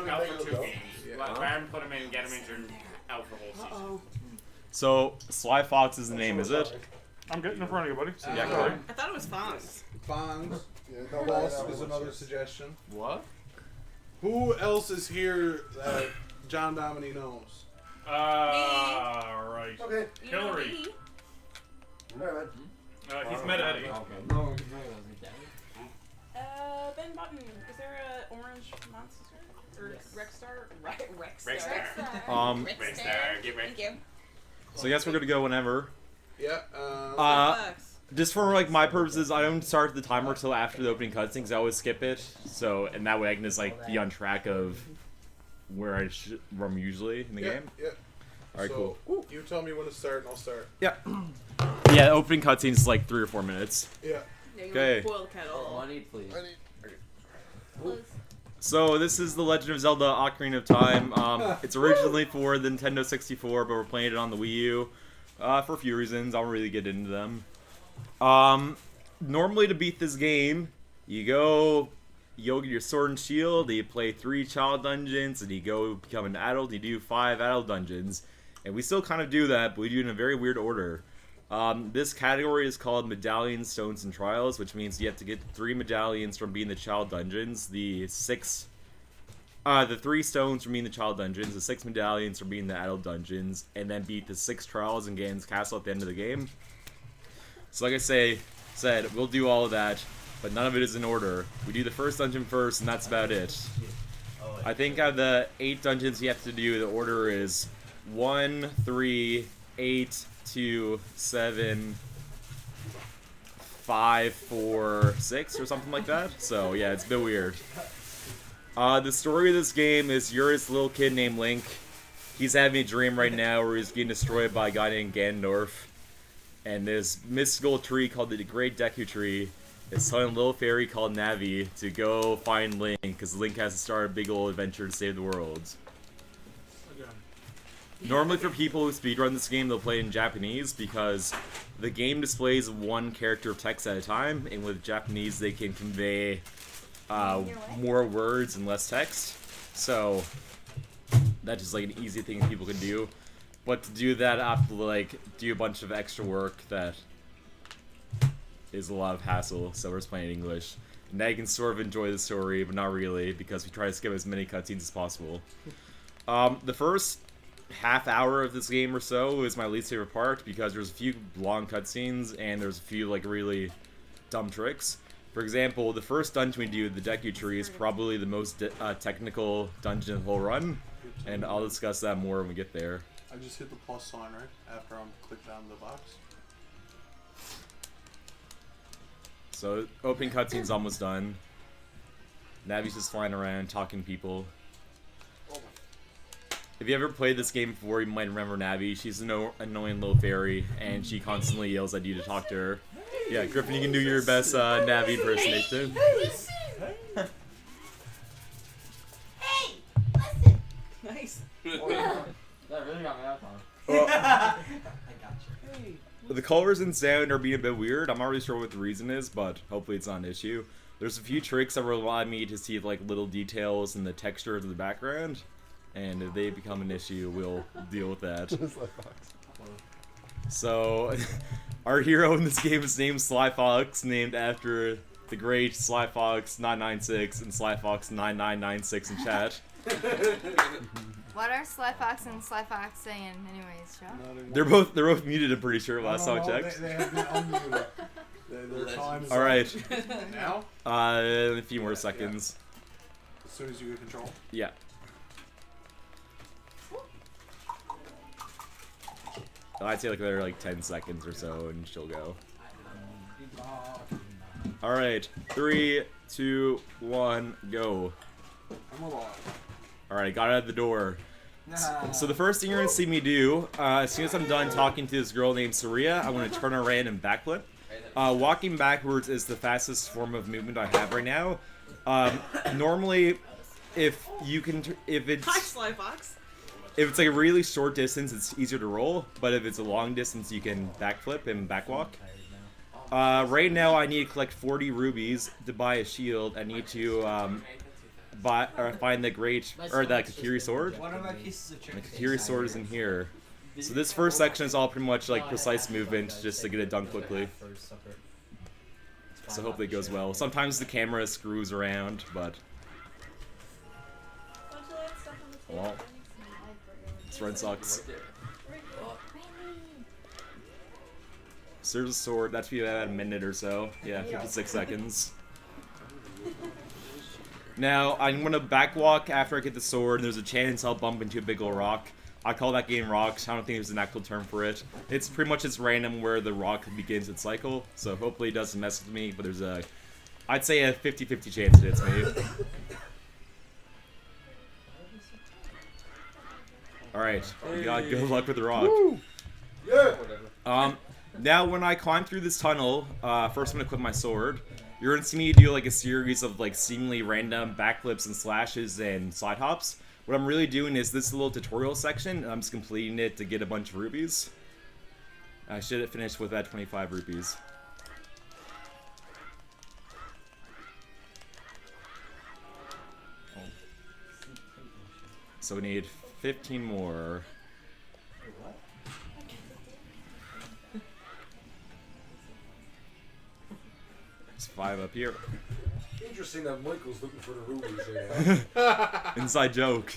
out for 2 games. Yeah. Baron put him in, get him injured, out for whole season. So, Sly Fox is the name, is it? I'm getting in front of you, buddy. Yeah, go ahead. I thought it was Fonz. Fonz. Boss is another suggestion. What? Who else is here that John Dominy knows? Right. Okay. Hillary. Alright. He's met Eddie. No. Ben Button. Is there a orange monster? Or Rexstar? Rexstar. Rexstar. Get ready. Thank you. So I guess we're gonna go whenever. Yeah. Just for like my purposes, I don't start the timer till after the opening cutscene because I always skip it. So and that way I can just like be on track of where I'm usually in the game. Yeah. All right, so, cool. You tell me when to start, and I'll start. Yeah. Yeah, the opening cutscene is like 3 or 4 minutes. Yeah. Okay. Boil kettle. Money, please. So this is The Legend of Zelda: Ocarina of Time. It's originally for the Nintendo 64, but we're playing it on the Wii U for a few reasons. I won't really get into them. Normally to beat this game, you go get your sword and shield, you play 3 child dungeons, and you go become an adult, you do 5 adult dungeons. And we still kind of do that, but we do it in a very weird order. This category is called Medallions, Stones, and Trials, which means you have to get 3 medallions from being the child dungeons, the 3 stones from being the child dungeons, the 6 medallions from being the adult dungeons, and then beat the 6 trials in Ganon's Castle at the end of the game. So like I said, we'll do all of that, but none of it is in order. We do the first dungeon first, and that's about it. I think out of the 8 dungeons you have to do, the order is 1, 3, 8, 2, 7, 5, 4, 6, or something like that. So yeah, it's a bit weird. The story of this game is you're this little kid named Link. He's having a dream right now where he's getting destroyed by a guy named Ganondorf. And this mystical tree called the Great Deku Tree is telling a little fairy called Navi to go find Link, because Link has to start a big old adventure to save the world. Normally for people who speedrun this game, they'll play in Japanese, because the game displays 1 character of text at a time, and with Japanese they can convey more words and less text. So that's just like an easy thing people can do. But to do that, I have to like do a bunch of extra work that is a lot of hassle, so we're just playing in English. Now you can sort of enjoy the story, but not really, because we try to skip as many cutscenes as possible. The first half hour of this game or so is my least favorite part, because there's a few long cutscenes, and there's a few like really dumb tricks. For example, the first dungeon we do, the Deku Tree, is probably the most technical dungeon in the whole run, and I'll discuss that more when we get there. I just hit the plus sign, right? After I'm clicked on the box. So, opening cutscene's almost done. Navi's just flying around, talking to people. If you ever played this game before, you might remember Navi. She's an annoying little fairy, and she constantly yells at you to talk to her. Yeah, Griffin, you can do your best Navi impersonation. Hey, listen. Nice. That really got me out on. Well, I got you. the colors and sound are being a bit weird. I'm not really sure what the reason is, but hopefully it's not an issue. There's a few tricks that will allow me to see like little details in the texture of the background, and if they become an issue, we'll deal with that. So, our hero in this game is named Sly Fox, named after the great Sly Fox 996 and Sly Fox 9996 in chat. What are Sly Fox and Sly Fox saying, anyways, Joe? They're both muted. I'm pretty sure last time I checked. They have been unmuted. Their time is All right. Now? A few more seconds. As soon as you get control. Yeah. I'd say like another like 10 seconds or so, and she'll go. All right, 3, 2, 1, go. I'm alive. All right, got out of the door. So the first thing you're gonna see me do, as soon as I'm done talking to this girl named Saria, I'm gonna turn around and backflip. Walking backwards is the fastest form of movement I have right now. Normally, if it's Hi, Sly Fox. If it's like a really short distance, it's easier to roll, but if it's a long distance, you can backflip and backwalk. Right now, I need to collect 40 rubies to buy a shield. I need to find the great or the Kakiri sword. One of my pieces of chicken. The Kakiri sword is in here. So this first section is all pretty much like precise movement, just to get it done quickly. So hopefully it goes well. Sometimes the camera screws around, but well, this run sucks. So there's a sword. That should be about a minute or so. Yeah, 56 seconds. Now, I'm going to backwalk after I get the sword, and there's a chance I'll bump into a big ol' rock. I call that game rocks. I don't think there's an actual term for it. It's pretty much just random where the rock begins its cycle, so hopefully it doesn't mess with me, but there's a, I'd say a 50-50 chance it hits me. Alright, we got good luck with the rock. Woo! Yeah! Now when I climb through this tunnel, first I'm gonna equip my sword. You're gonna see me do like a series of like seemingly random backflips and slashes and side hops. What I'm really doing is this little tutorial section, and I'm just completing it to get a bunch of rupees. I should have finished with that 25 rupees. So we need 15 more. There's 5 up here. Interesting that Michael's looking for the rubies right now. Inside joke.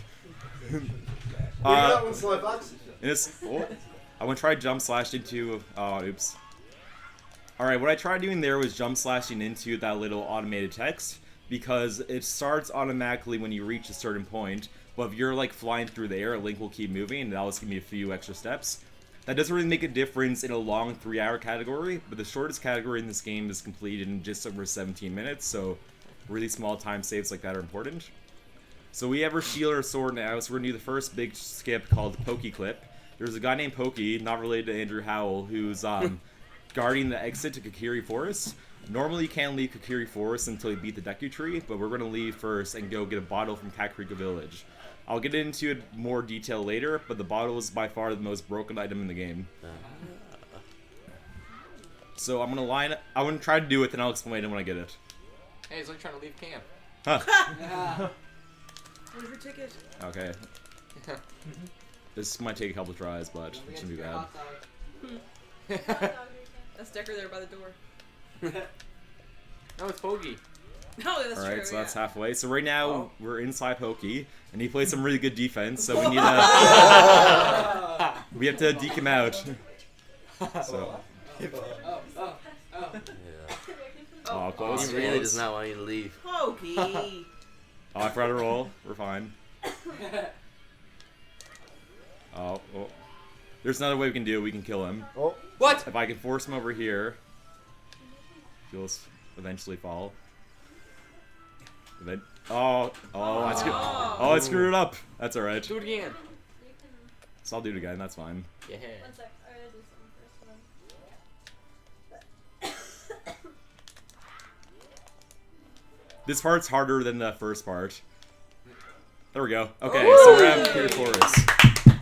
That one's like boxes. I want to try jump slash into. Oh, oops. Alright, what I tried doing there was jump slashing into that little automated text because it starts automatically when you reach a certain point. But if you're like flying through the air, Link will keep moving, and that'll just give me a few extra steps. That doesn't really make a difference in a long 3-hour category, but the shortest category in this game is completed in just over 17 minutes, so really small time saves like that are important. So we have our shield or sword now, so we're going to do the first big skip called Pokey Clip. There's a guy named Pokey, not related to Andrew Howell, who's guarding the exit to Kakiri Forest. Normally you can't leave Kakiri Forest until you beat the Deku Tree, but we're going to leave first and go get a bottle from Kakariko Village. I'll get into it more detail later, but the bottle is by far the most broken item in the game. So I'm gonna try to do it, then I'll explain it when I get it. Hey, he's like trying to leave camp. Huh. Where's your ticket? Okay. This might take a couple tries, but it shouldn't be bad. That's Decker there by the door. No, it's Poggy. No, that's true. Alright, so that's yeah. halfway. So right now, we're inside Pokey, and he plays some really good defense, so we need to... we have to deke him out. So... Oh, close. He really does not want you to leave. Pokey. Oh, I forgot to roll. We're fine. Oh. There's another way we can do it. We can kill him. Oh. What? If I can force him over here, he'll eventually fall. I screwed it up. That's alright. Do it again. So I'll do it again. That's fine. Yeah. One sec. I gotta do something first. This part's harder than the first part. There we go. Okay, so we're at Kakiri Forest.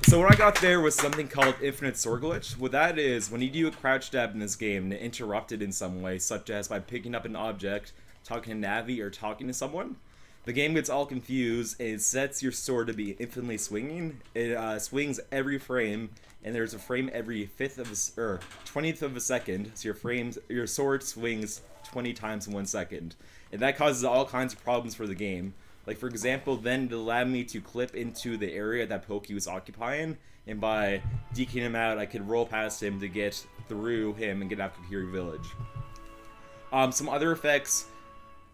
So what I got there was something called Infinite Sword Glitch. What that is, when you do a crouch dab in this game and interrupt it in some way, such as by picking up an object, talking to Navi, or talking to someone, the game gets all confused and it sets your sword to be infinitely swinging. It swings every frame, and there's a frame every 20th of a second, so your sword swings 20 times in 1 second. And that causes all kinds of problems for the game. Like, for example, then it allowed me to clip into the area that Pokey was occupying, and by deking him out, I could roll past him to get through him and get out to Kakiri Village. Some other effects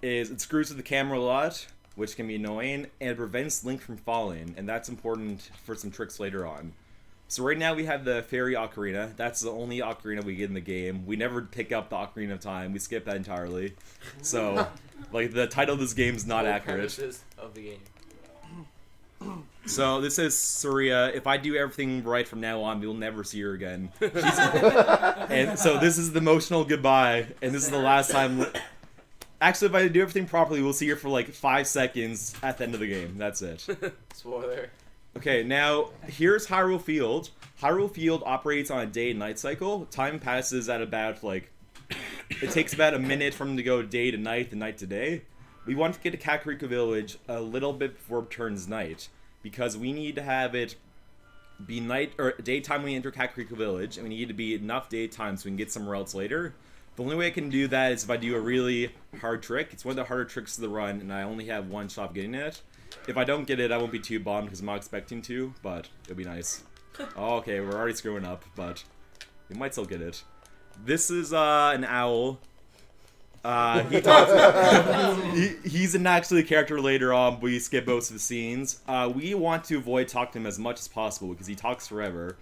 is it screws with the camera a lot, which can be annoying, and it prevents Link from falling, and that's important for some tricks later on. So right now we have the Fairy Ocarina. That's the only Ocarina we get in the game. We never pick up the Ocarina of Time. We skip that entirely. So, like, the title of this game is not accurate. Of the game. So this is Surya. If I do everything right from now on, we'll never see her again. And so this is the emotional goodbye, and this is the last time... Actually, if I do everything properly, we'll see her for like 5 seconds at the end of the game. That's it. Spoiler. Okay, now, here's Hyrule Field. Hyrule Field operates on a day and night cycle. Time passes at about, like... It takes about a minute from to go day to night and night to day. we want to get to Kakariko Village a little bit before it turns night, because we need to have it be night or daytime when we enter Kakariko Village, and we need to be enough daytime so we can get somewhere else later. The only way I can do that is if I do a really hard trick. It's one of the harder tricks of the run, and I only have one shot of getting it. If I don't get it, I won't be too bummed because I'm not expecting to, but it'll be nice. Oh, okay, we're already screwing up, but we might still get it. This is an owl. He talks. He's an actually character later on, but we skip most of the scenes. We want to avoid talking to him as much as possible because he talks forever.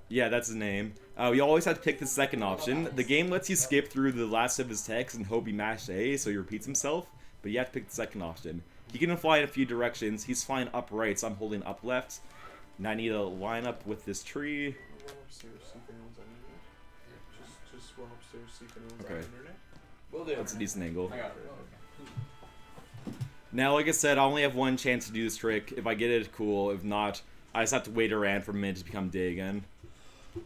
Yeah, that's his name. We always have to pick the second option. The game lets you skip through the last of his text and hope he mashed A so he repeats himself, but you have to pick the second option. He can fly in a few directions. He's flying up right, so I'm holding up left. Now I need to line up with this tree. Just run upstairs, see if anyone's Okay. on internet. Will do. That's a decent angle. I got it. Now, like I said, I only have one chance to do this trick. If I get it, cool. If not, I just have to wait around for a minute to become day again. You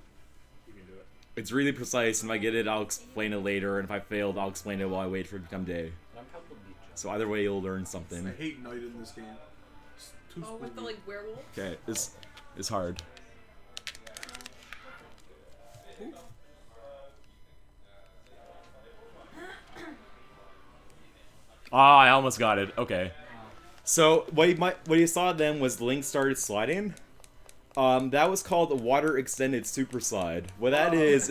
can do it. It's really precise, and if I get it, I'll explain it later, and if I failed, I'll explain it while I wait for it to become day. So either way, you'll learn something. I hate night in this game. It's too Oh, with the spooky. like werewolf. Okay, this is hard. Ah, I almost got it. Okay. So what you saw then was Link started sliding. That was called the water extended super slide. What that is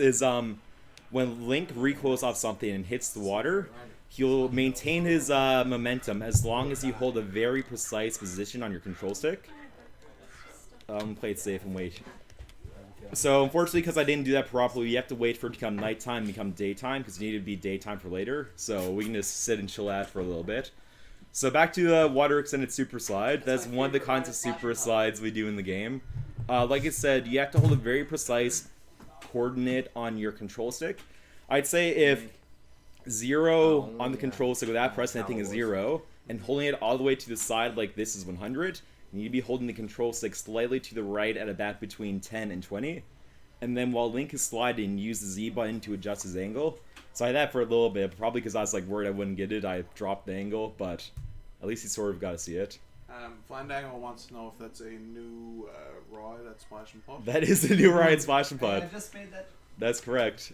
when Link recoils off something and hits the water, he'll maintain his momentum as long as you hold a very precise position on your control stick. Play it safe and wait. So unfortunately, because I didn't do that properly, you have to wait for it to become nighttime, become daytime, because you need to be daytime for later. So we can just sit and chill out for a little bit. So back to the water extended super slide. That's one of the kinds of super slides we do in the game. Like I said, you have to hold a very precise coordinate on your control stick. I'd say if 0 on the control stick without pressing anything is 0, and holding it all the way to the side like this is 100, you need to be holding the control stick slightly to the right at about between 10 and 20. And then while Link is sliding, use the Z button to adjust his angle. So I had that for a little bit, probably because I was like worried I wouldn't get it. I dropped the angle, but at least you sort of got to see it. Flandango wants to know if that's a new ride at Splash and Puff. That is the new Ryan Splash and Putt. I just made that. That's correct.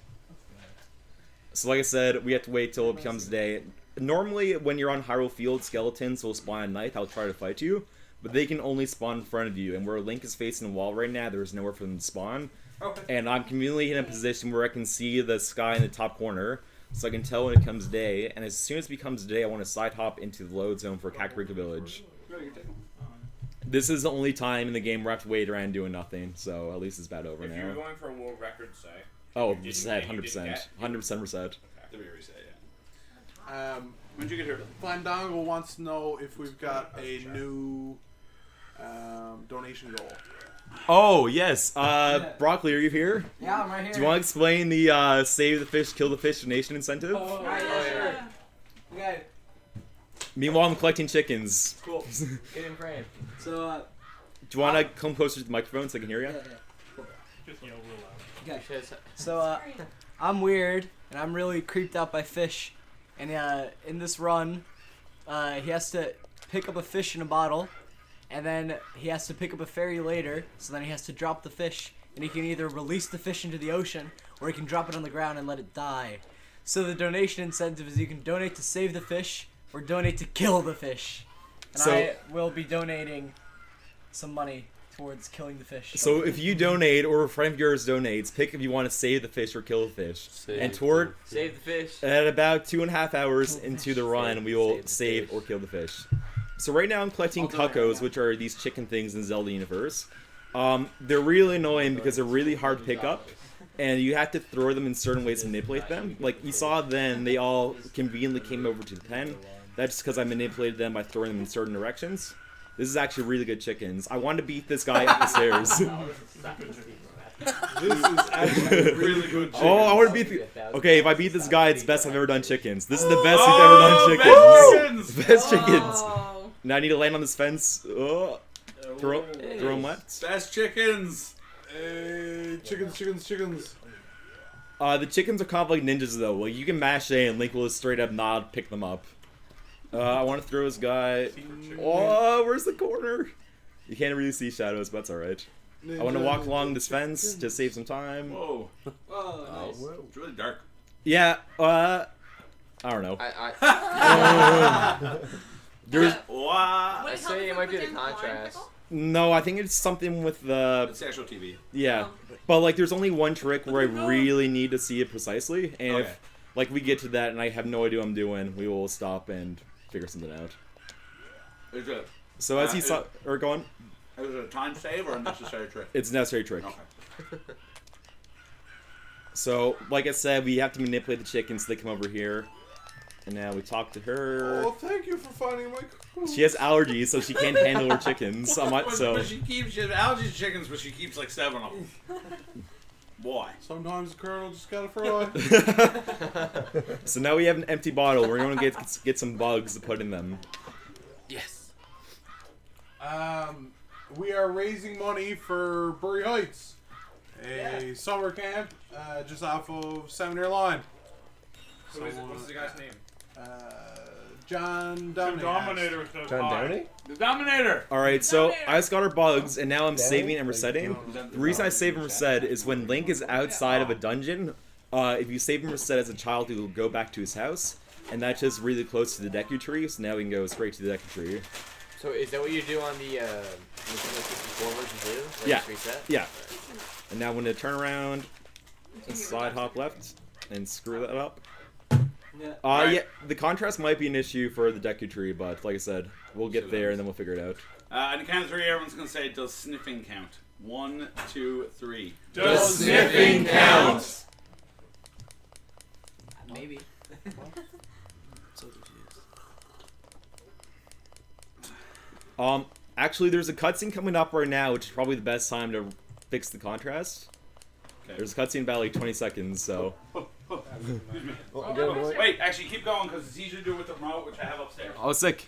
So like I said, we have to wait till it becomes day. Normally, when you're on Hyrule Field, skeletons will spawn at night. They'll try to fight you, but they can only spawn in front of you. And where Link is facing the wall right now, there's nowhere for them to spawn. Okay. And I'm conveniently in a position where I can see the sky in the top corner, so I can tell when it comes day. And as soon as it becomes day, I want to side hop into the load zone for Kakariko Village. This is the only time in the game where I have to wait around doing nothing, so at least it's about over If now. you were going for a world record, say. Oh, Did you reset, get- you didn't 100%. get- 100% reset. To be reset, yeah. When'd you get here? Flandango wants to know if we've got a new donation goal. Oh, yes. Broccoli, are you here? Yeah, I'm right here. Do you want to explain the save the fish, kill the fish donation incentive? Oh, Yeah, yeah, sure. Okay, Meanwhile, I'm collecting chickens. cool. Get in frame. So, Do you want to come closer to the microphone so I can hear you? Just yell real loud. okay. So, I'm weird, and I'm really creeped out by fish. And in this run, he has to pick up a fish in a bottle, and then he has to pick up a fairy later, so then he has to drop the fish. And he can either release the fish into the ocean, or he can drop it on the ground and let it die. So the donation incentive is you can donate to save the fish, or donate to kill the fish. And So- I will be donating some money towards killing the fish. So if you donate, or a friend of yours donates, pick if you want to save the fish or kill the fish. And toward Save the fish. at about 2.5 hours into the run, we will Save the save fish. or kill the fish. So right now I'm collecting I'll donate right cuckoos, now. which are these chicken things in Zelda universe. They're really annoying because they're really hard to pick up, and you have to throw them in certain ways to manipulate them. Like you saw then, they all conveniently came over to the pen. That's because I manipulated them by throwing them in certain directions. This is actually really good chickens. I want to beat this guy up the stairs. This is actually really good. Oh, I want to beat the... Okay, if I beat this guy, it's the best I've ever done chickens. This is the best we've ever done chickens. Best chickens. Oh. Now I need to land on this fence. Oh. Throw him what? Best chickens. Hey, chickens. The chickens are kind of like ninjas though. Like you can mash A and Link will just straight up nod, pick them up. I want to throw this guy. Oh, where's the corner? You can't really see shadows, but that's alright. I want to walk along this fence to save some time. Whoa. Oh, nice. It's really dark. Yeah, I don't know. There's Would I it help say if it we might be put the in blind contrast. pickle? no, I think it's something with the It's actual TV. yeah. But like, there's only one trick where I really need to see it precisely, and Okay. if like we get to that and I have no idea what I'm doing, we will stop and figure something out. Is it, So as you saw, or go on, is it a time save or a necessary trick? it's a necessary trick. Okay. So, like I said, we have to manipulate the chickens so they come over here. And now we talk to her. Oh, thank you for finding my coop. She has allergies, so she can't handle her chickens. So, But she has allergies to chickens, but she keeps like 7 of them. Boy. Sometimes the colonel just gotta fry. so now we have an empty bottle. We're going to get some bugs to put in them. Yes. We are raising money for Bury Heights, a summer camp just off of Seminary Line. Who is it? What's the guy's name? John Downey. John Downey? The Dominator! Alright, so I just got our bugs, and now I'm saving and resetting. The reason I save and reset is when Link is outside of a dungeon, if you save and reset as a child, he'll go back to his house, and that's just really close to the Deku Tree, so now we can go straight to the Deku Tree. So is that what you do on the Nintendo 64 version too? Like Yeah. just reset? Yeah. And now I'm going to turn around, and slide hop left, and screw that up. Yeah, the contrast might be an issue for the Deku Tree, but like I said, we'll get there and then we'll figure it out. On the count of 3, everyone's gonna say, does sniffing count? 1, 2, 3. Does sniffing count? Maybe. Actually, there's a cutscene coming up right now, which is probably the best time to fix the contrast. Okay. There's a cutscene about like 20 seconds, so. Wait, actually keep going because it's easier to do with the remote, which I have upstairs. Oh, sick.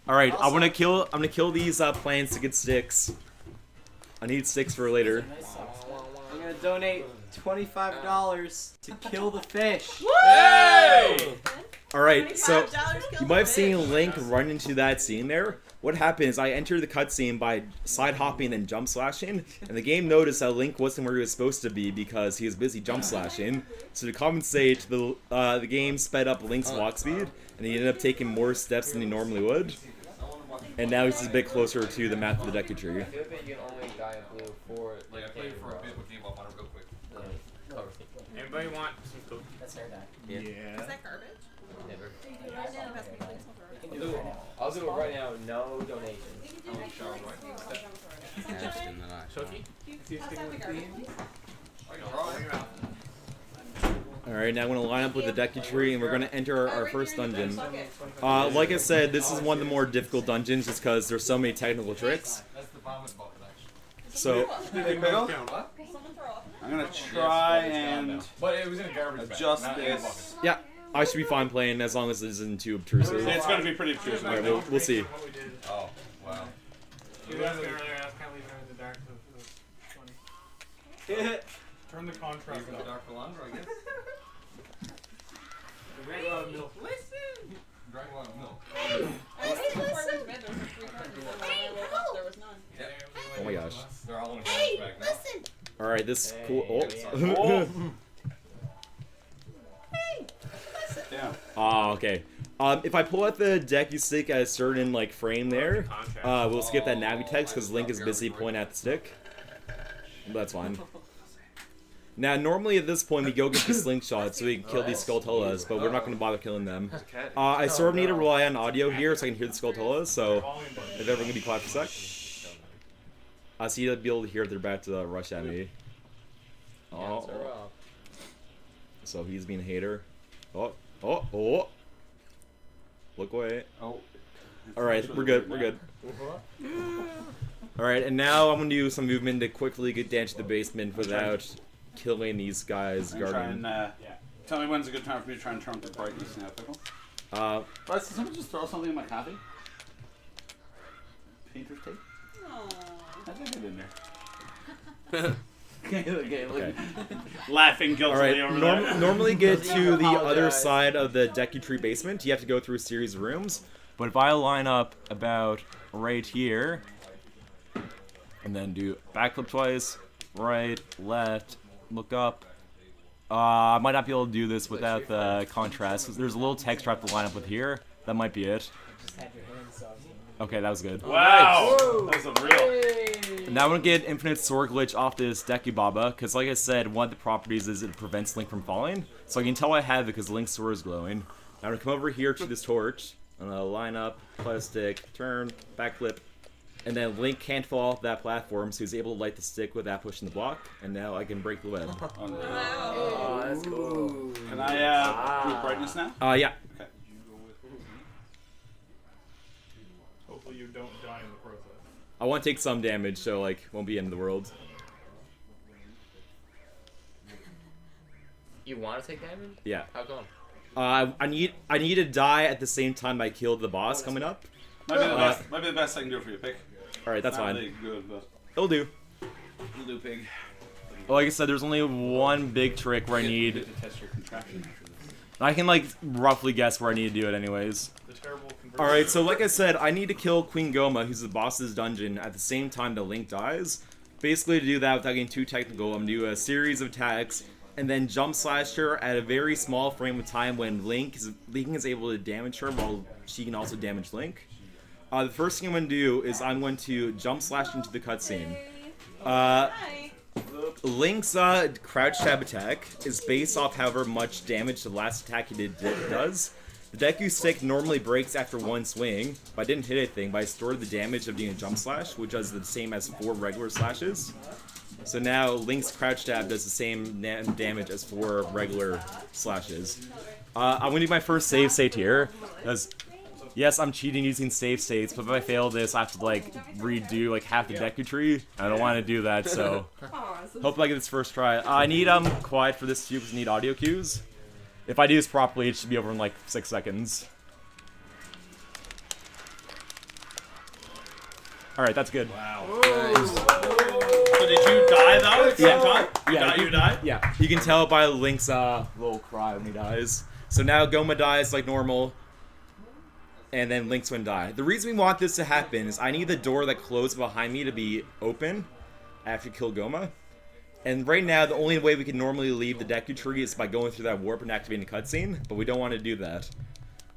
All right, I'm gonna kill these plants to get sticks. I need sticks for later. I'm gonna donate $25 to kill the fish. Hey! All right, so $25 you might have seen Link run into that scene there. What happened is I entered the cutscene by side hopping and jump slashing, and the game noticed that Link wasn't where he was supposed to be because he was busy jump slashing. So to compensate, the game sped up Link's walk speed, and he ended up taking more steps than he normally would. And now he's just a bit closer to the map of the Deku Tree. I feel that you can only die in blue for Like I played for a bit with Game Up on it real quick. Anybody want some cookies? That's her dad. Is that garbage? Never. Pass me plates over. I'll do it right now. No donations. Cookie? Alright, now I'm going to line up with the Deku Tree, and we're going to enter our first dungeon. Like I said, this is one of the more difficult dungeons just because there's so many technical tricks. So, I'm gonna try and But it was in a garbage bag. adjust not in a this. yeah, I should be fine playing as long as it isn't too obtrusive. It's gonna be pretty obtrusive. Alright, we'll see. What we did. Oh, wow. You asked me earlier, I was kind of leaving it in the dark, so it was funny. Turn the contrast up. Dark for longer, I guess. We drank a lot of milk. Listen! Drank a lot of milk. I was before I went to bed, there was like 3 cartons, and when I woke up, there was none. Oh my gosh. They're all in a Hey, bag now. listen! Alright, this is cool. Hey, Oh. Yeah. Ah, okay. If I pull out the Deku stick at a certain like frame there, we'll skip that Navi text because Link is busy pulling out the stick. But that's fine. Now, normally at this point we go get the slingshot so we can kill these Skulltulas, but we're not going to bother killing them. I sort of need to rely on audio here so I can hear the Skulltulas, so if everyone can be quiet for a sec. I see you'll be able to hear they're about to rush at me. Oh. So he's being a hater. Oh. Look away. Oh. Alright, we're good, we're good. Alright, and now I'm gonna do some movement to quickly get down to the basement without killing these guys guarding. Tell me when's a good time for me to try and turn up the brightness now, Pickle. Did someone just throw something in my coffee? Painter's tape? I think it in there. Okay. Laughing guiltily over there. Normally get to the other Apologize. side of the Deku Tree basement. You have to go through a series of rooms. But if I line up about right here, and then do backflip twice, right, left, look up. I might not be able to do this without the contrast, because there's a little text I have to line up with here. That might be it. Okay, that was good. Wow! That was unreal. Now I'm going to get Infinite Sword Glitch off this Deku Baba, because like I said, one of the properties is it prevents Link from falling. So I can tell I have it because Link's sword is glowing. Now I'm going to come over here to this torch. I'm going to line up, plus stick, turn, backflip. And then Link can't fall off that platform, so he's able to light the stick without pushing the block. And now I can break the web. Oh, that's cool. Can I do brightness now? Yeah. Okay. Hopefully you don't die in the process. I want to take some damage, so like, won't be in the world. You want to take damage? Yeah. How come? I need to die at the same time I kill the boss coming up. Might be the best I can do for you, Pig. Alright, that's Not fine. really good, but It'll do. it'll do, Pig. Well, like I said, there's only one big trick where I You need... get to test your contraption after this. I can, like, roughly guess where I need to do it anyways. The terrible conversion. Alright, so like I said, I need to kill Queen Goma, who's the boss's dungeon, at the same time that Link dies. Basically, to do that without getting too technical, I'm going to do a series of attacks, and then jump slash her at a very small frame of time when Link is able to damage her while she can also damage Link. The first thing I'm going to do is I'm going to jump slash into the cutscene. Link's crouch tab attack is based off however much damage the last attack he did does. The Deku stick normally breaks after one swing, but I didn't hit anything, but I stored the damage of doing a jump slash, which does the same as 4 regular slashes. So now Link's crouch tab does the same damage as 4 regular slashes. I'm going to do my first save state here, because yes, I'm cheating using save states, but if I fail this, I have to like redo like half the Deku tree. I don't want to do that, so hopefully I get this first try. I need quiet for this too because I need audio cues. If I do this properly, it should be over in like 6 seconds. Alright, that's good. Wow. Nice. So did you die though at the same time? You died? Yeah. You can tell by Link's little cry when he dies. So now Goma dies like normal. And then Link's gonna die. The reason we want this to happen is I need the door that closed behind me to be open after you kill Goma. And right now, the only way we can normally leave the Deku tree is by going through that warp and activating the cutscene, but we don't want to do that.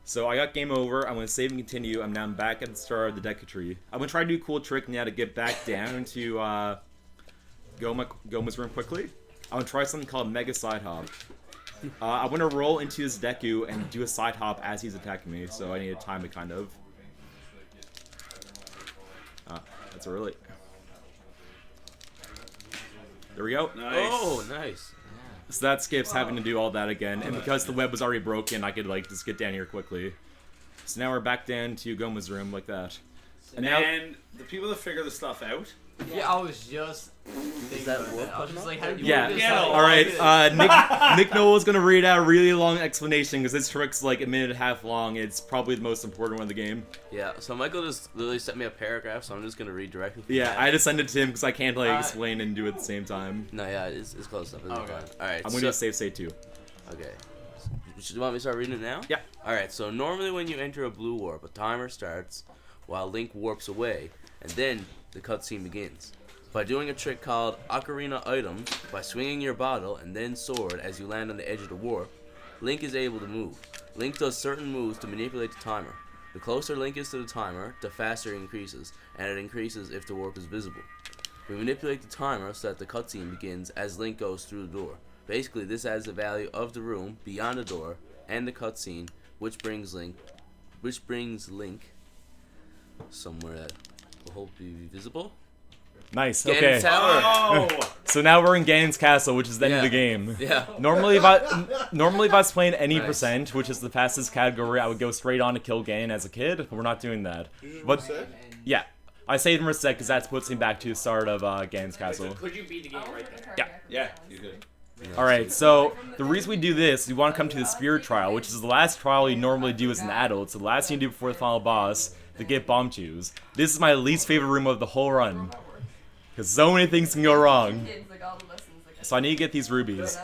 So I got game over, I'm going to save and continue, I'm now back at the start of the Deku tree. I'm going to try to do a cool trick now to get back down to Goma's room quickly. I'm going to try something called Mega Side Hop. I'm going to roll into his Deku and do a side hop as he's attacking me, so I need to time it kind of. That's early. There we go. Nice. Oh, nice. So that skips having to do all that again, and because the web was already broken, I could like just get down here quickly. So now we're back down to Goma's room like that. And the people that figure this stuff out. Yeah, I was just thinking that about work I was just like, how do you Yeah. work this Yeah, out? Alright, Nick Noel is going to read out a really long explanation because this trick's like a minute and a half long. It's probably the most important one of the game. Yeah, so Michael just literally sent me a paragraph, so I'm just going to read directly from Yeah, that. I had to send it to him because I can't like explain and do it at the same time. No, yeah, it's close enough. It's fine. Alright, I'm going to do a save state too. Okay. Do you want me to start reading it now? Yeah. Alright, so normally when you enter a blue warp, a timer starts while Link warps away, and then the cutscene begins. By doing a trick called Ocarina items, by swinging your bottle and then sword as you land on the edge of the warp, Link is able to move. Link does certain moves to manipulate the timer. The closer Link is to the timer, the faster it increases, and it increases if the warp is visible. We manipulate the timer so that the cutscene begins as Link goes through the door. Basically, this adds the value of the room beyond the door and the cutscene, which brings Link somewhere that will hopefully be visible. Nice, Ganon's okay. Tower. Oh! So now we're in Ganon's Castle, which is the end of the game. Yeah. Normally if I was playing any percent, which is the fastest category, I would go straight on to kill Ganon as a kid, but we're not doing that. But yeah, I saved him reset because that puts me back to the start of Ganon's Castle. Could you beat the game right there? Yeah. Yeah, you did. Alright, so the reason we do this, we want to come to the Spirit Trial, which is the last trial you normally do as an adult. So the last thing you do before the final boss to get bomb chews. This is my least favorite room of the whole run. Because so many things can go wrong. So I need to get these rubies.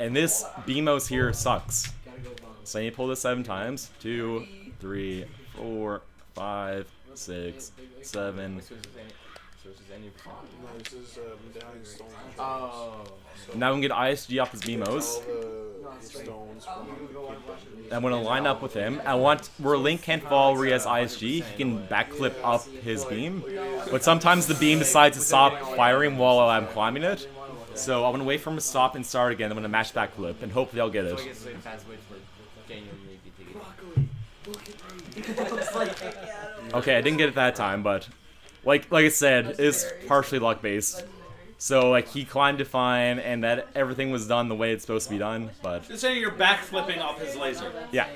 And this BMOS here sucks. So I need to pull this 7 times. 2, 3, 4, 5, 6, 7. No, this is medallion stone. Oh. Now we can get ISG off his BMOs. All the stones from I'm gonna line up with him. I want where Link can't fall where he has ISG, he can backflip up his beam. But sometimes the beam decides to stop firing while I'm climbing it. So I'm gonna wait for him to stop and start again. I'm gonna mash backflip and hopefully I'll get it. Okay, I didn't get it that time, but like I said, it's partially luck based. So like he climbed it fine, and that everything was done the way it's supposed to be done. But Just saying you're backflipping off his laser. yeah.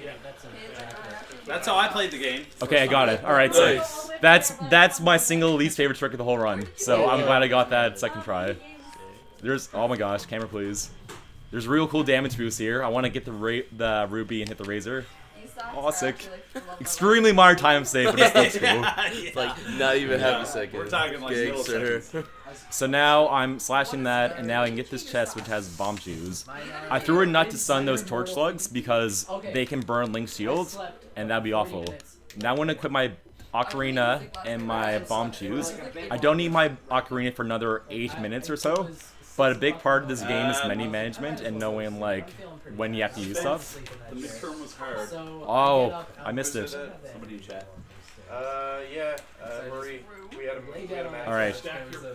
That's how I played the game. Okay, I got it. All right, so that's my single least favorite trick of the whole run. So I'm glad I got that second try. There's oh my gosh, camera please. There's real cool damage boost here. I want to get the ruby and hit the razor. Oh, sick. Extremely minor time save, but it's still cool. Like, not even half a second. We're talking like Gangster. milliseconds. So now I'm slashing that, and now I can get this chest, which has bomb shoes. I threw a nut to stun those torch slugs because they can burn Link's shield, and that'd be awful. Now I'm gonna equip my Ocarina and my bomb shoes. I don't need my Ocarina for another 8 minutes or so, but a big part of this game is menu management and knowing like when you have to use stuff. The midterm was hard. Oh, I missed it. Somebody in chat. Yeah, Marie. We had a match. All right,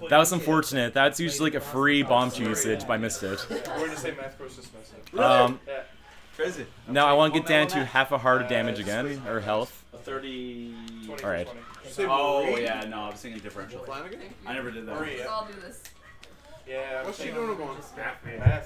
that was unfortunate. That's usually like a free bomb shoe usage, but I missed it. We're going to say math process message. Yeah. Crazy. Now I want to get down to half a heart of damage again, or health. 30. All right. Oh yeah, no, I was thinking differential. I never did that. Let's all do this. Yeah, what's she doing going?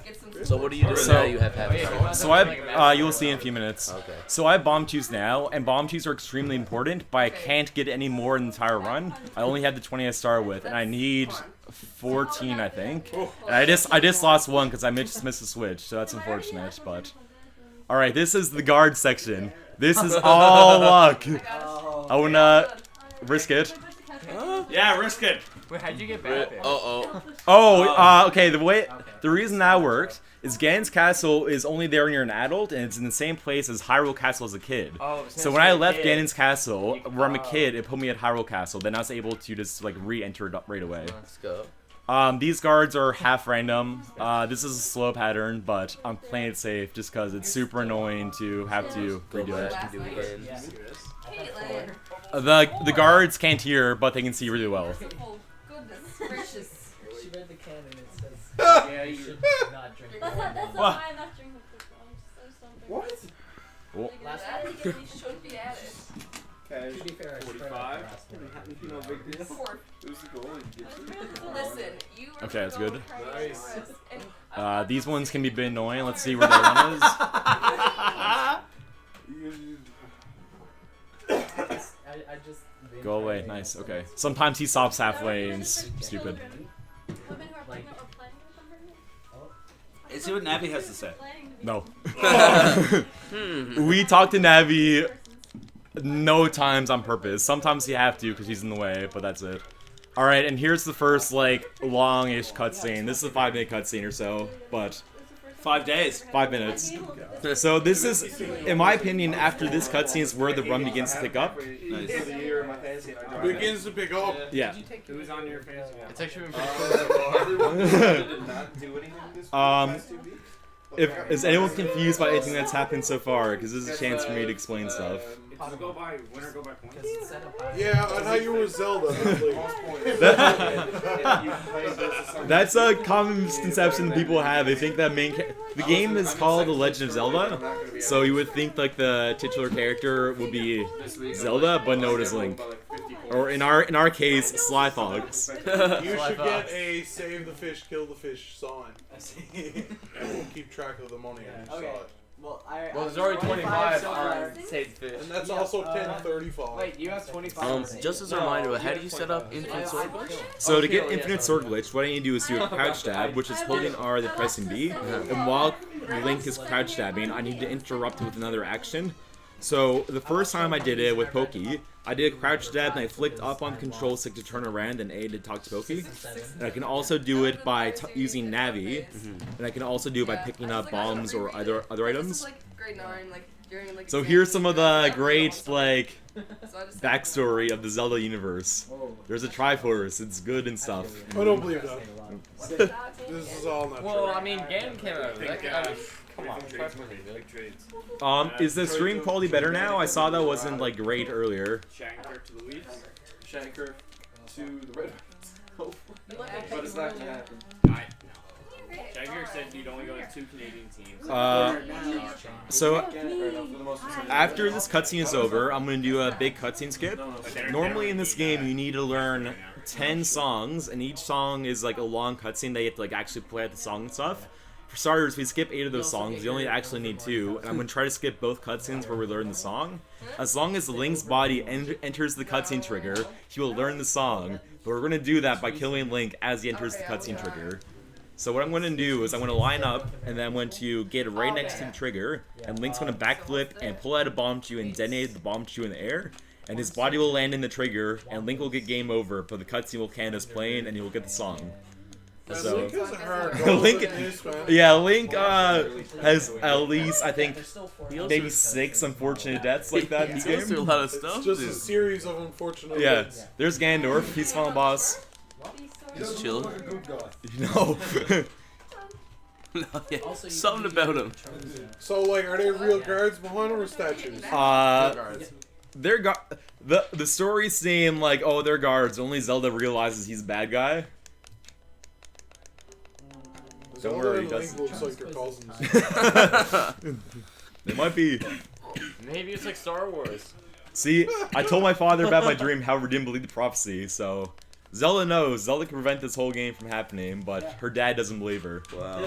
Get some So what do you do So- now? You have half a second. So I, you'll see in a few minutes. Okay. So I have bomb chews now, and bomb chews are extremely important, but I can't get any more in the entire run. I only have the 20 I start with, and I need 14, I think. And I just lost one because I just missed a switch, so that's unfortunate. But all right, this is the guard section. This is all luck. I wanna risk it. Yeah, risk it. Wait, how'd you get back there? Okay. The reason that worked is Ganon's Castle is only there when you're an adult, and it's in the same place as Hyrule Castle as a kid. Oh, So when I left Ganon's Castle, where I'm a kid, it put me at Hyrule Castle. Then I was able to just like re-enter it right away. Let's go. These guards are half random. This is a slow pattern, but I'm playing it safe just because it's super annoying to have to redo it. Back and do it again. Caitlin. The guards can't hear, but they can see really well. Oh, goodness gracious. She read the canon. It says, "Yeah, you should not drink." That's not What? why I'm not drinking Pickle. I just don't drink What? Pickle. Oh. I think it should be added. Okay. To be fair, I spread 45. it across the No big deal. Four. Who's the goalie? Listen, you are Okay, that's good. Nice. And These ones can be a bit annoying. Let's see where that one is. I just Go away. Nice. Okay. Sometimes he stops halfway and it's stupid. Women who are pregnant or planning to become pregnant? Let's see what Navi has to say. Planning to No. We talk to Navi no times on purpose. Sometimes you have to because he's in the way, but that's it. Alright, and here's the first, like, long-ish cutscene. This is a 5-minute cutscene or so, but 5 days. 5 minutes. So this is, in my opinion, after this cutscene is where the run begins to pick up. Nice. Begins to pick up. Yeah. Who's on your fantasy? It's actually been pretty cool. Is anyone confused by anything that's happened so far? Because this is a chance for me to explain stuff. Does it go by win or go by points? Yeah, I thought you were Zelda. That's a common misconception people have. They think that the game is called The Legend of Zelda, so you would think like the titular character would be Zelda, but no, it is Link. Or in our case, Sly Fox. You should get a save the fish, kill the fish sign. And we'll keep track of the money on each Okay. side. Well, there's already 25 so on far. saved fish. And that's also 1035. Wait, you have 25. Just as a reminder, how do you set up infinite sword glitch? So to get Infinite Sword Glitch, what I need to do is do a crouch stab, which is holding R, then pressing B, and while Link is crouch stabbing, I need to interrupt it with another action. So the first time I did it with Pokey, I did a crouch stab and I flicked up on the control stick to turn around and A to talk to Pokey. And I can also do it by using Navi, and I can also do it by picking up bombs or other items. Like grade 9, like So here's some of the great, like, backstory of the Zelda universe. There's a Triforce, it's good and stuff. I don't believe that. This is all not Well, true. I mean, Ganon came out. Come on, Triforce is good. Is the stream quality better now? I saw that wasn't, like, great earlier. Shanker to Louise. Shanker to the Red Hawks. But it's not gonna happen. Jagger said you'd only go with 2 Canadian teams. So, after this cutscene is over, I'm going to do a big cutscene skip. Normally in this game, you need to learn 10 songs, and each song is like a long cutscene that you have to like actually play out the song and stuff. For starters, we skip 8 of those songs. You only actually need 2, and I'm going to try to skip both cutscenes where we learn the song. As long as Link's body enters the cutscene trigger, he will learn the song, but we're going to do that by killing Link as he enters the cutscene trigger. So what I'm going to do is I'm going to line up, and then I'm going to get right next to the trigger, and Link's going to backflip and pull out a bomb to you and detonate the bomb to you in the air, and his body will land in the trigger, and Link will get game over, but the cutscene will count as playing, and he will get the song. So, Link has a hard goal Link, in this, man. yeah, Link has at least, I think, maybe 6 unfortunate deaths like that in this He goes through a game. lot of stuff. It's just a dude. series of unfortunate Yeah, events. there's Gandorf, he's final boss. He's chill. No. No, yeah. Something about him. So, like, are they real guards behind them or statues? They're the stories seem like, oh, they're guards. Only Zelda realizes he's a bad guy. Don't worry, Zelda and that's... Link looks like their cousins. They might be. Maybe it's like Star Wars. See, I told my father about my dream, however, didn't believe the prophecy, so... Zelda knows. Zelda can prevent this whole game from happening, but her dad doesn't believe her. Wow.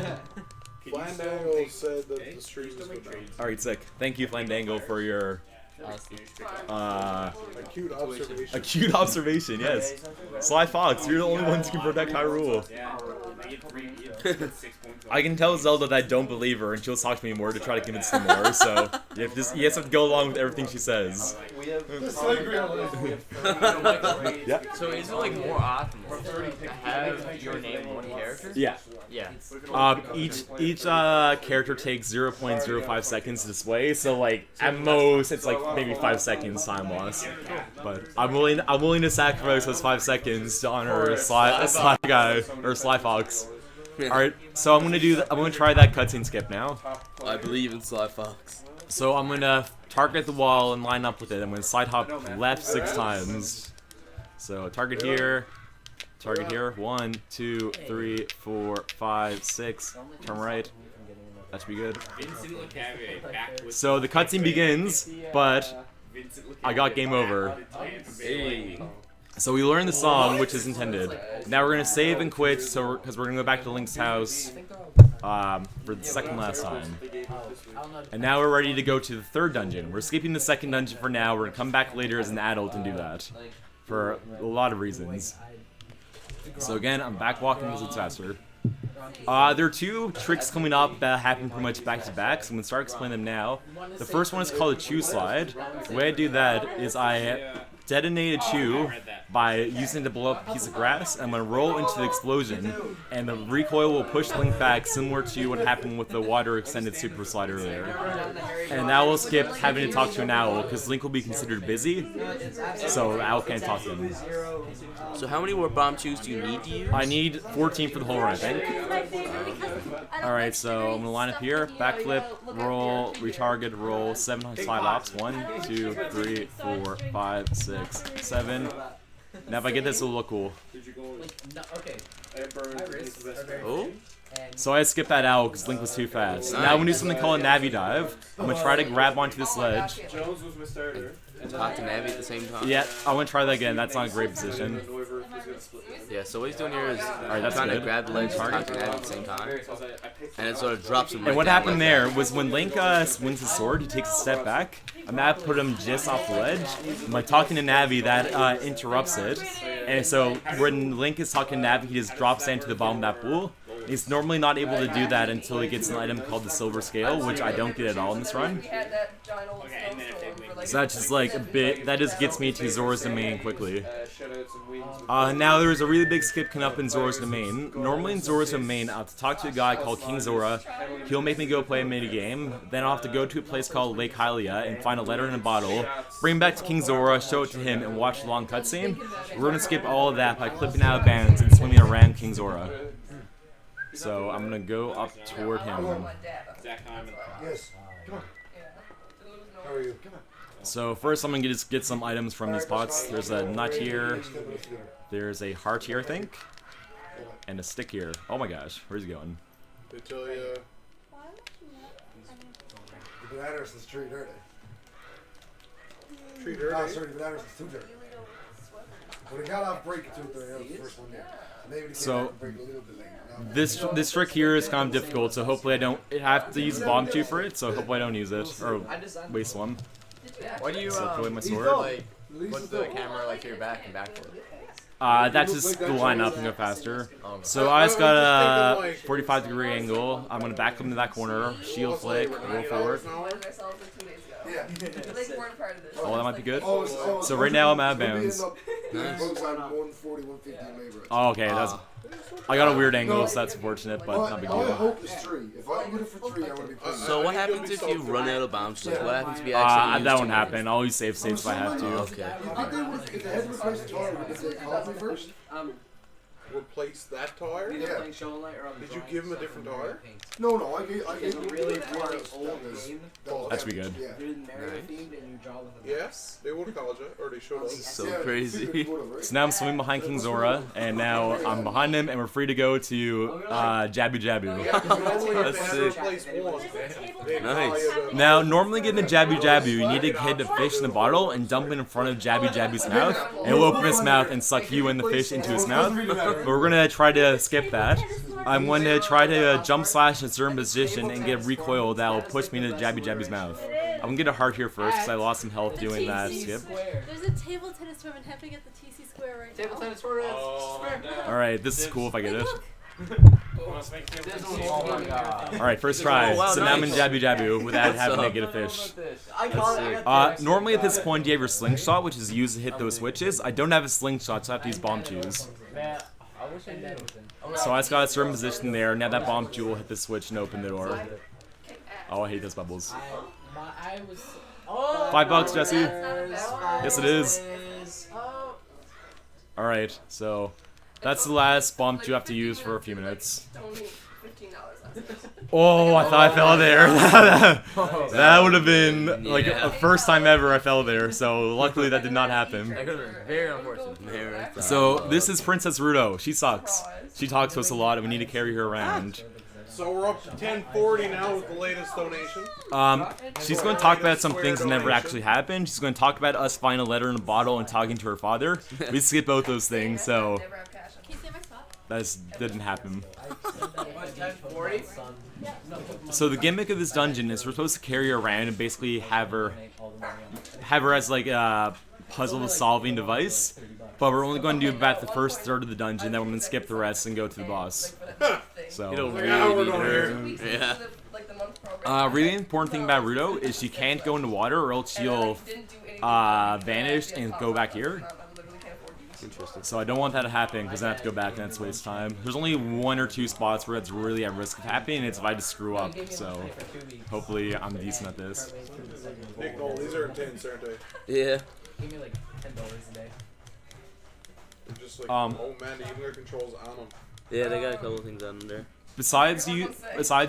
Flandango said that the stream is good. Alright, sick. Thank you, Flandango, for your... Acute observation. acute observation, yes. Sly Fox, you're the only ones who can protect Hyrule. I can tell Zelda that I don't believe her, and she'll talk to me more to try to convince me more, so you have to go along with everything she says. Yeah. So is it like more often to have your name one character? Yeah. Yeah. Each character takes 0.05 seconds to display, so like at most it's like maybe 5 seconds time loss. But I'm willing to sacrifice those 5 seconds to honor Sly guy or Sly Fox. All right, so I'm gonna try that cutscene skip now. I believe in Sly Fox. So I'm gonna target the wall and line up with it. I'm gonna side hop left 6 times. So target here. 1, 2, 3, 4, 5, 6. Turn right. That should be good. So the cutscene begins, but I got game over. Hey. So we learned the song, which is intended. Now we're gonna save and quit, because we're gonna go back to Link's house for the second last time. And now we're ready to go to the 3rd dungeon. We're skipping the 2nd dungeon for now. We're gonna come back later as an adult and do that for a lot of reasons. So again, I'm back walking because it's faster. There are 2 tricks coming up that happen pretty much back to back, so I'm gonna start explaining them now. The first one is called a chew slide. The way I do that is I detonate a chew by using it to blow up a piece of grass. I'm going to roll into the explosion, and the recoil will push Link back, similar to what happened with the water extended super slide earlier. And that will skip having to talk to an owl, because Link will be considered busy, so the owl can't talk to him. So how many more bomb chews do you need to use? I need 14 for the whole run, I think. Alright, so I'm going to line up here, backflip, roll, retarget, roll, 7 slide hops, 1, 2, 3, 4, 5, 6, 7. Now if I get this, it'll look cool. Oh? So I skipped that out because Link was too fast. Now I'm going to do something called a Navi Dive. I'm going to try to grab onto this ledge. And talk to Navi at the same time? Yeah, I want to try that again. That's not a great position. Yeah, so what he's doing here is that's trying to good. grab the ledge and talk to Navi at the same time. And it sort of drops him right And what down happened like there that. was when Link swings his sword, he takes a step back. I'm going to put him just off the ledge. I'm like talking to Navi, that interrupts it. And so when Link is talking to Navi, he just drops into the bottom of that pool. He's normally not able to do that until he gets an item called the Silver Scale, which I don't get at all in this run. So that's just like a bit, that just gets me to Zora's domain quickly. shoutouts and wins. Now there was a really big skip coming up in Zora's Domain. Normally in Zora's Domain, I'll have to talk to a guy called King Zora. He'll make me go play a mini game. Then I'll have to go to a place called Lake Hylia and find a letter in a bottle, bring it back to King Zora, show it to him, and watch a long cutscene. We're gonna skip all of that by clipping out of bounds and swimming around King Zora. So I'm gonna go up toward him. Yes. Come on. How are you? Come on. So first I'm gonna just get some items from these pots. There's a nut here, there's a heart here I think, and a stick here. Oh my gosh, where's he going? They tell you. The bananas is too dirty. Tree dirty? Oh, sorry, the bananas is too dirty. When he got off break at 2:30, that was the first one there. Maybe he came So back and break a little bit later. this trick here is kind of difficult, so hopefully I don't have to use bomb 2 for it, so hopefully I don't use it, or waste one. Why do you So throw in my sword. like put the camera like to your back and backward? That's just to line up and go faster. So I just got a 45-degree angle. I'm gonna back him to that corner, shield flick, roll forward. Yeah. Oh, that might be good. So right now I'm out of bounds. Oh, okay, that's. I got a weird angle, so that's unfortunate, but not a big deal. So what happens if you run out of bounds? Like, what happens if you actually use That too won't many? happen. I'll use save states if I have to. Okay. Replace that tire? Yeah. Did you give him a different tire? No, I gave really That's be good. Yes, they would college it, or they showed us. So crazy. So now I'm swimming behind King Zora, and now I'm behind him, and we're free to go to Jabu Jabu. That's sick. Nice. Now, normally getting a Jabu Jabu, you need to hit the fish in the bottle and dump it in front of Jabu Jabu's mouth, and it'll open his mouth and suck you and the fish into his mouth. But we're gonna try to skip that. I'm going to try to jump slash in a certain position and get recoil that will push me into Jabu Jabu's mouth. I'm gonna get a heart here first because I lost some health doing that skip. There's a table tennis tournament happening at the TC Square right now. Table tennis tournament. Alright, this is cool if I get it. Oh my god. Alright, first try. Oh, wow, So now I'm in nice. Jabu Jabu without having to up? get a fish. I call it. Normally at this point you have your slingshot, which is used to hit those switches. I don't have a slingshot, so I have to use bomb chews. So I just got a certain position there. Now that bomb chew will hit the switch and open the door. Oh, I hate those bubbles. $5, Jesse. Yes, it is. Alright, so that's the last bomb chew I have to use for a few minutes. Oh, I thought I fell there. That would have been like a first time ever I fell there, so luckily that did not happen. That could have been very unfortunate. So this is Princess Rudo. She sucks. She talks to us a lot and we need to carry her around. So we're up to 1040 now with the latest donation. She's going to talk about some things that never actually happened. She's going to talk about us finding a letter in a bottle and talking to her father. We skip both those things, so that didn't happen. So the gimmick of this dungeon is we're supposed to carry her around and basically have her as like a puzzle solving device, but we're only going to do about the first third of the dungeon, then we're going to skip the rest and go to the boss. So You don't really need her. Yeah. really important thing about Rudo is she can't go into water or else she'll vanish and go back here. Interesting. So I don't want that to happen because I have to go back and that's waste time. There's only 1 or 2 spots where it's really at risk of happening, and it's if I just screw up. So hopefully I'm decent at this. Nick, no, these are intense, aren't they? Yeah. Give me like $10 a day. They're just like, oh man, even their controls on them. Yeah, they got a couple of things on there. Besides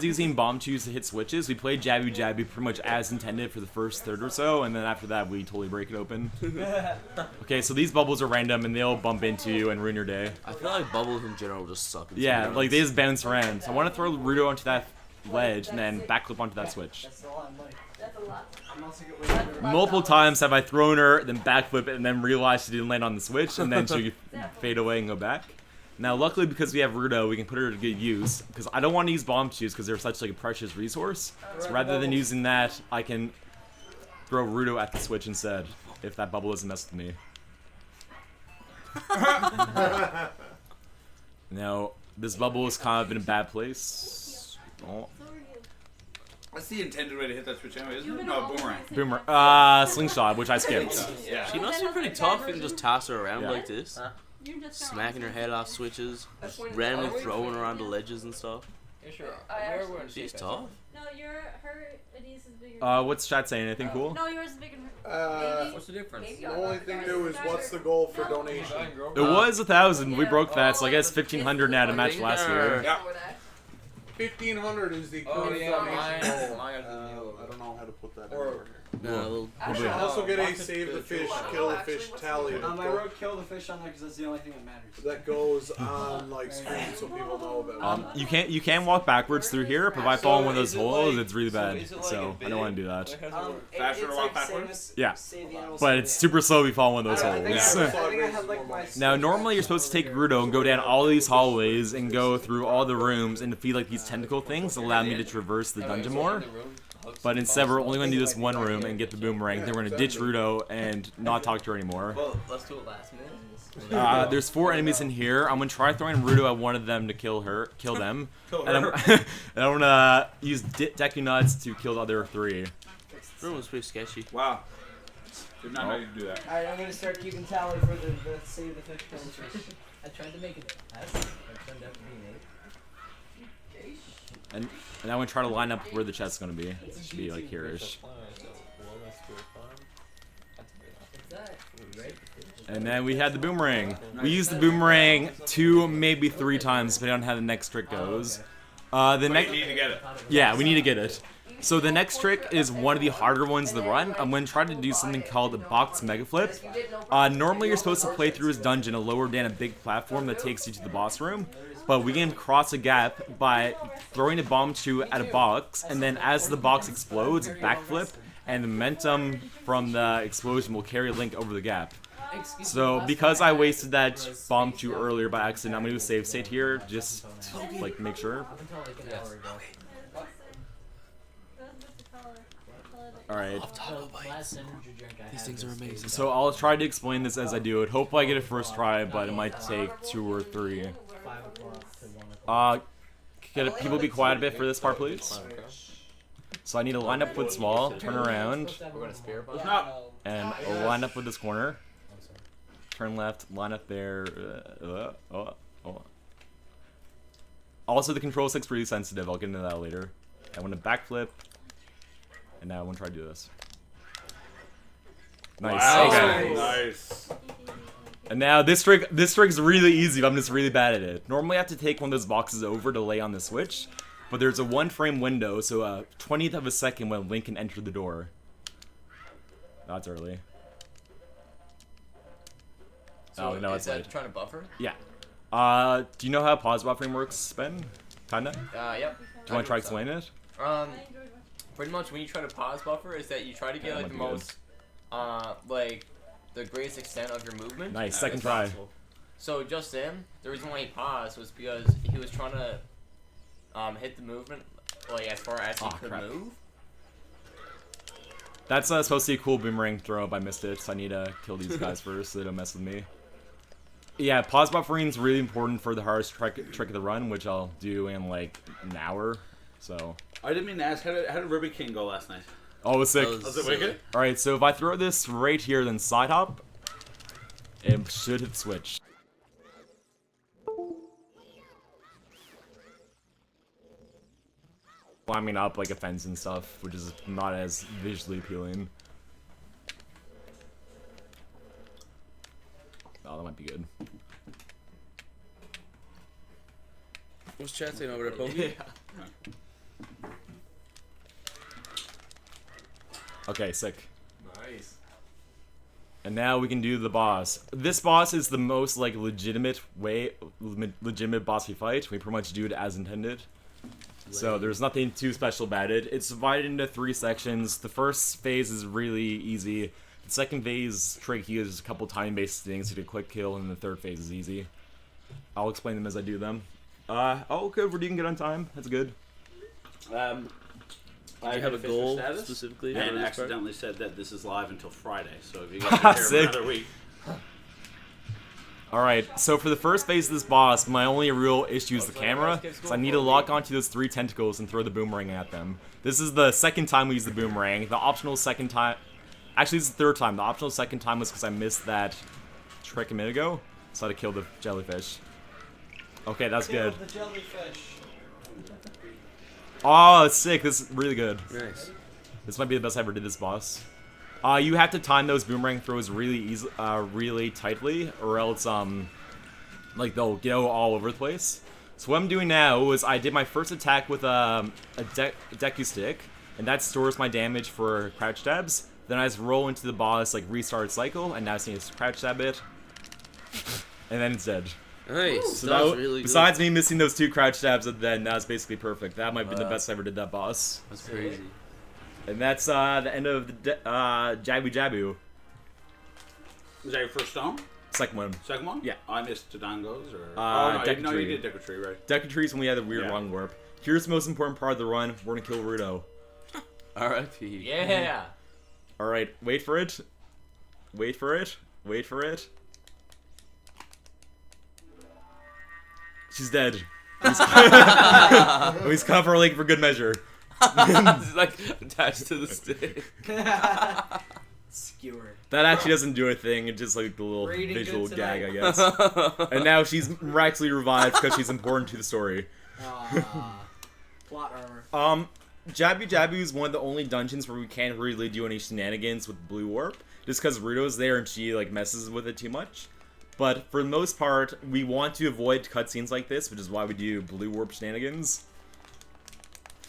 using bomb chews to hit switches, we played Jabu Jabu pretty much as intended for the first third or so, and then after that we totally break it open. Okay, so these bubbles are random and they'll bump into you and ruin your day. I feel like bubbles in general just suck. Yeah, like they just bounce around. So I want to throw Rudo onto that ledge and then backflip onto that switch. Multiple times have I thrown her, then backflip it, and then realized she didn't land on the switch, and then she fade away and go back. Now, luckily, because we have Rudo, we can put her to good use. Because I don't want to use bomb chews because they're such like a precious resource. So rather than using that, I can throw Rudo at the switch instead. If that bubble doesn't mess with me. Now, this bubble is kind of in a bad place. Oh. What's the intended way to hit that switch anyway? Isn't it? No, boomerang. Slingshot, which I skipped. Yeah. She must be pretty tough. You can just toss her around Yeah. like this. Smacking her head off switches. Randomly throwing her onto ledges and stuff. She's tough. No, her Adiz is bigger. What's chat saying? Anything cool? No, yours is bigger than her. What's the difference? The only thing new is what's the goal for donation? It was 1,000. We broke that, so I guess 1,500 now to match last year. Yeah. 1,500 is the current donation goal. I don't know how to put that in order. No, we should also get a save the fish, kill the fish tally. I wrote kill the fish on there because that's the only thing that matters. That goes on like screen so people know about it. You can walk backwards through here, but if I fall in one of those holes, it's really bad. So I don't want to do that. Faster to walk backwards? Yeah, but it's super slow if you fall in one of those holes. Now, normally you're supposed to take Rudo and go down all these hallways and go through all the rooms and defeat like these tentacle things that allow me to traverse the dungeon more. But instead, we're only going to do this one room and get the boomerang. Then we're going to ditch Rudo and not talk to her anymore. Well, let's do it last minute. There's 4 enemies in here. I'm going to try throwing Rudo at one of them to kill them. And I'm going to use Deku Nuts to kill the other 3. This room was pretty sketchy. Wow. Did not know you could do that. Alright, I'm going to start keeping tally for the save the fish fish. I tried to make it S. It turned out to be an 8. And I'm going to try to line up where the chest's going to be. It should be like here-ish. And then we had the boomerang. We used the boomerang 2, maybe 3 times, depending on how the next trick goes. You need to get it. Yeah, we need to get it. So the next trick is one of the harder ones to run. I'm going to try to do something called a box mega flip. Normally you're supposed to play through his dungeon and lower down a big platform that takes you to the boss room. But we can cross a gap by throwing a bomb at a box, and then as the box explodes, backflip, and the momentum from the explosion will carry Link over the gap. So because I wasted that bomb earlier by accident, I'm going to do a save state here, just like make sure. Alright. These things are amazing. So I'll try to explain this as I do it. Hopefully I get it first try, but it might take 2 or 3. Can people be quiet a bit for this part, please? So I need to line up with small, turn around, and line up with this corner. Turn left, line up there. Also, the control stick's pretty sensitive. I'll get into that later. I want to backflip, and now I want to try to do this. Nice. Wow. Okay. Nice. And now this trick's really easy, but I'm just really bad at it. Normally I have to take one of those boxes over to lay on the switch, but there's a 1-frame window, so a 20th of a second when Link can enter the door. That's early. So oh, no, it's late. Trying to buffer? Yeah. Do you know how pause buffering works, Ben? Kinda? Yep. Do you want to try explaining it? Pretty much when you try to pause buffer is that you try to get like the most, like, the greatest extent of your movement. Nice, second try. So just then, the reason why he paused was because he was trying to hit the movement like as far as he could move. That's supposed to be a cool boomerang throw, but I missed it, so I need to kill these guys first so they don't mess with me. Yeah, pause buffering is really important for the hardest trick of the run, which I'll do in like an hour. So I didn't mean to ask, how did Ruby King go last night? Oh, it was sick. Was it wicked? Alright, so if I throw this right here, then side hop, it should hit switch. Climbing up like a fence and stuff, which is not as visually appealing. Oh, that might be good. What's chat saying over there, Pokey? Okay, sick. Nice. And now we can do the boss. This boss is the most like legitimate boss we fight. We pretty much do it as intended. So there's nothing too special about it. It's divided into 3 sections. The first phase is really easy. The second phase tricky is a couple time-based things to get a quick kill, and the third phase is easy. I'll explain them as I do them. Oh, good. You can get on time. That's good. I have a goal specifically. And accidentally said that this is live until Friday. So if you guys are here for another week. Alright, so for the first phase of this boss, my only real issue is the camera, so I need to lock onto those 3 tentacles and throw the boomerang at them. This is the second time we use the boomerang. The optional second time... Actually, this is the third time. The optional second time was because I missed that trick a minute ago, so I had to kill the jellyfish. Okay, that's good. The jellyfish. Oh, that's sick. This is really good. Nice. This might be the best I ever did this boss. You have to time those boomerang throws really tightly, or else like they'll go all over the place. So what I'm doing now is I did my first attack with a Deku stick, and that stores my damage for crouch stabs. Then I just roll into the boss, like restart cycle, and now I just need to crouch stab it, and then it's dead. Nice. So that was really good. Besides me missing those 2 crouch stabs, then that was basically perfect. That might be the best I ever did that boss. That's crazy. And that's the end of the Jabu Jabu. Was that your first stone? Second one. Second one? Yeah. I missed Dodongos or... Deku no, Tree. you did Deku Tree, right? Deku Tree's when we had the weird long warp. Here's the most important part of the run. We're gonna kill Ruto. R.I.P. Yeah. Alright, wait for it. Wait for it. Wait for it. She's dead. He's caught for a lake for good measure. It's like attached to the stick. Skewered. That actually doesn't do a thing. It's just like the little Rating visual good gag, I tonight. guess. And now she's miraculously revived because she's important to the story. Plot armor. Jabu Jabu is one of the only dungeons where we can't really do any shenanigans with Blue Warp, just because Ruto's there and she like messes with it too much. But for the most part, we want to avoid cutscenes like this, which is why we do Blue Warp shenanigans.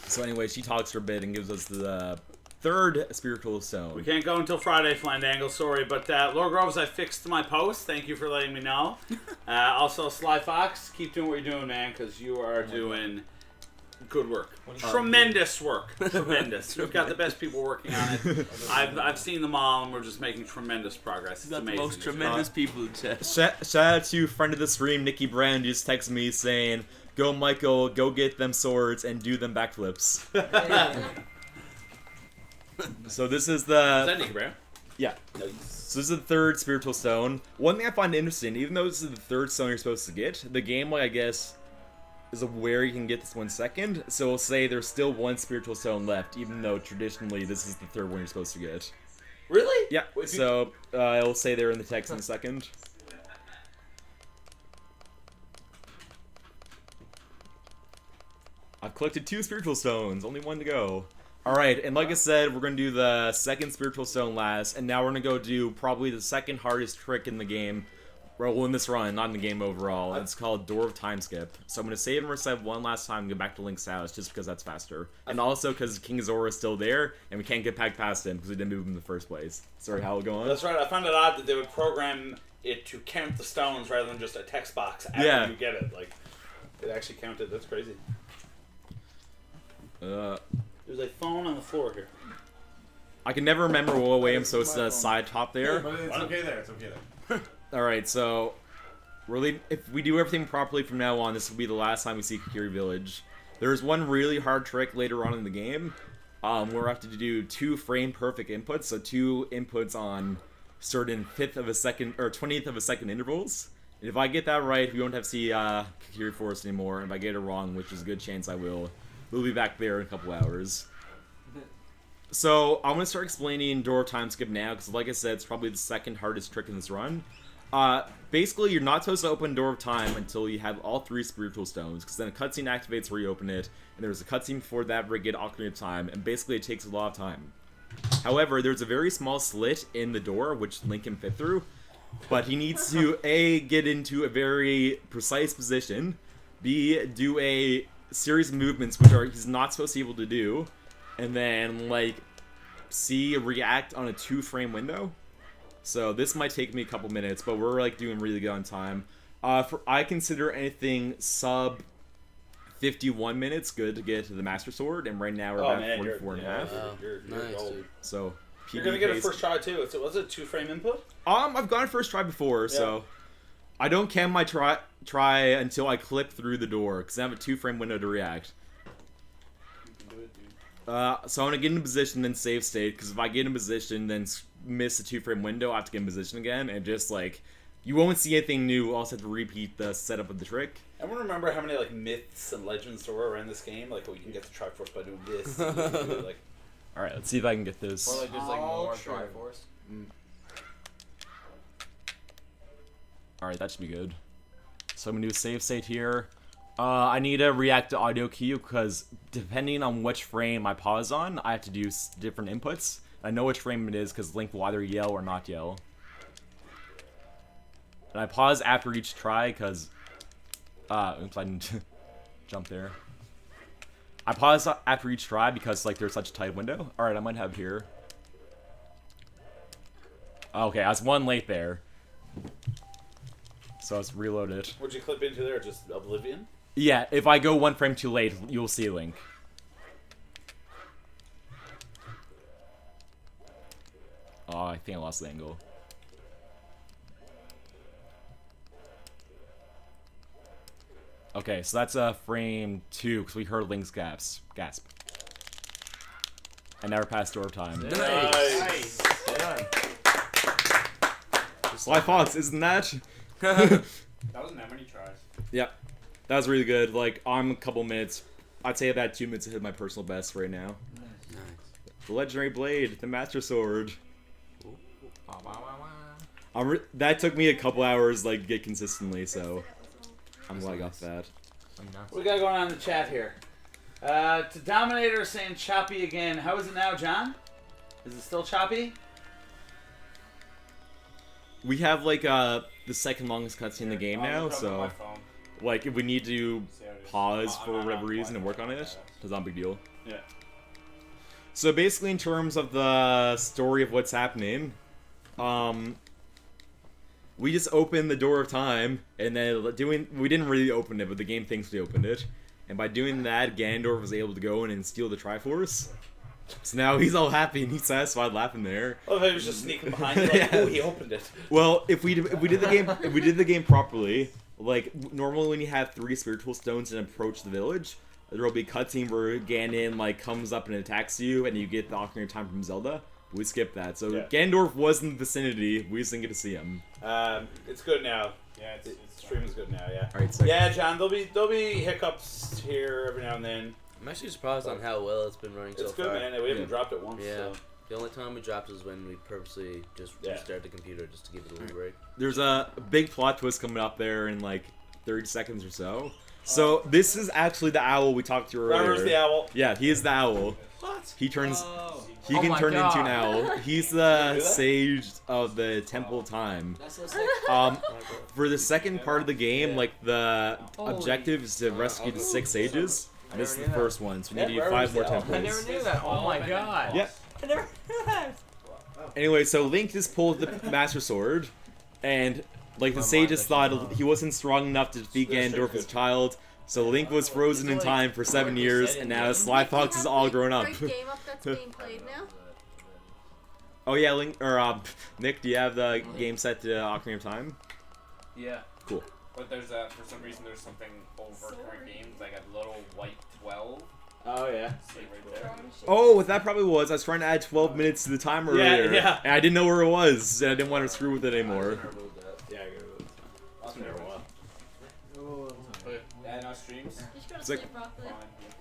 So anyway, she talks for a bit and gives us the 3rd spiritual stone. We can't go until Friday, Flandangle, sorry. But Lord Groves, I fixed my post. Thank you for letting me know. Also, Sly Fox, keep doing what you're doing, man, because you are doing good work. Tremendous work. Tremendous. We've got the best people working on it. I've seen them all, and we're just making tremendous progress. It's Got the amazing. most tremendous people in chat. Shout out to friend of the stream, Nikki Brown, just texted me saying, "Go Michael, go get them swords and do them backflips." So this is the... Is that Nikki Brown? Yeah. So this is the 3rd spiritual stone. One thing I find interesting, even though this is the 3rd stone you're supposed to get, the game, I guess, is where you can get this one second. So we'll say there's still 1 spiritual stone left, even though traditionally this is the 3rd one you're supposed to get. Really? Yeah. So I'll say there in the text in a second. I've collected 2 spiritual stones, only 1 to go. Alright, and like I said, we're going to do the 2nd spiritual stone last, and now we're going to go do probably the 2nd hardest trick in the game. Well, in this run, not in the game overall. It's called Door of Time Skip. So I'm going to save and reset one last time and go back to Link's house, just because that's faster. And also because King Zora is still there, and we can't get back past him because we didn't move him in the first place. Sorry, how it going? That's right. I found it odd that they would program it to count the stones rather than just a text box after you get it. Like, it actually counted. That's crazy. There's a phone on the floor here. I can never remember what way I'm supposed to side top there. But it's okay there. It's okay there. Alright, so really, if we do everything properly from now on, this will be the last time we see Kakiri Village. There's one really hard trick later on in the game where we have to do 2 frame perfect inputs, so 2 inputs on certain 5th of a second or 20th of a second intervals. And if I get that right, we won't have to see Kakiri Forest anymore. And if I get it wrong, which is a good chance I will, we'll be back there in a couple hours. So I'm gonna start explaining Door of Time Skip now, because like I said, it's probably the 2nd hardest trick in this run. Basically, you're not supposed to open Door of Time until you have all 3 spiritual stones, because then a cutscene activates where you open it, and there's a cutscene before that where you get Ocarina of Time, and basically it takes a lot of time. However, there's a very small slit in the door, which Link can fit through, but he needs to A, get into a very precise position, B, do a series of movements which he's not supposed to be able to do, and then, like, C, react on a 2-frame window. So this might take me a couple minutes, but we're like doing really good on time. I consider anything sub 51 minutes good to get to the Master Sword, and right now we're about 44 and a half. You're nice, gold. dude. So you're gonna get a first try too. Was it a 2-frame input? I've gone first try before, so I don't count my try until I clip through the door, because I have a 2-frame window to react. So I'm gonna get in position, then save state, because if I get in position, then miss the 2-frame window, I have to get in position again, and just like You won't see anything new. We'll also have to repeat the setup of the trick. Everyone remember how many like myths and legends there were around this game? Like, oh, you can get the Triforce by doing this. And you can do, like, All right, let's see if I can get this. Or like there's like Oh, more true. Triforce. All right, that should be good. So I'm gonna do a save state here. I need to react to audio cue because depending on which frame I pause on, I have to do different inputs. I know which frame it is because Link will either yell or not yell. And I pause after each try because... oops, I didn't jump there. I pause after each try because like there's such a tight window. Alright, I might have here. Okay, I was one late there. So let's reload it. what'd you clip into there? Just Oblivion? Yeah, if I go one frame too late, you'll see Link. Oh, I think I lost the angle. Okay, so that's frame 2, because we heard Link's gasp. I never passed door time. Nice. Sly Fox, isn't that? That wasn't that many tries. Yep. That was really good. Like, I'm a couple minutes. I'd say about 2 minutes to hit my personal best right now. Nice. The Legendary Blade, the Master Sword. That took me a couple hours, like, to get consistently, so I'm glad I got that. What we got going on in the chat here? To Dominator saying choppy again. How is it now, John? Is it still choppy? We have, like, the second longest cutscene in the game now, so... Like, if we need to pause for whatever reason and work on it, it's not a big deal. Yeah. So basically, in terms of the story of what's happening, we just opened the door of time, and then we didn't really open it, but the game thinks we opened it. And by doing that, Ganondorf was able to go in and steal the Triforce. So now he's all happy and he's satisfied laughing there. Oh, he was just sneaking behind you, like, Yeah. oh, he opened it. Well, if we did the game properly, like normally when you have 3 spiritual stones and approach the village, there will be a cutscene where Ganon like comes up and attacks you, and you get the Ocarina of Time from Zelda. We skipped that, so Yeah. Ganondorf was in the vicinity. We just didn't get to see him. It's good now. Yeah, it's stream is good now. Yeah. All right, so Yeah, John. There'll be hiccups here every now and then. I'm actually surprised on how well it's been running so It's far. good, man. We haven't dropped it once. Yeah. So. The only time we dropped was when we purposely just restarted the computer just to give it a little break. There's a big plot twist coming up there in like 30 seconds or so. So this is actually the owl we talked to earlier. Remember's the owl. Yeah, he is the owl. What? He turns. He Oh can my turn God. into an owl. He's the sage of the Temple of Time. For the second part of the game, like the objective is to rescue the 6 sages. And this is the first one, so we need to do 5 more temples. I never knew that. Oh my god. Yeah. I never knew that. Anyway, so Link just pulled the Master Sword, and like the sages thought he wasn't strong enough to defeat Ganondorf as a child, so Link was frozen in time for 7 years, and now Sly Fox is all grown up. Great game up that's being played now. Oh yeah, Link or Nick, do you have the game set to Ocarina of Time? Yeah. Cool. But there's for some reason there's something over current games like a little white 12. Oh yeah. See right there. Oh, what that probably was, I was trying to add 12 minutes to the timer earlier, yeah. and I didn't know where it was, and I didn't want to screw with it anymore. Yeah, I agree with that. That's been there a while. Yeah, no streams. You should go to It's like- sleep, broccoli.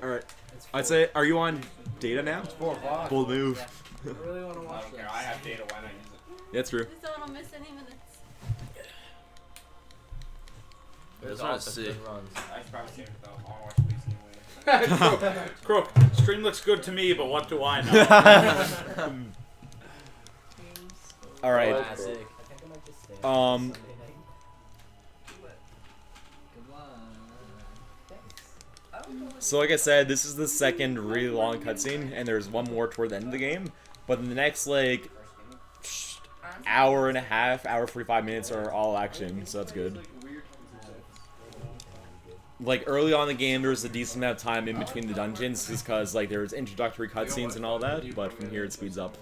Alright. I'd say, are you on data now? It's 4 o'clock. Bold move. I really want to I watch don't this. care. I have data. Why not use it? That's true. So I don't miss any minutes. That's not sick. I should probably save it though. I want to watch Police anyway. Crook, stream looks good to me, but what do I know? Alright. Classic. So like I said, this is the second really long cutscene, and there's one more toward the end of the game. But in the next like hour and a half, hour 45 minutes are all action, so that's good. Like early on in the game, there was a decent amount of time in between the dungeons, just because like there was introductory cutscenes and all that. But from here it speeds up.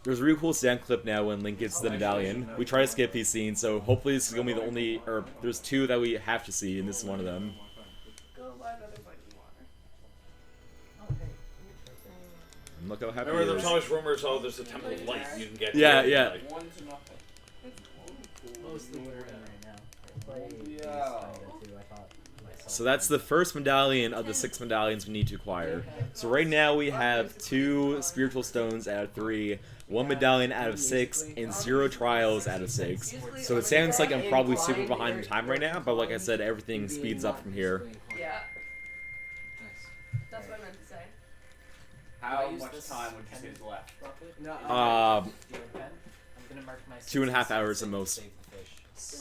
There's a really cool sound clip now when Link gets the medallion. We try to skip these scenes, so hopefully this is gonna be the only, or there's 2 that we have to see, and this is one of them. Look how happy Remember, he there's is. always rumors. Oh, there's a Temple of Light you can get. Yeah, to, yeah. like- So that's the first medallion of the 6 medallions we need to acquire. So right now we have 2 spiritual stones out of 3, 1 medallion out of 6, and 0 trials out of 6. So it sounds like I'm probably super behind in time right now, but like I said, everything speeds up from here. Yeah. That's what I meant to say. How much time would you say is left? 2.5 hours at most.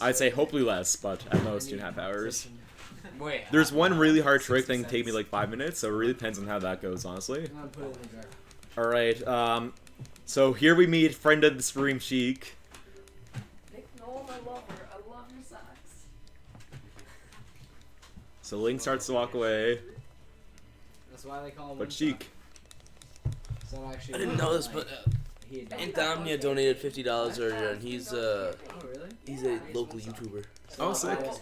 I'd say hopefully less, but at most 2.5 hours. Wait, There's one really hard trick that can take me like 5 minutes, so it really depends on how that goes, honestly. Alright, so here we meet friend of the stream, Sheik. Nick Noel, I love her. I love your socks. So Link starts to walk away, That's why they call him. but Sheik. I didn't know this, but Insomnia donated $50 earlier, and he's a local YouTuber. Oh, sick. Yeah.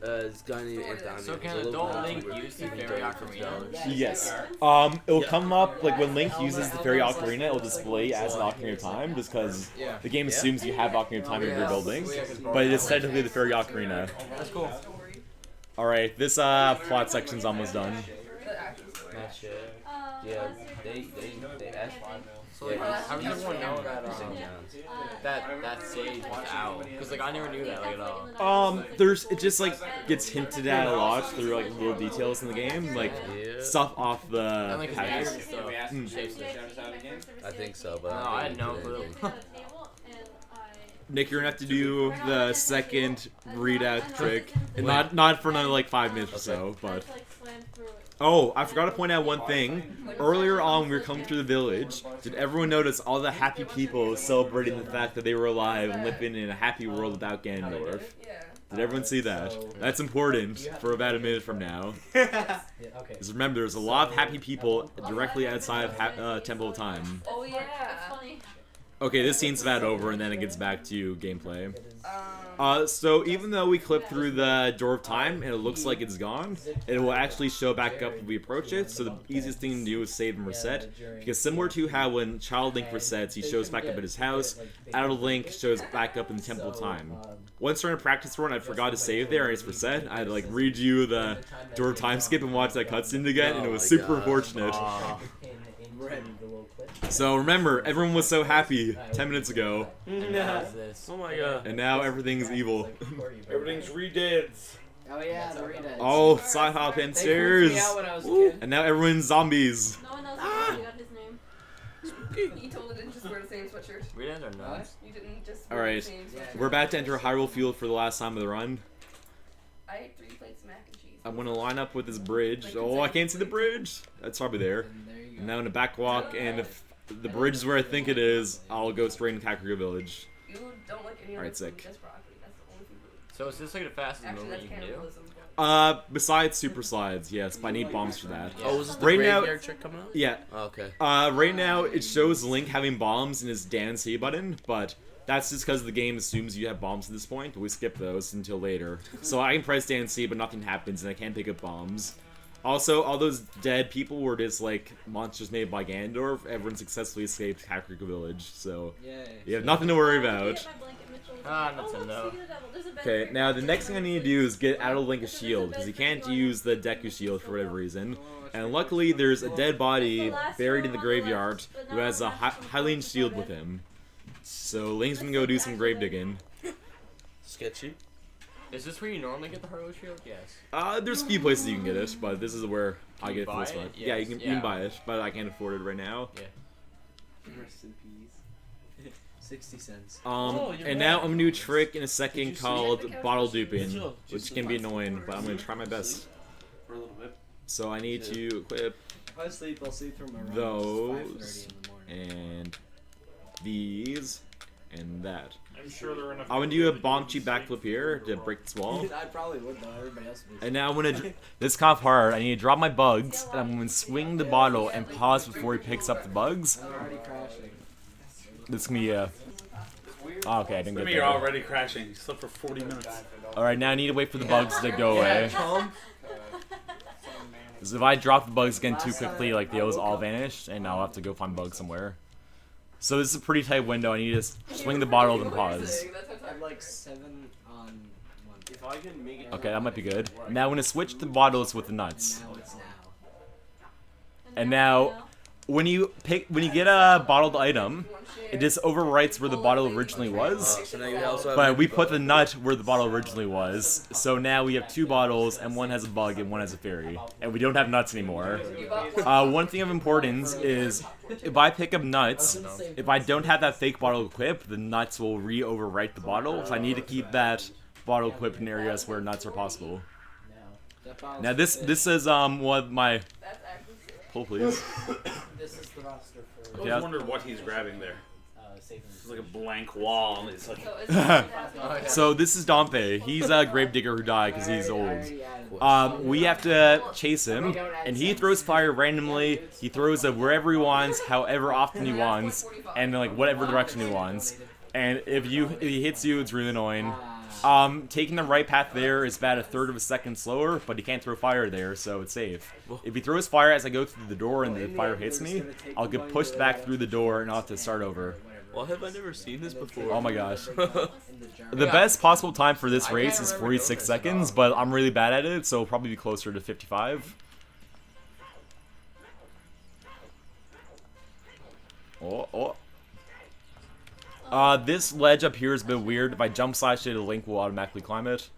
This guy named Insomnia. So can adult Link use the fairy ocarina? Yes. It'll come up, like, when Link uses the fairy ocarina, it'll display as an Ocarina of Time, just because the game assumes you have Ocarina of Time in your building. But it is technically the fairy ocarina. That's cool. Alright, this plot section's almost done. Yeah, they asked for So like, how does everyone know that sage was out? Because like I never knew that like at all. It just like gets hinted at a lot through like little details in the game, like stuff off the patches. I think so, but no, I had no clue. Nick, you're gonna have to do the second readout trick, and not for another like 5 minutes or so, but. Oh, I forgot to point out one thing. Earlier on, when we were coming through the village, did everyone notice all the happy people celebrating the fact that they were alive and living in a happy world without Ganondorf? Did everyone see that? That's important for about a minute from now. Because remember, there's a lot of happy people directly outside of Temple of Time. Oh yeah. Okay, this scene's about over, and then it gets back to gameplay. So even though we clip through the Door of Time and it looks like it's gone, it will actually show back up when we approach it, so the easiest thing to do is save and reset, because similar to how when Child Link resets, he shows back up at his house, Adult Link shows back up in the Temple of Time. Once during a practice run, I forgot to save there, and I just reset. I had to like read you the Door of Time skip and watch that cutscene again, and it was super unfortunate. So remember, everyone was so happy 10 minutes ago. Oh my god. And now everything's evil. Everything's redid. Oh yeah, the rededs. Oh, side hop and stairs. And now everyone's zombies. No one knows how you got his name. You totally didn't just wear the same sweatshirt. Rededs are nuts. You didn't just wear Alright, the same sweatshirt. we're about to enter Hyrule Field for the last time of the run. I ate 3 plates of mac and cheese. I'm gonna line up with this bridge. Oh, I can't see the bridge. That's probably there. And now I'm gonna back walk, and if the bridge is where I think it is, I'll go straight into Kakariko Village. You don't like any Alright, other sick. food, just broccoli. That's the only food. So is this like the fastest Actually, movement that's you can do? cannibalism. Besides super slides, yes, but I need bombs for that. Oh, is this the right now, graveyard trick coming up? yeah. Oh, okay. Right now it shows Link having bombs in his Dan C button, but that's just because the game assumes you have bombs at this point, but we skip those until later. So I can press Dan C, but nothing happens, and I can't pick up bombs. Also, all those dead people were just like monsters made by Ganondorf. Everyone successfully escaped Kakariko Village, so you have nothing to worry about. That's a no. Okay, now the next thing I need to do is get Adult Link a shield, because he can't use the Deku shield for whatever reason. And luckily, there's a dead body buried in the graveyard who has a Hylian shield with him. So Link's gonna go do some grave digging. Sketchy. Is this where you normally get the Hyrule Shield? Yes. There's a few places you can get it, but this is where I get it for buy this it? one. Yes. Yeah, you can buy it, but I can't afford it right now. Yeah. Rest in peace. 60 cents. And now I'm gonna do a trick in a second called bottle duping, which can be annoying, but I'm gonna try my best. For a little bit. So I need to equip If I sleep, I'll sleep through my run. those and these and that. I'm sure there are enough. I'm gonna do a bomb cheap backflip here to break this wall. I probably would though. Everybody else would. And now I'm gonna. This cough hard. I need to drop my bugs, and I'm gonna swing the bottle and pause before he picks up the bugs. I'm already crashing. This is gonna be oh, okay, I didn't get You're that. already crashing. You slept for 40 minutes. Alright, now I need to wait for the bugs to go away. Because if I drop the bugs again too quickly, like those all vanish, and I'll have to go find bugs somewhere. So this is a pretty tight window. I need to swing the bottle and pause. I'm like 7 on 1. If I can make it. Okay, that might be good. Now I'm gonna switch the bottles with the nuts. Now it's now. And now, when you get a bottled item, it just overwrites where the bottle originally was. So now you also have But we put the nut where the bottle originally was. So now we have 2 bottles, and one has a bug and one has a fairy. And we don't have nuts anymore. One thing of importance is, if I pick up nuts, if I don't have that fake bottle equipped, the nuts will re-overwrite the bottle. So I need to keep that bottle equipped in areas where nuts are possible. Now this is one of my... Pull, please. This is the roster for. I always wondered what he's grabbing there. It's like a blank wall, and it's like. So this is Dompe. He's a gravedigger who died because he's old. We have to chase him, and he throws fire randomly. He throws it wherever he wants, however often he wants, and like whatever direction he wants. And if he hits you, it's really annoying. Taking the right path there is about 1/3 of a second slower, but he can't throw fire there, so it's safe. If he throws fire as I go through the door and the fire hits me, I'll get pushed back through the door and I'll have to start over. Well, have I never seen this before? Oh my gosh. The best possible time for this race is 46 seconds, but I'm really bad at it, so it'll probably be closer to 55. Oh. This ledge up here is a bit weird. If I jump slash it, Link will automatically climb it.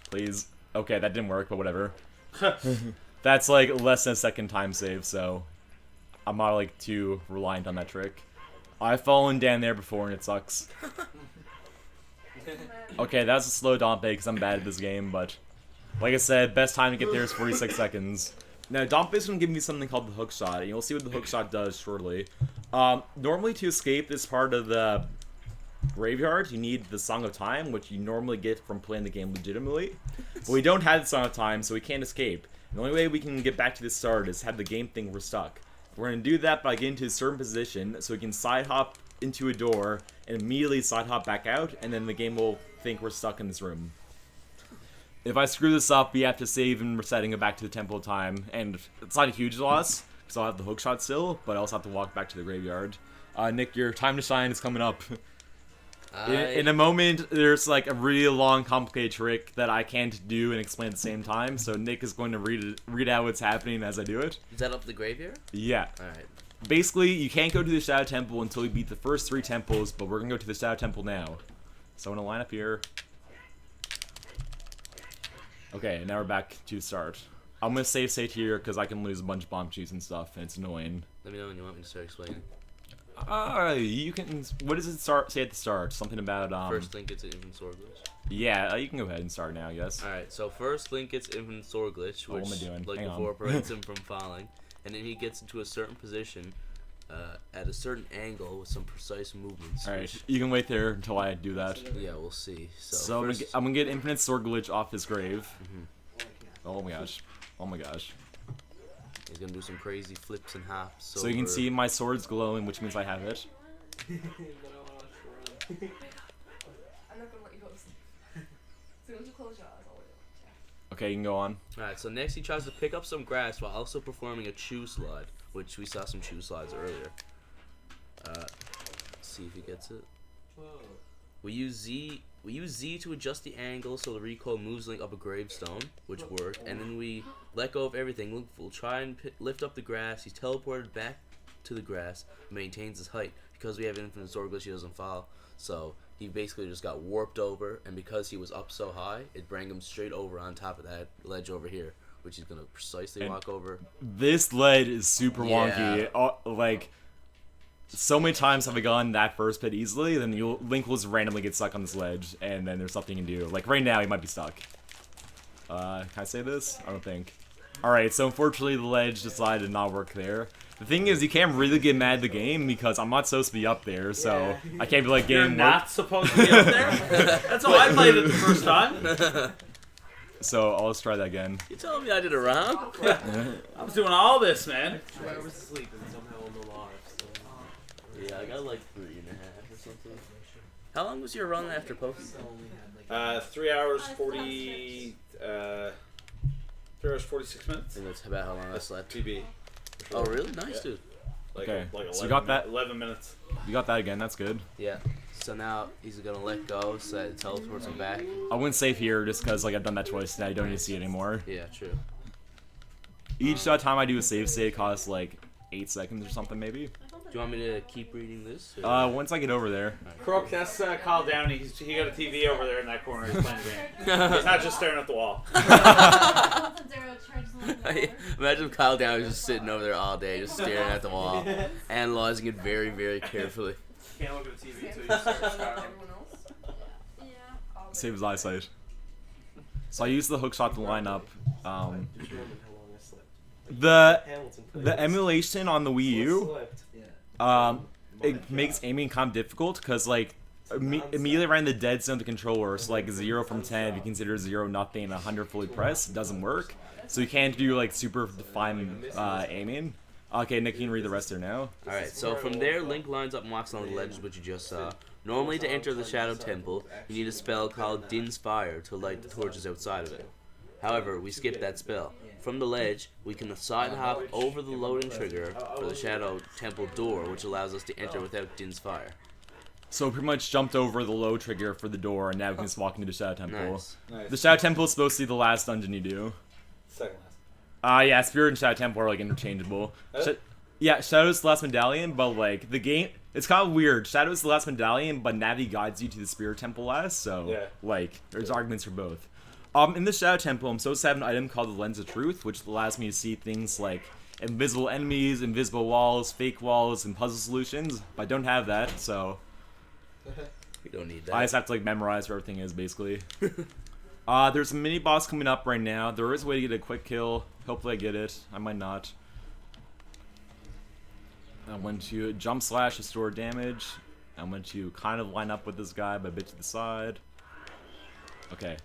Please. Okay, that didn't work, but whatever. That's like less than a second time save, so I'm not like too reliant on that trick. I've fallen down there before and it sucks. Okay, that was a slow Dompe because I'm bad at this game, but like I said, best time to get there is 46 seconds. Now, Dompe's going to give me something called the hook shot, and you'll see what the hook shot does shortly. Normally, to escape this part of the graveyard, you need the Song of Time, which you normally get from playing the game legitimately. But we don't have the Song of Time, so we can't escape. The only way we can get back to the start is have the game think we're stuck. We're going to do that by getting to a certain position, so we can side hop into a door, and immediately side hop back out, and then the game will think we're stuck in this room. If I screw this up, we have to save and reset and go back to the Temple of Time, and it's not a huge loss, because I'll have the hookshot still, but I also have to walk back to the graveyard. Nick, your time to shine is coming up. In a moment, there's like a really long, complicated trick that I can't do and explain at the same time, so Nick is going to read out what's happening as I do it. Is that up the graveyard? Yeah. Alright. Basically, you can't go to the Shadow Temple until you beat the first 3 temples, but we're going to go to the Shadow Temple now. So I'm going to line up here. Okay, now we're back to start. I'm going to save state here because I can lose a bunch of bomb cheese and stuff, and it's annoying. Let me know when you want me to start explaining. You can... What does it say at the start? Something about, First Link gets an infinite sword glitch. Yeah, you can go ahead and start now, I guess. Alright, so first Link gets infinite sword glitch, which, what am I doing? like Hang before, on. prevents him from falling. And then he gets into a certain position, at a certain angle with some precise movements. Alright, you can wait there until I do that. Yeah, we'll see. So I'm gonna get infinite sword glitch off his grave. Oh my gosh. Oh my gosh. He's gonna do some crazy flips and hops. So you can see my sword's glowing, which means I have it. I'm not gonna let you go to sleep. As soon as you close your eyes, I'll wait. Okay, you can go on. Alright, so next he tries to pick up some grass while also performing a chew slide, which we saw some chew slides earlier. Let's see if he gets it. We use Z to adjust the angle so the recoil moves Link up a gravestone, which worked, and then we let go of everything. Link will try and lift up the grass. He's teleported back to the grass, maintains his height. Because we have infinite sword glitch, he doesn't fall. So he basically just got warped over, and because he was up so high, it brought him straight over on top of that ledge over here, which he's gonna precisely walk over. This ledge is super wonky. Like, so many times have I gone that first pit easily, then Link will just randomly get stuck on this ledge, and then there's nothing you can do. Like, right now, he might be stuck. Can I say this? I don't think. Alright, so unfortunately, the ledge decided to not work there. The thing is, you can't really get mad at the game, because I'm not supposed to be up there, so I can't be like, You're game not supposed to be up there? That's how I played it the first time. So, I'll just try that again. You telling me I did it wrong? I was doing all this, man. 2 hours of sleep and somehow I'm alive. So. Yeah, I got like 3.5 or something. How long was your run after Pokemon? 3 hours 40. 3 hours 46 minutes. I think that's about how long I slept. TB. Oh, really? Nice, dude. Like, Okay, like so you got that? 11 minutes. You got that again, that's good. Yeah. So now he's gonna let go, so that it teleports him back. I wouldn't save here just because like I've done that twice and I don't need to see it anymore. Yeah, true. Each time I do a save state costs like 8 seconds or something maybe. Do you want me to keep reading this? Once I get over there. Crook, that's Kyle Downey. He got a TV over there in that corner. He's playing a game. He's not just staring at the wall. Imagine Kyle Downey just sitting over there all day, just staring at the wall, analyzing it very, very carefully. Can't look at the TV until you start scrolling. Save his eyesight. So I use the hookshot to line up. The emulation on the Wii U, it makes aiming kind of difficult because like immediately right in the dead zone of the controller, so like 0 from 10 if you consider 0 nothing and 100 fully pressed, it doesn't work. So you can't do like super defined aiming. Okay, Nick, you can read the rest there now. Alright, so from there, Link lines up and walks along the ledges, which you just saw. Normally, to enter the Shadow Temple, you need a spell called Din's Fire to light the torches outside of it. However, we skipped that spell. From the ledge, we can side hop over the loading trigger for the Shadow Temple door, which allows us to enter without Din's Fire. So pretty much jumped over the low trigger for the door, and now we can just walk into the Shadow Temple. Nice. The Shadow Temple is supposed to be the last dungeon you do. Second last. Yeah, Spirit and Shadow Temple are like interchangeable. Yeah, Shadow's the last medallion, but like the game, it's kind of weird. Shadow's the last medallion, but Navi guides you to the Spirit Temple last, so yeah. Like there's arguments for both. In the Shadow Temple, I'm supposed to have an item called the Lens of Truth, which allows me to see things like invisible enemies, invisible walls, fake walls, and puzzle solutions. But I don't have that, so We don't need that. I just have to like memorize where everything is basically. There's a mini boss coming up right now. There is a way to get a quick kill. Hopefully I get it. I might not. I want to jump slash, restore damage. I want to kind of line up with this guy, but a bit to the side. Okay.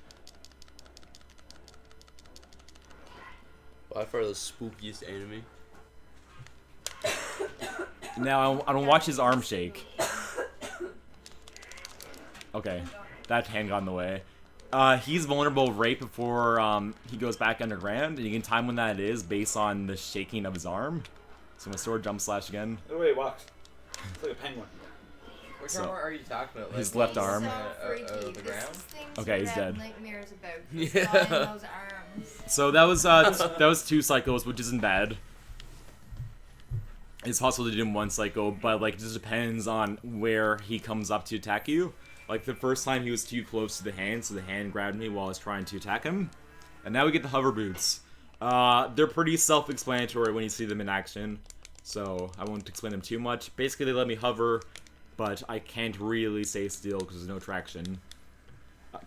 By far the spookiest enemy. Now I don't watch his arm shake. Okay, that hand got in the way. He's vulnerable right before he goes back underground, and you can time when that is based on the shaking of his arm. So I'm gonna store jump slash again. The way he walks. It's like a penguin. Which arm are you talking about? Like, his left arm. So the ground? Okay, he's dead. Nightmares about Yeah. those arms. So that was 2 cycles, which isn't bad. It's possible to do in 1 cycle, but like it just depends on where he comes up to attack you. Like the first time he was too close to the hand, so the hand grabbed me while I was trying to attack him. And now we get the hover boots. They're pretty self-explanatory when you see them in action, so I won't explain them too much. Basically, they let me hover, but I can't really stay still because there's no traction.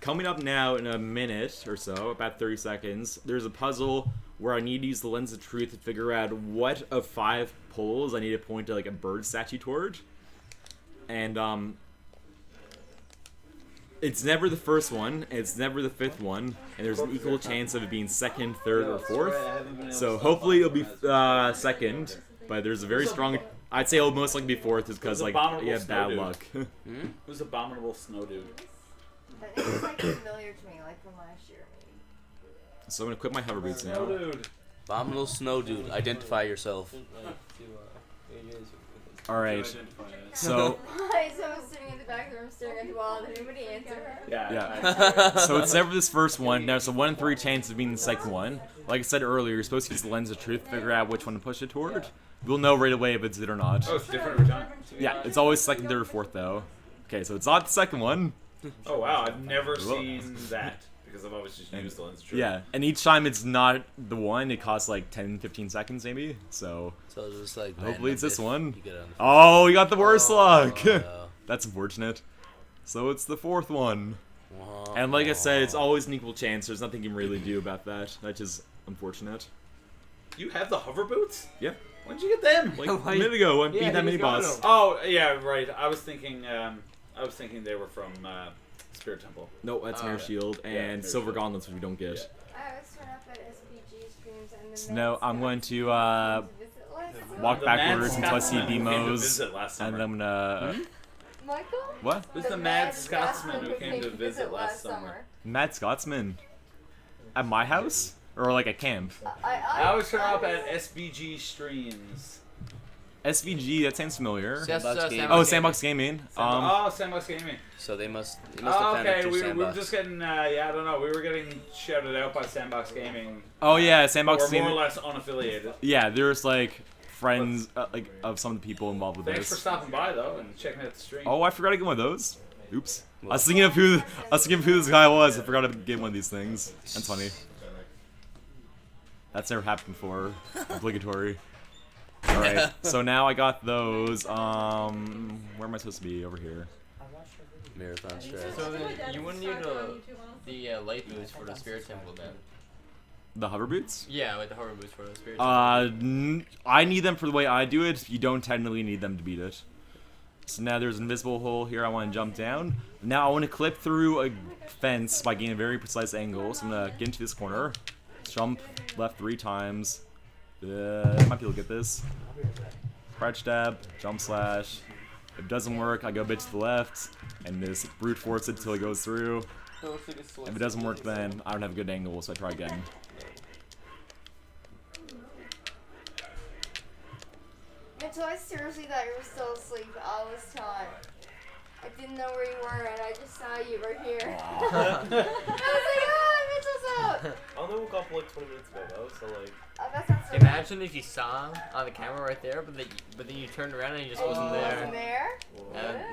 Coming up now in a minute or so, about 30 seconds, there's a puzzle where I need to use the Lens of Truth to figure out what of 5 poles I need to point to like a bird statue toward. And it's never the first one, and it's never the 5th one, and there's an equal chance of it being 2nd, 3rd, or 4th. So hopefully it'll be 2nd, but there's a very strong... I'd say it'll most likely be 4th is because like you have bad luck. Who's Abominable Snow Dude? That name is like familiar to me, like from last year. So I'm gonna quit my hover boots now. Abominable Snow Dude, identify yourself. Alright, so... Hi, so I was sitting in the back of the room staring at the wall, and anybody answer her? Yeah. So it's never this first one. Now it's a 1 in 3 chance of being the second one. Like I said earlier, you're supposed to use the Lens of Truth to figure out which one to push it toward. We'll know right away if it's it or not. Oh, it's different every time? Yeah, it's always 2nd, 3rd, or 4th though. Okay, so it's not the 2nd one. Oh wow, I've never seen that. Because I've always just used the Lens of Truth. Yeah, and each time it's not the one, it costs like 10-15 seconds maybe. So just like hopefully it's this one. you Oh, you got the worst luck! That's unfortunate. So it's the 4th one. And like I said, it's always an equal chance. There's nothing you can really do about that. That's just unfortunate. You have the hover boots? Yeah. When'd you get them? Like a minute ago, I beat that mini boss. Oh yeah, right. I was thinking they were from Spirit Temple. No, that's Mirror Shield and Silver Gauntlets, which we don't get. I always turn up at SPG streams and then So no, I'm going to walk backwards until I see Demos, and then I'm gonna. Michael? What? Who's the Mad Scotsman who came to visit last summer? Mad Scotsman? At my house? or like a camp. I always turn up at SBG streams. SVG, that sounds familiar. Sandbox Gaming. Oh, Sandbox Gaming. Sandbox Gaming. So they must Oh, have found it okay. through We were Sandbox. just getting, yeah, I don't know. We were getting shouted out by Sandbox Gaming. Oh yeah, Sandbox We're more Gaming. or less unaffiliated. Yeah, there's like friends like of some of the people involved with Thanks this. for stopping by though and checking out the stream. Oh, I forgot to get one of those. Oops. I was thinking of who this guy was. I forgot to get one of these things. That's funny. That's never happened before. Obligatory. All right. So now I got those. Where am I supposed to be? Over here. Marathon strat. So then you wouldn't need the light boots for the spirit temple then. The hover boots? Yeah, like the hover boots for the spirit temple. I need them for the way I do it. You don't technically need them to beat it. So now there's an invisible hole here. I want to jump down. Now I want to clip through a fence by getting a very precise angle. So I'm gonna get into this corner, jump left 3 times. I might be able to get this. Crouch dab, jump slash. If it doesn't work, I go a bit to the left and just brute force it until it goes through. If it doesn't work, then I don't have a good angle, so I try again. Mitchell, I seriously thought you were still asleep all this time. I didn't know where you were, and I just saw you right here. I was like, oh, Mitchell's out. I only woke up like 20 minutes ago though, so like. Oh, that's not so Imagine if you saw him on the camera right there, but then you turned around and he just wasn't there. Wasn't there?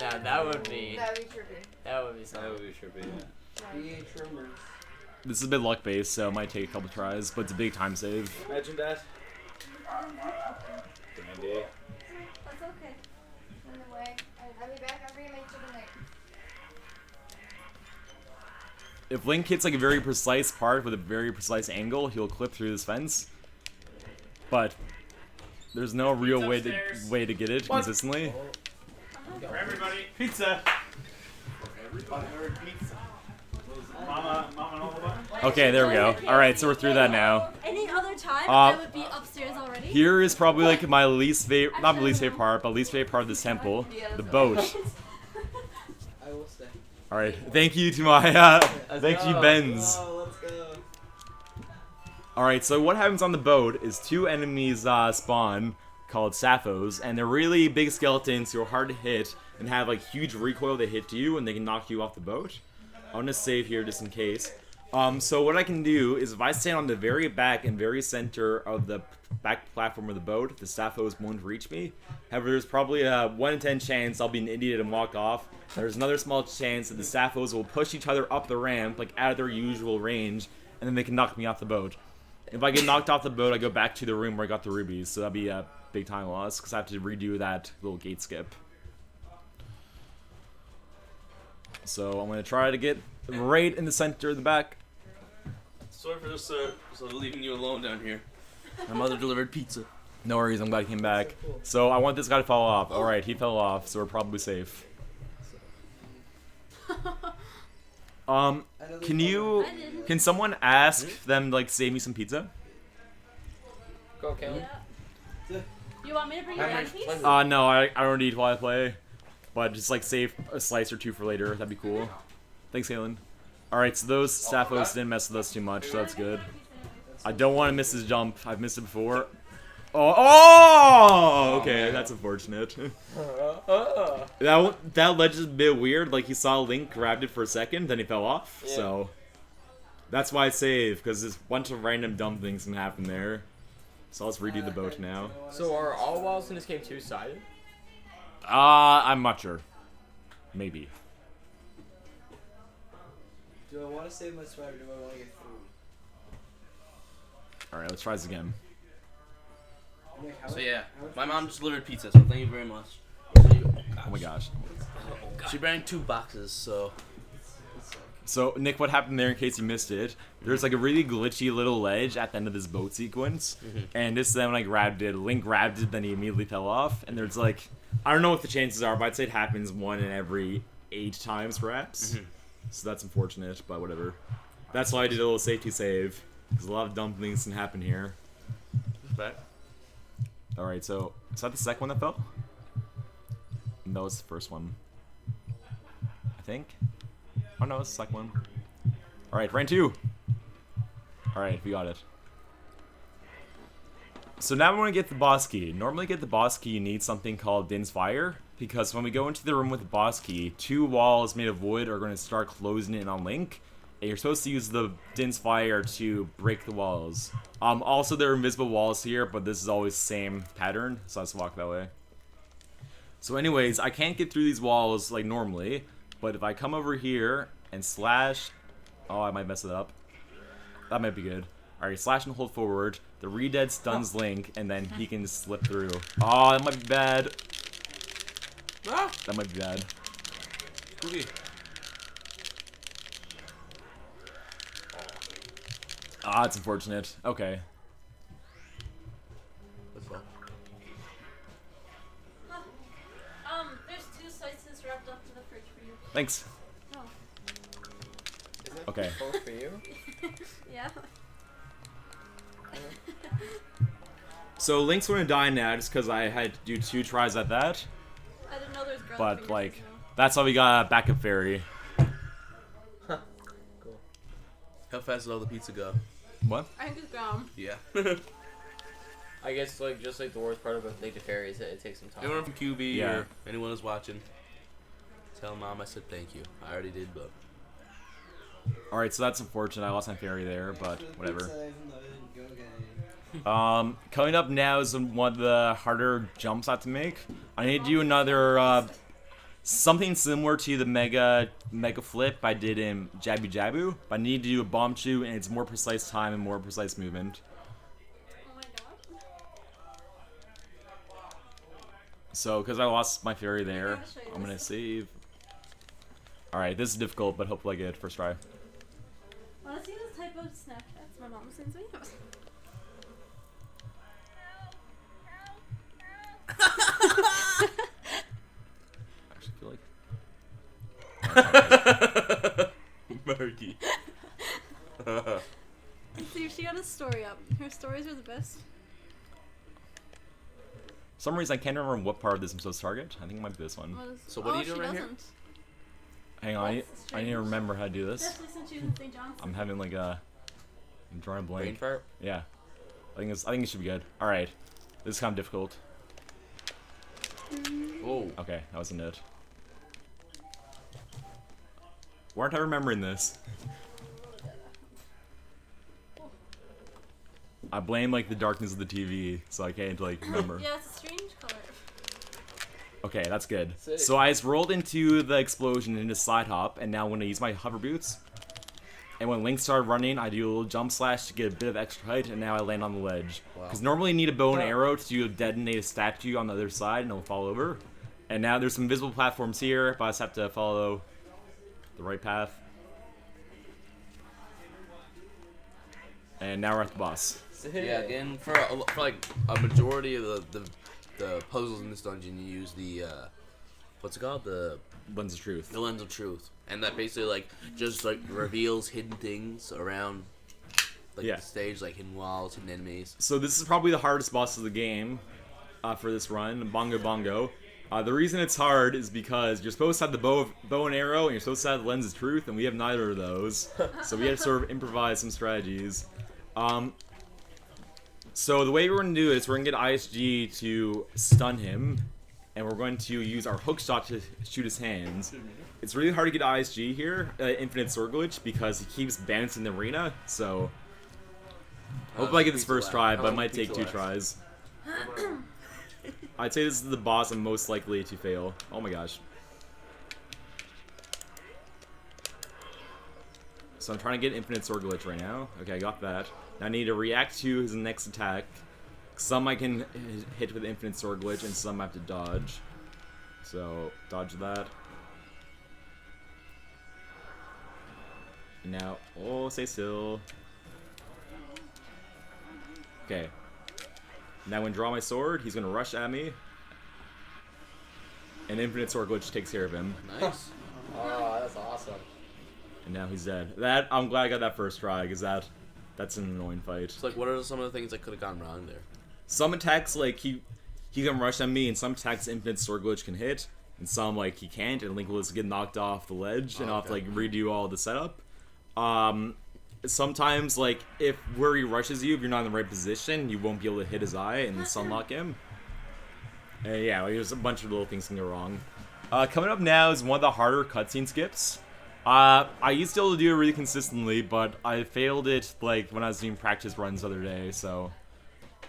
Now that would be. That would be trippy. That would be something. That would be trippy. Yeah. This is a bit luck based, so it might take a couple tries, but it's a big time save. Imagine that. Dandy. That's okay. Anyway, I'll be back after you make chicken leg. If Link hits like a very precise part with a very precise angle, he'll clip through this fence. But there's no real way to get it consistently. For everybody, pizza. Everybody pizza. Mama and all of them. Okay, there we go. Alright, so we're through that now. Any other time, I would be upstairs already. Here is probably like my least favorite, not my least favorite part, but least favorite part of this temple, the boat. I will stay. Alright, thank you to my, thank you, Benz. Let's go. Alright, so what happens on the boat is 2 enemies spawn called Sapphos, and they're really big skeletons who are hard to hit and have like huge recoil that hit you and they can knock you off the boat. I'm gonna save here just in case. So what I can do is if I stand on the very back and very center of the back platform of the boat, the Sapphos won't reach me. However, there's probably a 1 in 10 chance I'll be an idiot and walk off. There's another small chance that the Sapphos will push each other up the ramp, like out of their usual range, and then they can knock me off the boat. If I get knocked off the boat, I go back to the room where I got the rubies, so that'd be a big time loss, because I have to redo that little gate skip. So I'm going to try to get right in the center of the back. Sorry for this, sort of leaving you alone down here. My mother delivered pizza. No worries, I'm glad he came back. So I want this guy to fall off. Alright, he fell off, so we're probably safe. Can someone ask them, like, save me some pizza? Go, Caleb. You want me to bring you a piece? No, I don't eat while I play. But just, like, save a slice or 2 for later. That'd be cool. Thanks, Halen. Alright, so those Sapphos didn't mess with us too much, so that's good. I don't want to miss his jump. I've missed it before. Oh, okay, that's unfortunate. that ledge is a bit weird. Like, he saw Link, grabbed it for a second, then he fell off. Yeah. So that's why I save, because there's a bunch of random dumb things can happen there. So let's redo the boat now. So are all walls in this game 2-sided? I'm not sure. Maybe. Do I want to save my sweater or do I want to get food? Alright, let's try this again. So yeah, my mom just delivered pizza, so thank you very much. Oh my gosh. She brought 2 boxes, so... So, Nick, what happened there in case you missed it? There's like a really glitchy little ledge at the end of this boat sequence. And this then when I grabbed it, Link grabbed it, then he immediately fell off. And there's like, I don't know what the chances are, but I'd say it happens 1 in every 8 times perhaps. So that's unfortunate, but whatever. That's why I did a little safety save. Because a lot of dumb things can happen here. Alright, so, is that the second one that fell? No, it's the first one. I think? Oh no, it's the second one. Alright, round 2. Alright, we got it. So now we want to get the boss key. Normally get the boss key, you need something called Din's Fire, because when we go into the room with the boss key, 2 walls made of wood are going to start closing in on Link, and you're supposed to use the Din's Fire to break the walls. Also, there are invisible walls here, but this is always the same pattern, so let's walk that way. So anyways, I can't get through these walls like normally, but if I come over here and slash... Oh, I might mess it up. That might be good. Alright, slash and hold forward. The Re-Dead stuns Link, and then he can slip through. Oh, that might be bad. Ah! That might be bad. Spooky. Ah, it's unfortunate. Okay. What's that? There's 2 slices wrapped up in the fridge for you. Thanks. Oh. Is it Okay. both for you? Yeah. So Link's gonna die now just because I had to do 2 tries at that. I didn't know there was girl But, fingers, like, you know. that's why we got a backup fairy. Cool. How fast did all the pizza go? What? I think it's gone. Yeah. I guess like just like the worst part about Lake to Fairy is it takes some time. Anyone from QB Yeah. or anyone who's watching, tell Mom I said thank you. I already did, but... Alright, so that's unfortunate. I lost my fairy there, but whatever. Coming up now is one of the harder jumps I have to make. I need to do another, something similar to the mega flip I did in Jabu Jabu, but I need to do a bomb shoot, and it's more precise time and more precise movement. Oh my god. So, because I lost my fairy there, gotta show you I'm gonna this. save. Alright, this is difficult, but hopefully I get it first try. Wanna see this type of Snapchats my mom sends me? I actually feel like... Marky. See if she got a story up. Her stories are the best. For some reason, I can't remember what part of this I'm supposed to target. I think it might be this one. So what are you doing she right here? doesn't. Hang on, That's I need to remember how to do this. Especially since she's in St. John's. I'm having like a... I'm drawing a blank. Brain fart? Yeah. I think it should be good. Alright. This is kind of difficult. Oh. Okay, that wasn't it. Why aren't I remembering this? I blame like the darkness of the TV, so I can't like remember. Yeah, it's a strange color. Okay, that's good. Sick. So I just rolled into the explosion into side hop, and now when I use my hover boots, and when Link started running, I do a little jump slash to get a bit of extra height, and now I land on the ledge. Wow. Because normally you need a bow and arrow to detonate a statue on the other side, and it'll fall over. And now there's some invisible platforms here, but I just have to follow the right path. And now we're at the boss. Yeah, again, for like a majority of the puzzles in this dungeon, you use the what's it called? The Lens of Truth. The Lens of Truth, and that basically like just like reveals hidden things around like Yeah. the stage, like hidden walls, hidden enemies. So this is probably the hardest boss of the game for this run, Bongo Bongo. The reason it's hard is because you're supposed to have the bow and arrow, and you're supposed to have the Lens of Truth, and we have neither of those. So we have to sort of improvise some strategies. So the way we're going to do it is we're going to get ISG to stun him, and we're going to use our hook shot to shoot his hands. It's really hard to get ISG here, Infinite Sword Glitch, because he keeps bouncing the arena, so... Hopefully I get this first try, but it might take 2 tries. I'd say this is the boss I'm most likely to fail. Oh my gosh. So I'm trying to get Infinite Sword Glitch right now. Okay, I got that. Now I need to react to his next attack. Some I can hit with Infinite Sword Glitch, and some I have to dodge. So, dodge that. And now, oh, stay still. Okay. Now when I draw my sword, he's going to rush at me. And Infinite Sword Glitch takes care of him. Nice. Oh, that's awesome. And now he's dead. That I'm glad I got that first try, because that's an annoying fight. It's like, what are some of the things that could have gone wrong there? Some attacks, like, he can rush at me, and some attacks Infinite Sword Glitch can hit, and some, like, he can't, and Link will just get knocked off the ledge, and I'll have to, like, redo all the setup. sometimes, like, if where he rushes you, if you're not in the right position, you won't be able to hit his eye and sunlock him. And yeah, like, there's a bunch of little things can go wrong. Coming up now is one of the harder cutscene skips. I used to be able to do it really consistently, but I failed it, like, when I was doing practice runs the other day, so...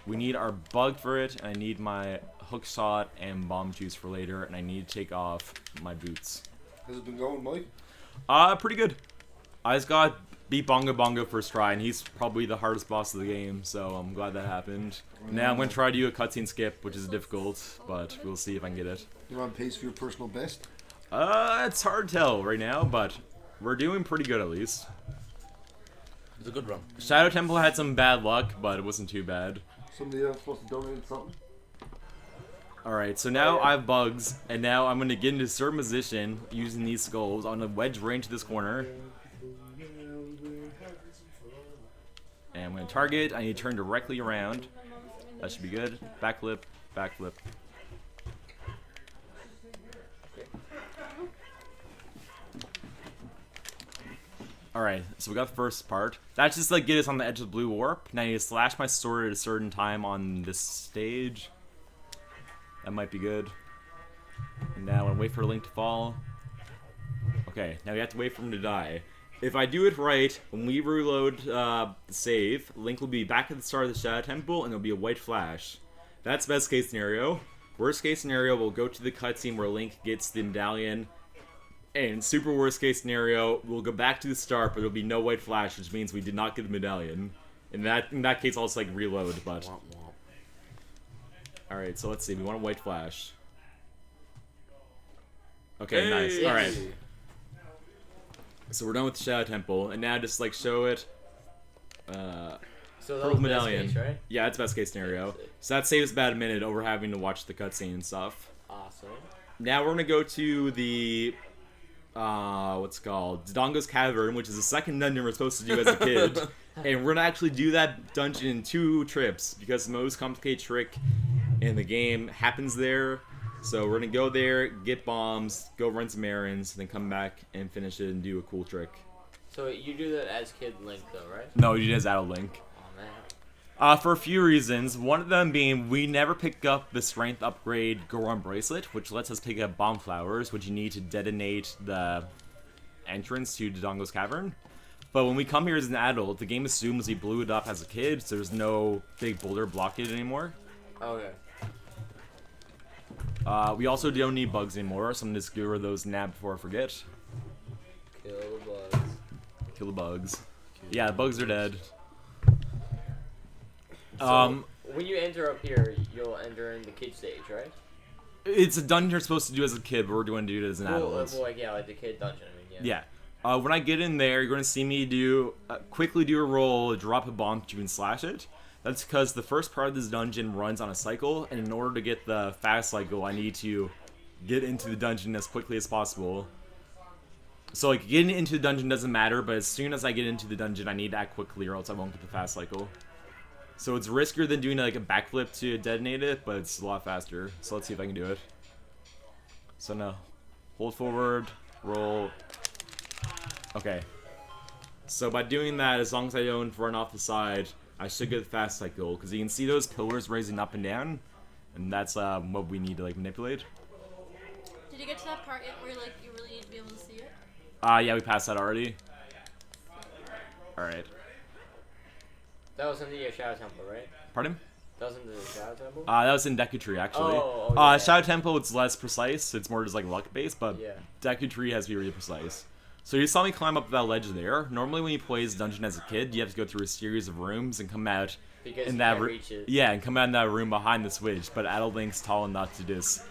We need our bug for it, and I need my hook shot and bomb juice for later, and I need to take off my boots. How's it been going, Mike? Pretty good. I just got beat Bongo Bongo first try, and he's probably the hardest boss of the game, so I'm glad that happened. Now I'm going to try to do a cutscene skip, which is difficult, but we'll see if I can get it. You're on pace for your personal best? It's hard to tell right now, but we're doing pretty good at least. It's a good run. Shadow Temple had some bad luck, but it wasn't too bad. Somebody else supposed to donate something? Alright, so now I have bugs, and now I'm going to get into a certain position using these skulls. I'm going to wedge right into this corner. And I'm going to target. I need to turn directly around. That should be good. Backflip, backflip. Alright, so we got the first part. That's just like get us on the edge of the blue warp. Now I need to slash my sword at a certain time on this stage. That might be good. And now I want to wait for Link to fall. Okay, now we have to wait for him to die. If I do it right, when we reload the save, Link will be back at the start of the Shadow Temple and there'll be a white flash. That's best case scenario. Worst case scenario, we'll go to the cutscene where Link gets the medallion. And super worst case scenario, we'll go back to the start, but there'll be no white flash, which means we did not get the medallion. In that case, I'll just like reload, but... Alright, so let's see, we want a white flash. Okay, nice. Alright. So we're done with the Shadow Temple, and now just like show it. So that Purple was medallion. best case, right? Yeah, it's best case scenario. So that saves about a minute over having to watch the cutscene and stuff. Awesome. Now we're gonna go to the what's it called? Dodongo's Cavern, which is the second dungeon we're supposed to do as a kid. And we're gonna actually do that dungeon in 2 trips because the most complicated trick in the game happens there. So we're gonna go there, get bombs, go run some errands, then come back and finish it and do a cool trick. So you do that as Kid Link though, right? No, you do it as Adult Link. Oh man. For a few reasons. One of them being we never pick up the strength upgrade Goron Bracelet, which lets us pick up bomb flowers, which you need to detonate the entrance to Dodongo's Cavern. But when we come here as an adult, the game assumes we blew it up as a kid, so there's no big boulder blocking it anymore. Okay. We also don't need bugs anymore, so I'm just gonna get rid of those now before I forget. Kill the bugs. Kill the bugs. Yeah, the bugs are dead. So, when you enter up here, you'll enter in the kid stage, right? It's a dungeon you're supposed to do as a kid, but we're going to do it as an adult. Well, like, yeah, like the kid dungeon, I mean, yeah. Yeah. When I get in there, you're going to see me do quickly do a roll, drop a bomb, you can slash it. That's because the first part of this dungeon runs on a cycle, and in order to get the fast cycle, I need to get into the dungeon as quickly as possible. So, like, getting into the dungeon doesn't matter, but as soon as I get into the dungeon, I need to act quickly or else I won't get the fast cycle. So it's riskier than doing like a backflip to detonate it, but it's a lot faster. So let's see if I can do it. So no. Hold forward, roll. Okay. So by doing that, as long as I don't run off the side, I should get the fast cycle. Because you can see those pillars raising up and down. And that's what we need to like manipulate. Did you get to that part yet where like you really need to be able to see it? Yeah, we passed that already. Alright. That was in the Shadow Temple, right? Pardon? That was in the Shadow Temple? That was in Deku Tree, actually. Yeah. Shadow Temple, it's less precise. It's more just like luck-based, but yeah. Deku Tree has to be really precise. So you saw me climb up that ledge there. Normally when you play this dungeon as a kid, you have to go through a series of rooms and come out because in you that can't reach it. Yeah, and come out in that room behind the switch, but Adult Link's tall enough to just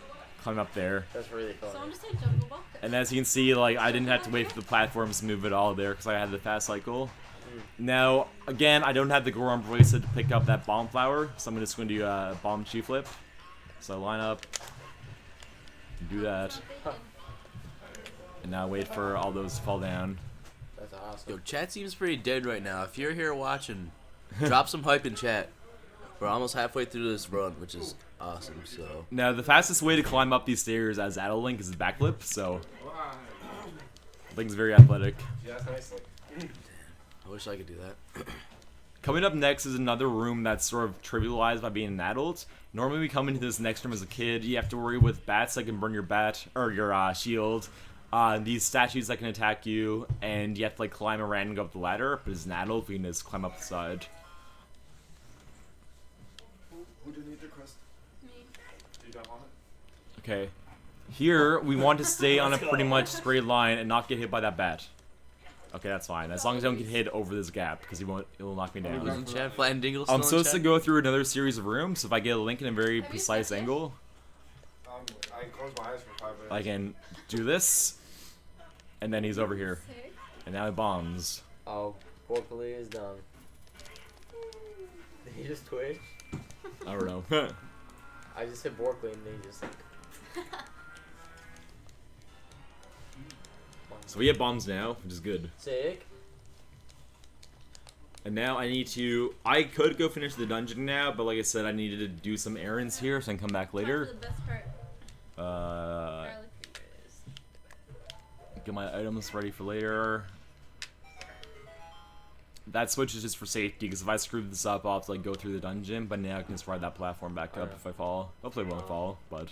climb up there. That's really fun. So I'm just like jungle walk. And as you can see, like I didn't have to wait for the platforms to move at all there because I had the fast cycle. Now, again, I don't have the Goron Bracelet to pick up that bomb flower, so I'm just going to do a bomb chi flip. So line up, do that, and now wait for all those to fall down. That's awesome. Yo, chat seems pretty dead right now. If you're here watching, drop some hype in chat. We're almost halfway through this run, which is awesome. So now the fastest way to climb up these stairs as Adult Link is a backflip. So Link's very athletic. Yeah, that's nicely. I wish I could do that. Coming up next is another room that's sort of trivialized by being an adult. Normally we come into this next room as a kid, you have to worry with bats that can burn your bat, or your shield, these statues that can attack you, and you have to like climb around and go up the ladder, but as an adult we can just climb up the side. Who did need the crest? Me. You don't want it? Okay. Here, we want to stay on a pretty much straight line and not get hit by that bat. Okay, that's fine. As long as I don't get hit over this gap, because it will knock me down. Wasn't Chad Flat and Dingle still I'm in supposed to chat? go through another series of rooms, so if I get a link in a very precise angle, I can close my eyes for 5 minutes. I can do this, and then he's over here. And now he bombs. Oh, Pickle is done. Did he just twitch? I don't know. I just hit Pickle and they just like... So we have bombs now, which is good. Sick. And now I need to... I could go finish the dungeon now, but like I said, I needed to do some errands here, so I can come back later. The best part. Get my items ready for later. That switch is just for safety, because if I screw this up, I'll have to like go through the dungeon, but now I can just ride that platform back up if I fall. Hopefully I won't fall, but...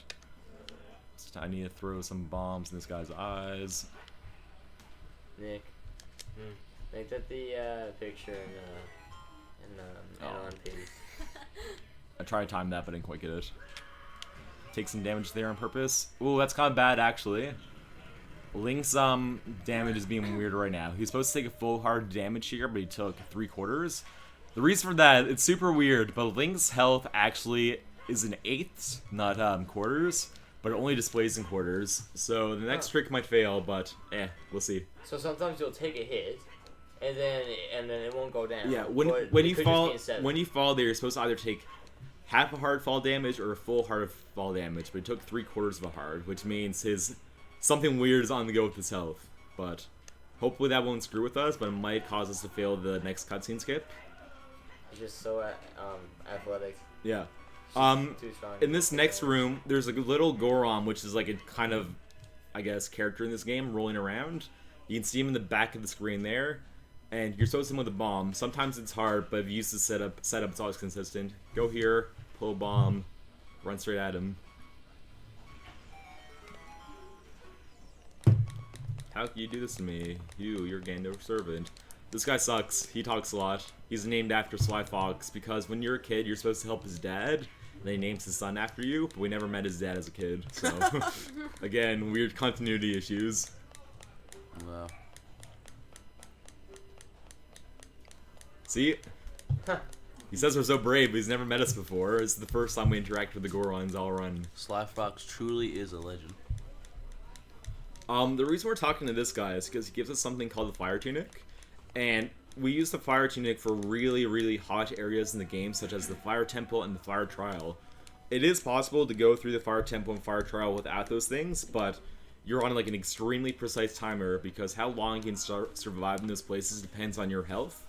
I need to throw some bombs in this guy's eyes. Nick. Make that the picture in on page. I tried to time that, but I didn't quite get it. Take some damage there on purpose. Ooh, that's kind of bad, actually. Link's damage is being weird right now. He's supposed to take a full hard damage here, but he took 3/4. The reason for that, it's super weird, but Link's health actually is in eighths, not quarters, but it only displays in quarters. So the next trick might fail, but we'll see. So sometimes you'll take a hit, and then it won't go down. Yeah, but when it you could fall, just be a 7. when you fall there, you're supposed to either take half a hard fall damage or a full hard fall damage, but he took 3/4 of a hard, which means something weird is on the go with his health. But hopefully that won't screw with us, but it might cause us to fail the next cutscene skip. He's just so athletic. Yeah. Too strong. In this next room, there's a little Goron, which is like a kind of, I guess, character in this game, rolling around. You can see him in the back of the screen there, and you're supposed to hit him with a bomb. Sometimes it's hard, but if you use the setup, it's always consistent. Go here, pull a bomb, run straight at him. How can you do this to me? You're Gando's servant. This guy sucks. He talks a lot. He's named after Sly Fox because when you're a kid, you're supposed to help his dad. And he names his son after you, but we never met his dad as a kid. So, again, weird continuity issues. Wow. See? He says we're so brave, but he's never met us before. It's the first time we interact with the Gorons all run. Sly Fox truly is a legend. The reason we're talking to this guy is because he gives us something called the Fire Tunic. And we use the Fire Tunic for really, really hot areas in the game, such as the Fire Temple and the Fire Trial. It is possible to go through the Fire Temple and Fire Trial without those things, but you're on like an extremely precise timer because how long you can survive in those places depends on your health.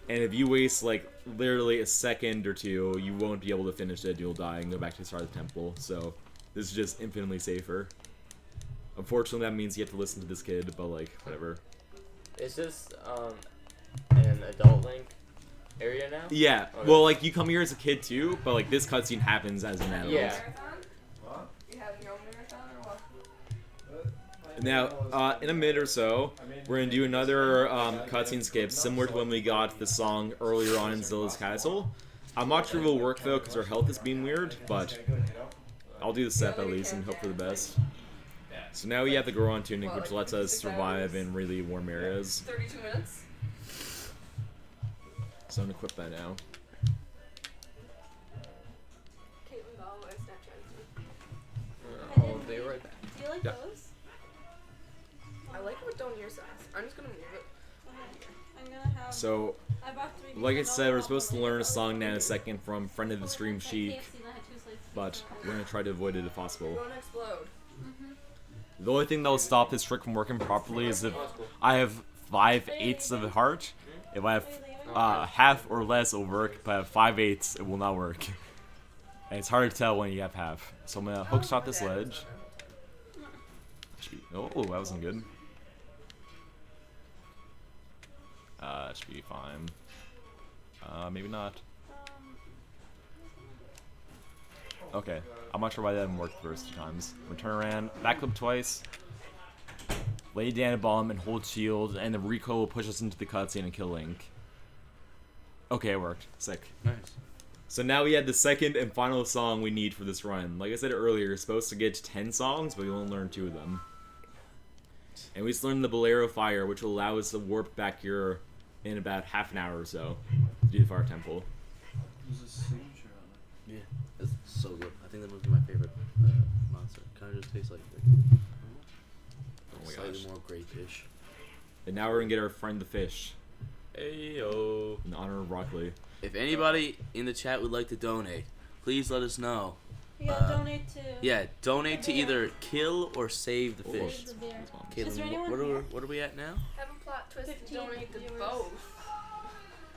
And if you waste like literally a second or two, you won't be able to finish it. You'll die and go back to the start of the temple. So this is just infinitely safer. Unfortunately, that means you have to listen to this kid, but like, whatever. Is this an adult Link area now? Yeah. Okay. Well, like you come here as a kid too, but like this cutscene happens as an adult. Yeah. What? You have your own marathon or what? Now, in a minute or so, we're gonna do another cutscene skip similar to when we got the song earlier on in Zilla's Castle. I'm not sure if it'll work though, because our health is being weird, but I'll do the step at least and hope for the best. So now we have the Goron Tunic, which lets us survive in really warm areas. 32 minutes. So I'm gonna equip that now. Caitlin Ball, I Snapchat. I'll be right back. Do you like Yeah. those? I like what down your size. I'm just gonna move it. I'm gonna have. So, I bought 3 like I because said, don't we're know supposed to what learn a flavor song it now in a is. second from friend of the stream Sheik, but we're gonna try to avoid it if possible. Don't explode. The only thing that will stop this trick from working properly is if I have 5/8 of a heart. If I have half or less, it'll work, but if 5/8, it will not work. And it's hard to tell when you have half. So I'm gonna hook shot this ledge. Oh, that wasn't good. that should be fine. Maybe not. Okay, I'm not sure why that didn't work the first 2 times. We turn around, backflip twice, lay down a bomb and hold shield, and the recoil will push us into the cutscene and kill Link. Okay, it worked. Sick. Nice. So now we had the second and final song we need for this run. Like I said earlier, you're supposed to get 10 songs, but we only learned 2 of them. And we just learned the Bolero Fire, which will allow us to warp back here in about half an hour or so to do the Fire Temple. There's a signature on it. Yeah, it's so good. I think that would be my favorite monster. Kind of just tastes like Oh my slightly gosh. more grape-ish. And now we're gonna get our friend the fish. Ayo. In honor of Broccoli. If anybody in the chat would like to donate, please let us know. You gotta donate to. Yeah, donate to either kill or save the Save fish. the bear. Caitlin, Is there anyone what are we at now? Have a plot twist and 15 donate to viewers. both.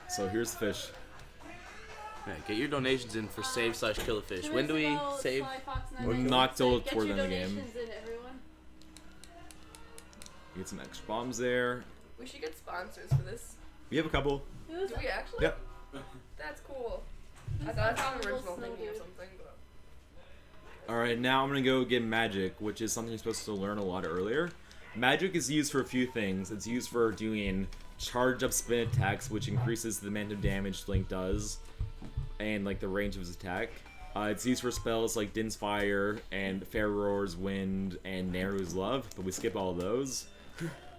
So here's the fish. Yeah, get your donations in for save/kill a fish. 2 When do we minutes ago, save? Sly Fox and I We're made not it. till Get toward your the end of the game. donations in, everyone. Get some extra bombs there. We should get sponsors for this. We have a couple. Do we actually? Yep. That's cool. I thought it was an original thing or something, but. Alright, now I'm gonna go get magic, which is something you're supposed to learn a lot earlier. Magic is used for a few things. It's used for doing charge up spin attacks, which increases the amount of damage Link does, and like the range of his attack. It's used for spells like Din's Fire and Pharaoh's Wind and Neru's Love, but we skip all of those.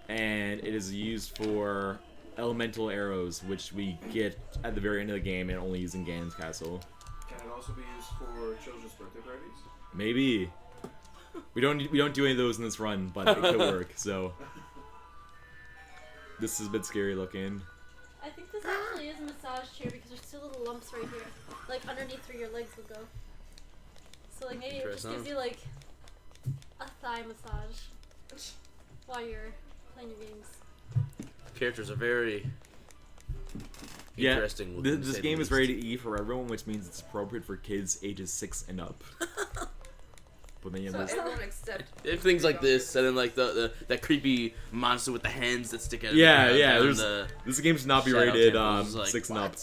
And it is used for elemental arrows, which we get at the very end of the game and only use in Ganon's castle. Can it also be used for children's birthday parties? Maybe. We don't do any of those in this run, but it could work. So this is a bit scary looking. I think this actually is a massage chair because there's still little lumps right here, like underneath where your legs would go. So like maybe it just gives you like a thigh massage while you're playing your games. Characters are very interesting. Yeah, this game is rated E for everyone, which means it's appropriate for kids ages 6 and up. But then you So have everyone except. If things like this, and then like that creepy monster with the hands that stick out. Yeah, of the yeah. ground, This game should not be Shadow rated Temples, 6 and up.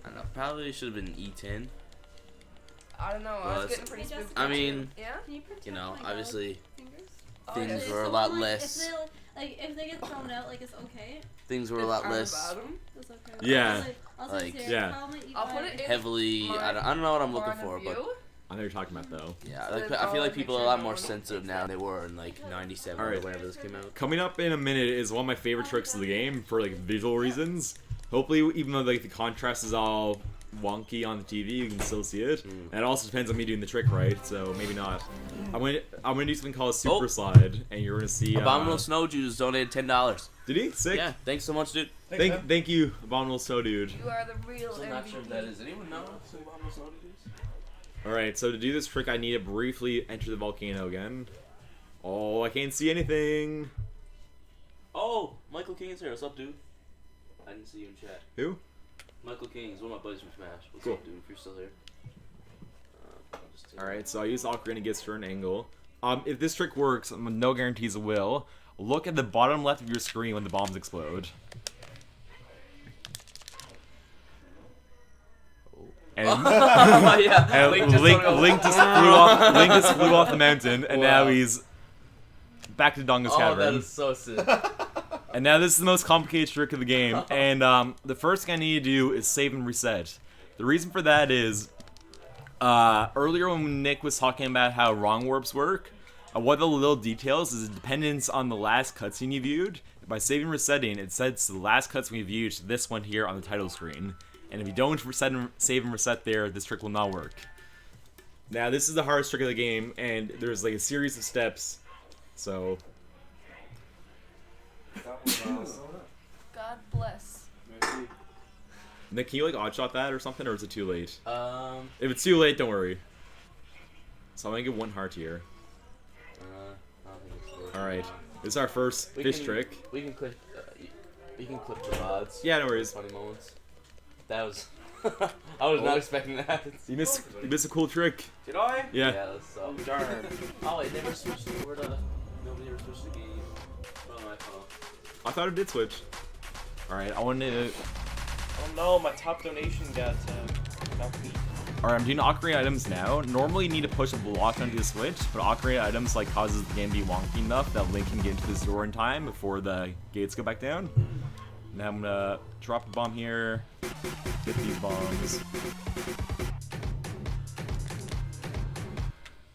I don't know. Probably should have been E10. I don't know. I Well, was getting pretty spooky. I mean, Yeah? you know, obviously Oh, things yeah. were a So, lot like, less. If they get thrown out, like it's okay. Things were a lot less It's okay. Yeah. I'll put it in heavily. I don't know what I'm looking for, but I know what you're talking about though. yeah, like, I feel like people are a lot more sensitive now than they were in like '97 or Alright. whenever this came out. Coming up in a minute is one of my favorite tricks of the game for like visual reasons. Hopefully, even though like the contrast is all wonky on the TV, you can still see it. And it also depends on me doing the trick right, so maybe not. I'm gonna do something called a super slide, and you're gonna see. Abominable Snow Juice donated $10. Did he? Sick. Yeah, thanks so much, dude. Thank you, Abominable Snow Dude. You are the real I'm not sure MVP. if that is. Anyone know who Abominable Snow Dude is? Alright, so to do this trick, I need to briefly enter the volcano again. Oh, I can't see anything. Oh, Michael King is here. What's up, dude? I didn't see you in chat. Who? Michael King is one of my buddies from Smash. What's Cool. up, dude? If you're still here. Alright, so I use Ocarina to get a certain angle. If this trick works, no guarantees it will. Look at the bottom left of your screen when the bombs explode. And, yeah. and Link just flew off the mountain, and now he's back to Donga's Cavern. Oh, that is so sick. And now this is the most complicated trick of the game, and the first thing I need to do is save and reset. The reason for that is, earlier when Nick was talking about how wrong warps work, one of the little details is dependence on the last cutscene you viewed. By saving and resetting, it sets the last cutscene you viewed to this one here on the title screen. And if you don't save and reset there, this trick will not work. Now, this is the hardest trick of the game, and there's like a series of steps, so... God bless. Nick, can you like oddshot that or something, or is it too late? If it's too late, don't worry. So I'm gonna get one heart here. I don't think it's good. Alright, this is our first fish trick. We can clip. We can clip the rods. Yeah, no worries. Funny moments. That was. I was not expecting that. You missed a cool trick. Did I? Yeah. Yeah, that's so darn. Oh, it never switched over to. Nobody ever switched the game. Oh, my fault. I thought it did switch. Alright, I want to... Oh no, my top donation got beat. Alright, I'm doing Ocarina items now. Normally you need to push a block onto the switch, but Ocarina items like causes the game to be wonky enough that Link can get into this door in time before the gates go back down. Now I'm gonna drop a bomb here, get these bombs,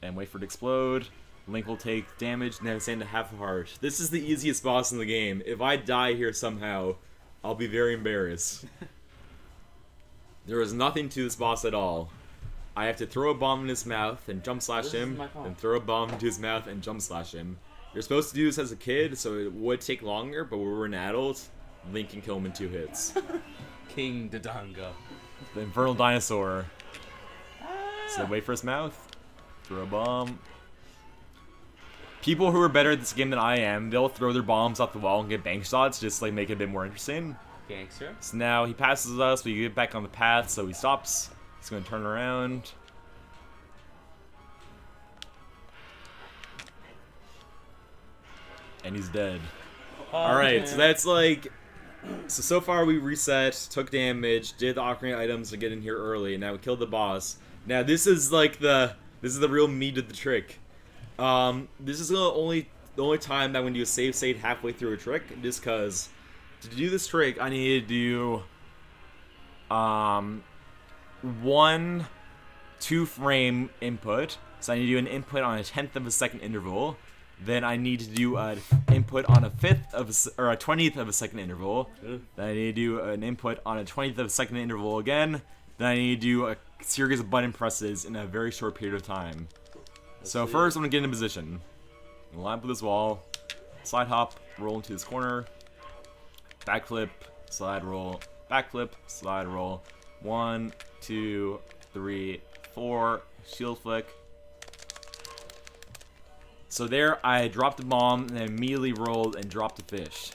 and wait for it to explode. Link will take damage and then stand to half a heart. This is the easiest boss in the game. If I die here somehow, I'll be very embarrassed. There is nothing to this boss at all. I have to throw a bomb in his mouth and jump slash him, and throw a bomb into his mouth and jump slash him. You're supposed to do this as a kid, so it would take longer, but when we're an adult, Link can kill him in 2 hits. King Dodongo. The Infernal Dinosaur. So wait for his mouth. Throw a bomb. People who are better at this game than I am, they'll throw their bombs off the wall and get bank shots, just like make it a bit more interesting. Gangster. So now he passes us, we get back on the path, so he stops. He's gonna turn around. And he's dead. Alright, so that's like... So far we reset, took damage, did the Ocarina items to get in here early, and now we killed the boss. Now this is like the real meat of the trick. This is the only time that I'm gonna do a save state halfway through a trick, just cause to do this trick I need to do 1 2-frame input. So I need to do an input on a 1/10 of a second interval. Then I need to do an input on a 20th of a second interval. Then I need to do an input on a 20th of a second interval again. Then I need to do a series of button presses in a very short period of time. So first I'm going to get in position. I'm line up with this wall. Slide hop, roll into this corner. Backflip, slide roll, backflip, slide roll. 1, 2, 3, 4. Shield flick. So there, I dropped the bomb and then immediately rolled and dropped the fish.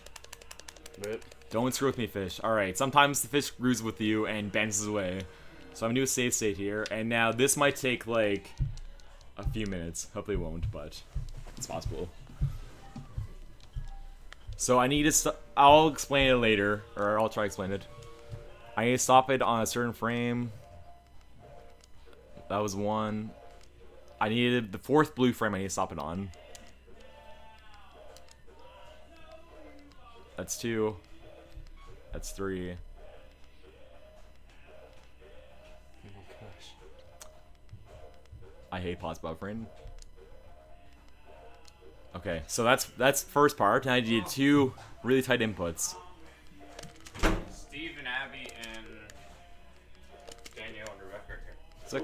Rip. Don't screw with me, fish. Alright, sometimes the fish screws with you and bounces away. So I'm gonna do a save state here, and now this might take like a few minutes. Hopefully it won't, but it's possible. So I need to I'll explain it later, or I'll try to explain it. I need to stop it on a certain frame. That was 1. I needed the 4th blue frame I need to stop it on. That's 2. That's 3. Oh my gosh. I hate pause buffering. Okay, so that's first part. Now I need 2 really tight inputs. Steve and Abby and Danielle and Rebecca are here. Sick.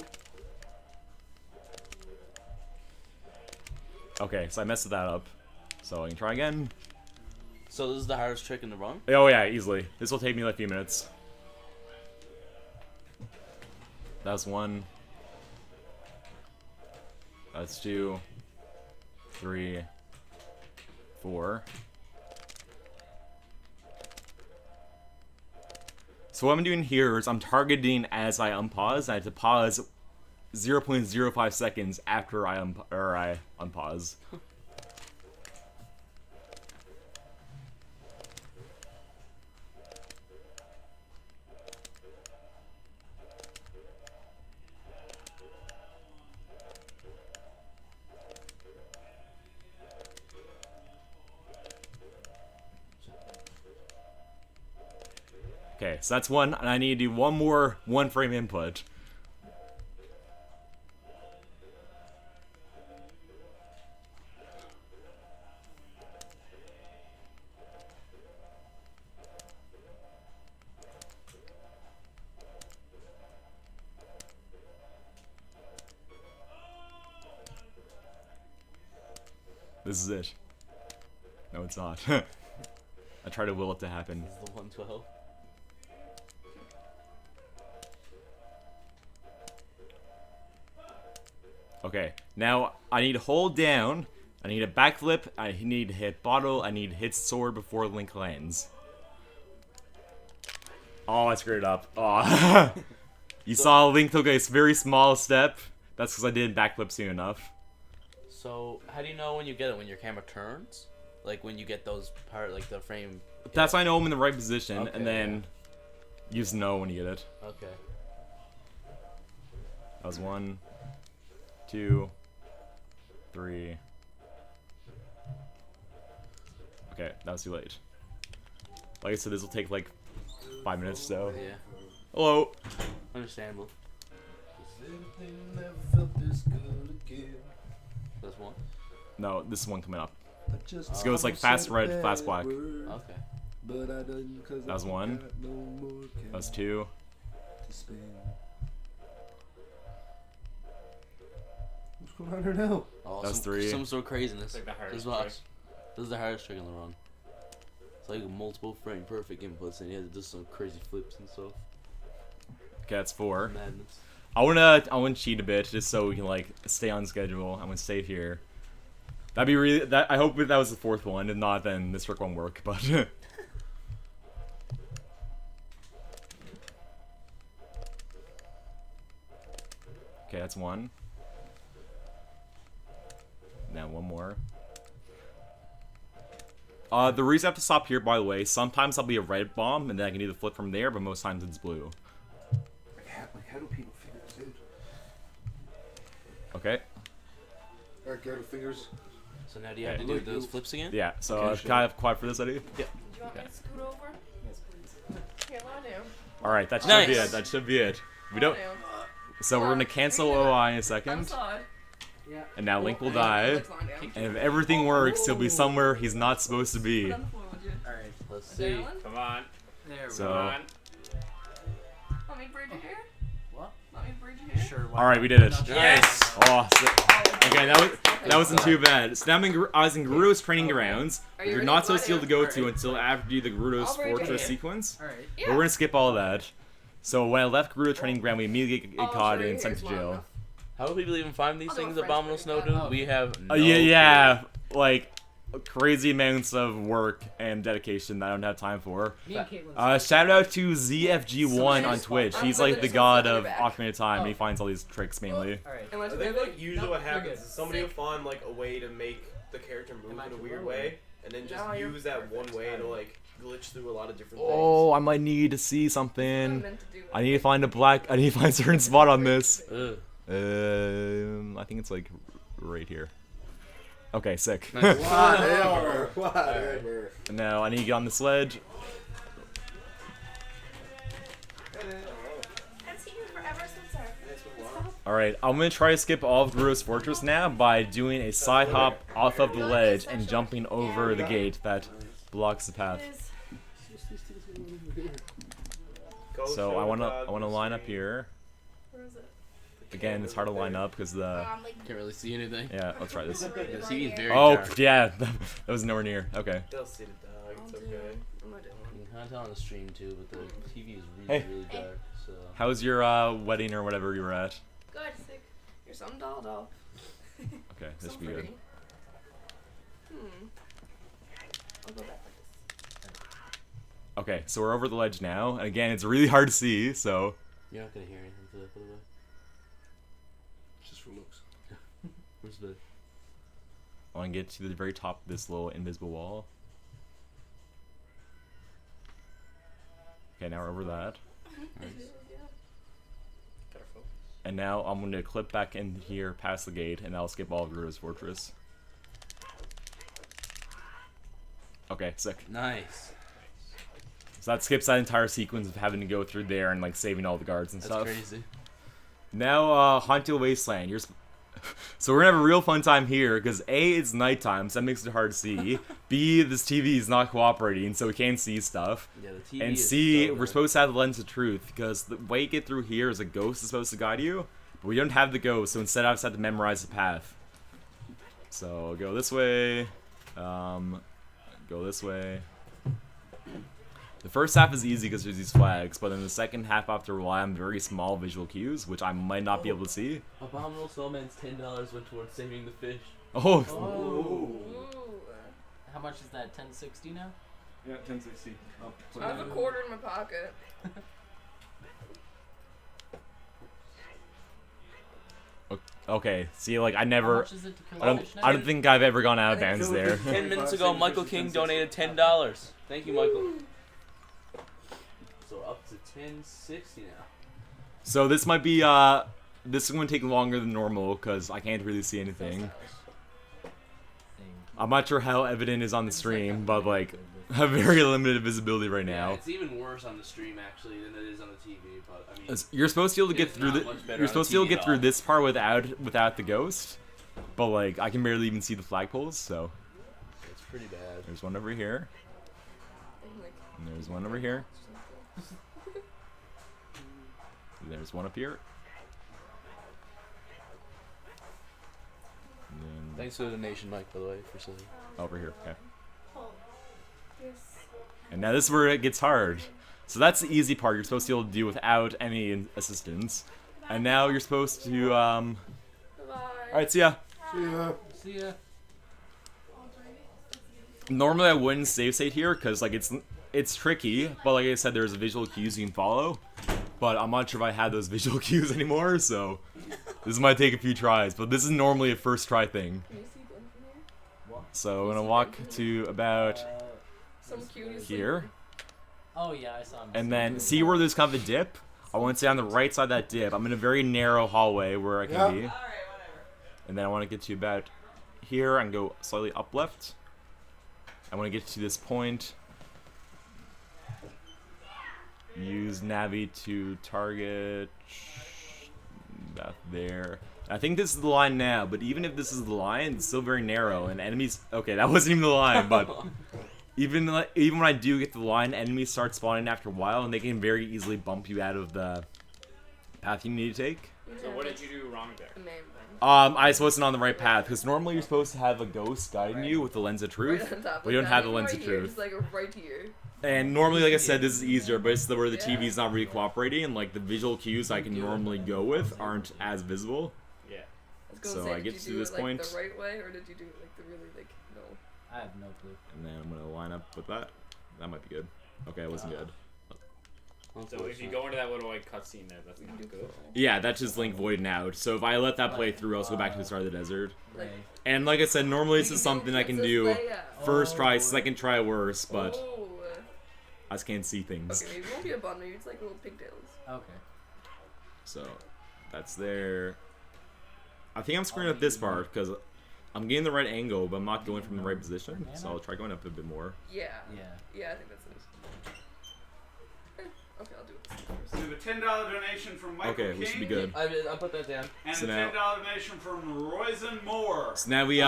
Okay, so I messed that up. So I can try again. So this is the hardest trick in the run? Oh yeah, easily. This will take me like a few minutes. That's 1. That's 2. 3. 4. So what I'm doing here is I'm targeting as I unpause. I have to pause 0.05 seconds after I unpause. Okay, so that's 1, and I need to do 1 more 1-frame input. This is it. No, it's not. I try to will it to happen. This is the 112. Okay, now I need to hold down, I need a backflip, I need to hit bottle, I need to hit sword before Link lands. Oh, I screwed it up. Oh. You saw Link took a very small step. That's because I didn't backflip soon enough. So, how do you know when you get it? When your camera turns? Like when you get those like the frame. That's why I know I'm in the right position, Okay, and then you just know when you get it. Okay. That was 1, 2, 3. Okay, that was too late. Like I said, this will take like 5 minutes, so. Yeah. Hello. Understandable. That's one. No, this is one coming up. Just This goes like fast red, fast black. Okay. That was 1. That was 2. What's going on here now? Oh, That was 3. Some sort of craziness. It's like the hardest Just watch. trick. This is the hardest trick in the run. It's like multiple frame perfect inputs, and you have to do some crazy flips and stuff. Okay, that's 4. Madness. I wanna cheat a bit just so we can like stay on schedule. I'm gonna save here. That'd be really. I hope that was the 4th one. If not, then this trick won't work. But okay, that's 1. Now 1 more. The reason I have to stop here, by the way, sometimes I'll be a red bomb, and then I can either flip from there, but most times it's blue. How do people figure this out? Okay. Alright, go to fingers. So now do you have to do those flips again? Yeah, so Okay, can I have quiet for this, Eddie? Yeah. Do you want me to scoot over? Yes, please. Here, let me do. Alright, that should Nice. be it. That should be it. We don't. Let me So we're gonna cancel OI in a second. Outside. Yeah. And now Link will die. And if everything works, he'll be somewhere he's not supposed to be. Put on the floor, would you? Alright. Let's see. Adrenaline? Come on. There we So- go. Come on. Want me to braid your hair? What? Want me to braid your hair? Sure. why Alright, not? we did it. Yes. Oh, okay, that wasn't too bad. So now I was in Gerudo's training grounds, which you you're ready? not supposed to be able to go to Alright. until after you do the Gerudo's I'll braid your Fortress hair. sequence. Alright. But we're gonna skip all of that. So when I left Gerudo training ground, we immediately Oh, get caught sure, and sent here's to long jail. enough. How do people even find these I'll do a things? French Abominable braid. Snow do? We have no Yeah, like crazy amounts of work and dedication that I don't have time for. Me and Caitlin. Shout out to ZFG1 on Twitch. He's like the god of back. Ocarina of Time, and he finds all these tricks mainly. Alright. Unless I you think have like usually what you're happens good. is somebody will find like a way to make the character move Am I in a too weird low? way, and then just No, you're use that one way to like glitch through a lot of different Oh, I might need to see I'm something. meant to do it. I need to find I need to find a certain spot on this. Ugh. I think it's like right here. Okay, sick. Nice. Whatever. Whatever. Now I need to get on the sledge. I've seen you forever, Spencer. Alright, I'm gonna try to skip all of Gerudo's Fortress now by doing a side hop off of the ledge and jumping over the gate that blocks the path. Go So show I wanna the line up screen. here. Where is it? Again, it's hard to line up because the Can't really see anything. yeah. Let's try this. The TV is very Oh dark. yeah, that was nowhere near. Okay. They'll see the dog. It's I'll do- okay. I'm not doing You can kind of tell on the stream too, but the TV is Hey. really dark. So. How's your wedding or whatever you were at? Good, sick. You're some doll. Okay, this So should be good. pretty. I'll go back like this. Okay, so we're over the ledge now, and again, it's really hard to see. So You're not gonna hear anything for that, by the way. Just for looks. Where's the? I want to get to the very top of this little invisible wall. Okay, now we're over that. And now I'm going to clip back in here past the gate, and I'll skip all of Gerudo's Fortress. Okay, sick. Nice. So that skips that entire sequence of having to go through there and like saving all the guards and That's stuff. crazy. Now, Haunted Wasteland. So we're gonna have a real fun time here because A, it's nighttime, so that makes it hard to see. B, this TV is not cooperating, so we can't see stuff. Yeah, the TV And is C, so we're good. supposed to have the lens of truth because the way you get through here is a ghost is supposed to guide you, but we don't have the ghost, so instead I just have to memorize the path. So go this way, go this way. The first half is easy because there's these flags, but in the second half I have to rely on very small visual cues, which I might not be able to see. Abominable Snowman's $10 went towards saving the fish. Oh. How much is that? 1060 now? Yeah, 1060. I have a quarter in my pocket. Okay, see, like, I How never... much is it to kill a fish now? I don't think I've ever gone out of bounds there. 10 minutes ago, Michael King donated $10. Thank you, Michael. So up to 1060 now. So this might be, this is going to take longer than normal, because I can't really see anything. I'm not sure how evident it is on the stream, but, like, I have very limited visibility right now. It's even worse on the stream, actually, than it is on the TV, but, I mean... You're supposed to be able to get through you're supposed to be able to get through this part without the ghost, but, like, I can barely even see the flagpoles, so... It's pretty bad. There's one over here. And there's one over here. There's one up here. And then Thanks for the donation, Mike, by the way, for saying. over here, okay. And now this is where it gets hard. So that's the easy part you're supposed to be able to do without any assistance. And now you're supposed to, Alright, see ya. See ya. Normally I wouldn't save state here, because, like, it's tricky, but like I said, there's visual cues you can follow. But I'm not sure if I have those visual cues anymore, so this might take a few tries. But this is normally a first try thing. So I'm gonna walk to about here. Oh yeah, I saw him. And then see where there's kind of a dip? I want to stay on the right side of that dip. I'm in a very narrow hallway where I can be. And then I want to get to about here and go slightly up left. I want to get to this point. Use Navi to target about there. I think this is the line now, but even if this is the line, it's still very narrow, and enemies... Okay, that wasn't even the line, but... even when I do get to the line, enemies start spawning after a while, and they can very easily bump you out of the path you need to take. So what did you do wrong there? I wasn't on the right path, because normally you're supposed to have a ghost guiding you with the lens of truth, but you don't have the lens of truth. Just like right here. And normally, like I said, this is easier, but it's where the TV's not really cooperating, and like the visual cues I can normally go with aren't as visible. Yeah. So I get to this point. The right way, or did you do it like the really like no? I have no clue. And then I'm gonna line up with that. That might be good. Okay, it wasn't good. So if you go into that little like cutscene there, that's not good. Yeah, that's just Link voiding out. So if I let that play through, I'll just go back to the start of the desert. Like, and like I said, normally this is something I can do first try, second try worse, but I just can't see things. Okay, maybe it won't be a bun, maybe it's like little pigtails. Okay. So that's there. I think I'm screwing up this part because I'm getting the right angle, but I'm not going from the right position. So I'll try going up a bit more. Yeah. Yeah. Yeah, I think that's it. Okay, I'll do it first. We have a $10 donation from Michael King. Okay, we should be good. I'll put that down. And So a now- $10 donation from Royzen Moore. So now we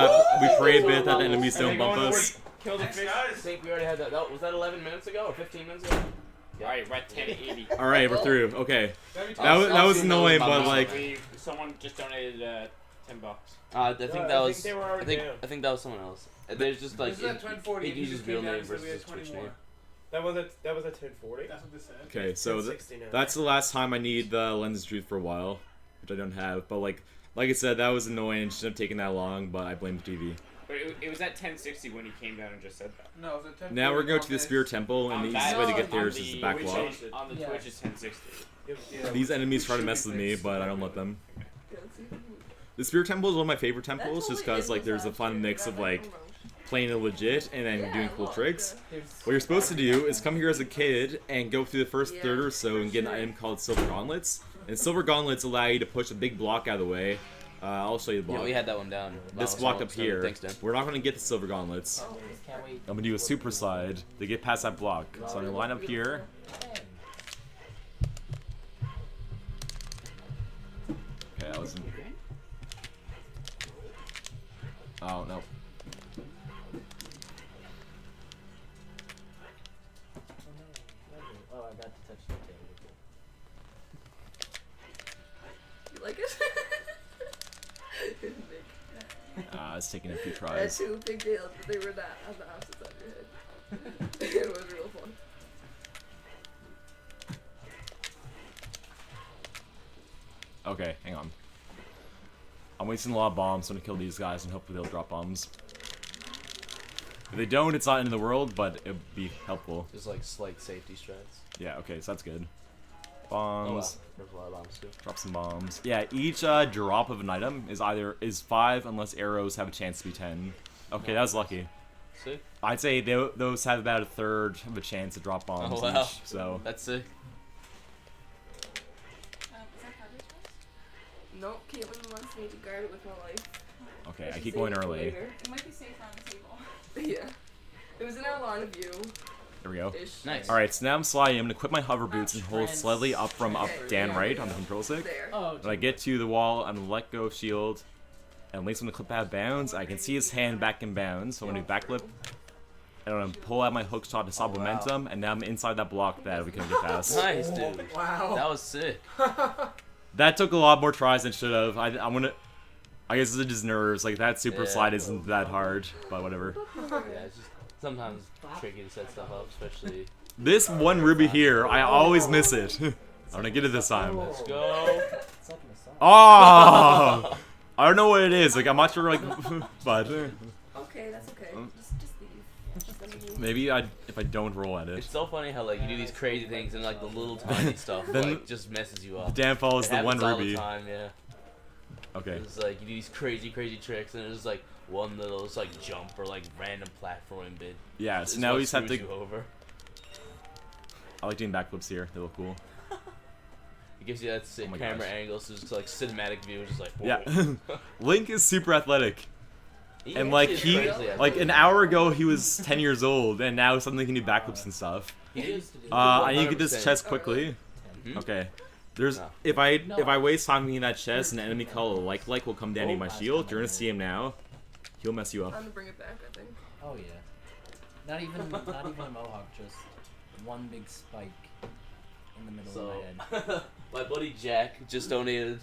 pray a bit that the enemies don't bump us. Kill the Thanks, fish. guys. I think we already had that. Was that 11 minutes ago or 15 minutes ago? Alright, we're at 1080. All right, we're through. Okay, that was annoying, but like, Someone just donated $10. I think that was. they were I already think down. I think that was someone else. There's just like This is at 1040. it uses real name versus his Twitch name. That was at 1040. That's what this said. okay, so 1060 now. that's the last time I need the lens of truth for a while, which I don't have. But like I said, that was annoying. It shouldn't have taken that long, but I blame the TV. But it was at 1060 when he came down and just said that. No, it was at 1040. Now we're going to the Spirit Temple, and the easiest way to get there is just the back wall. On the Twitch is 1060. Yeah. These enemies try to mess with me, but I don't let them. The Spirit Temple is one of my favorite temples, just because like there's a fun mix of like playing it legit and then doing cool tricks. What you're supposed to do is come here as a kid and go through the first third or so and get an item called Silver Gauntlets. And Silver Gauntlets allow you to push a big block out of the way. I'll show you the block. Yeah, we had that one down. This block up here. Thanks, Dan. We're not going to get the Silver Gauntlets. Can't wait. I'm going to do a super slide to get past that block. So I'm going to line up here. Okay, that was... Oh, no. Oh, I got to touch the table. You like it? It's taking a few I had tries. 2 pigtails, but they were that on the opposite side of your head. It was real fun. Okay, hang on. I'm wasting a lot of bombs, so I'm gonna kill these guys and hopefully they'll drop bombs. If they don't, it's not in the world, but it'd be helpful. Just like slight safety strats. Yeah, okay, so that's good. Bombs. There's a lot of bombs too. Drop some bombs. Yeah, each drop of an item is 5 unless arrows have a chance to be 10. Okay, that was lucky. Sick. I'd say those have about a third of a chance to drop bombs each. So that's sick. Nope, Caitlin wants me to guard it with my life. okay, I keep going early. It might be safer on the table. Yeah. It was in our line of view. There we go. Nice. Alright, so now I'm sliding. I'm going to equip my hover boots and hold slightly up from up, down, right on the control stick. When I get to the wall, I'm going to let go of shield. And Link's going to clip out of bounds. I can see his hand back in bounds, so I'm going to backflip. And I'm going to pull out my hook shot to stop momentum. And now I'm inside that block that we couldn't get past. Nice, dude. Wow. That was sick. That took a lot more tries than it should have. I guess it's just nerves. Like, that super slide isn't that hard, but whatever. Yeah, it's just sometimes tricky to set stuff up, especially... This one ruby here, I always miss it. I'm gonna get it this time. Let's go. Oh! I don't know what it is. Like, I'm not sure, like, but... Okay, that's okay. Just leave. Maybe if I don't roll at it. It's so funny how like you do these crazy things and like the little tiny stuff Then like just messes you up. The downfall is the one all ruby. The time, yeah. Okay. It's like you do these crazy tricks and there's like one little just, like jump or like random platforming bit. Yeah, so now we just have to. You over. I like doing backflips here. They look cool. It gives you that sick camera angle, so it's like cinematic view, just like whoa. Yeah. Link is super athletic. And like crazy like an hour ago he was 10 years old, and now suddenly he can do backflips and stuff. I need to get this chest quickly. Okay. There's if I waste time getting that chest, an enemy called like will come down to my shield. You're gonna see him now. He'll mess you up. I'm gonna bring it back, I think. Oh yeah. Not even a mohawk, just one big spike in the middle of my head. My buddy Jack just donated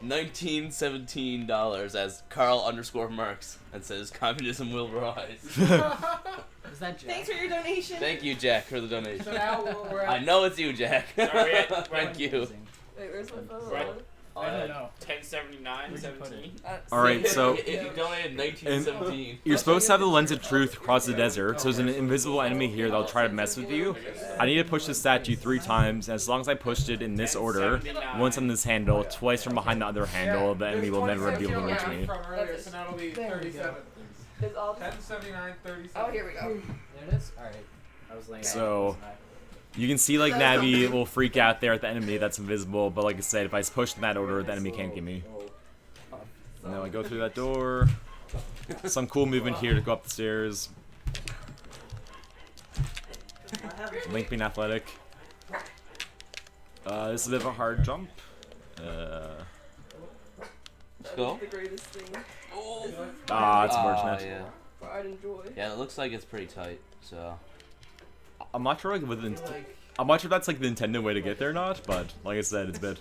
$1917 as Carl_Marx and says communism will rise. Is that Jack? Thanks for your donation. Thank you, Jack, for the donation. So now we're at... I know it's you, Jack. Sorry, Thank you. Wait, where's my phone? Right. I don't know. 1079, 17. Alright, so You donated 1917. you're supposed to have the lens of truth across the desert, so there's an invisible enemy here that'll try to mess with you. I need to push the statue 3 times, and as long as I pushed it in this order, once on this handle, twice from behind the other handle, the enemy will never be able to reach me. From earlier, so now it'll be 37. There's all 1079, 37. Oh, here we go. There it is? Alright. I was laying So you can see like Navi will freak out there at the enemy that's invisible, but like I said, if I push in that order, the enemy can't get me. And now I go through that door. Some cool movement here to go up the stairs. Link being athletic. This is a bit of a hard jump. Let's go. The greatest thing. Ah, it's unfortunate. Yeah. Pride and joy. Yeah, it looks like it's pretty tight, so... I'm not sure I'm not sure if that's like the Nintendo way to get there or not, but like I said, it's a bit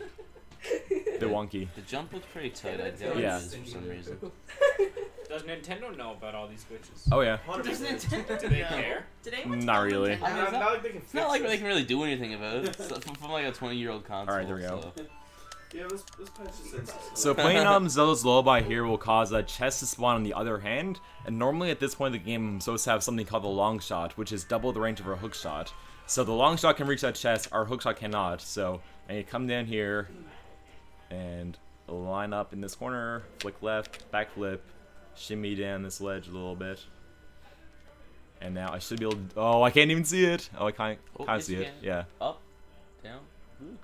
wonky. The jump looks pretty tight, I doubt Yeah. it is for some reason. Does Nintendo know about all these glitches? Oh yeah. Does Nintendo? Do they care? Did anyone Not really. I mean, it's not like they can really do anything about it. It's from like a 20-year-old console. Alright, there we go. So. Yeah, let's patch this in. So playing Zelda's Lullaby here will cause a chest to spawn on the other hand, and normally at this point in the game I'm supposed to have something called the long shot, which is double the range of our hook shot. So the long shot can reach that chest, our hook shot cannot, so I need to come down here and line up in this corner, flick left, backflip, shimmy down this ledge a little bit. And now I should be able to, oh, I can't even see it! Oh, I can't yes, see you it, can. yeah. Up, down.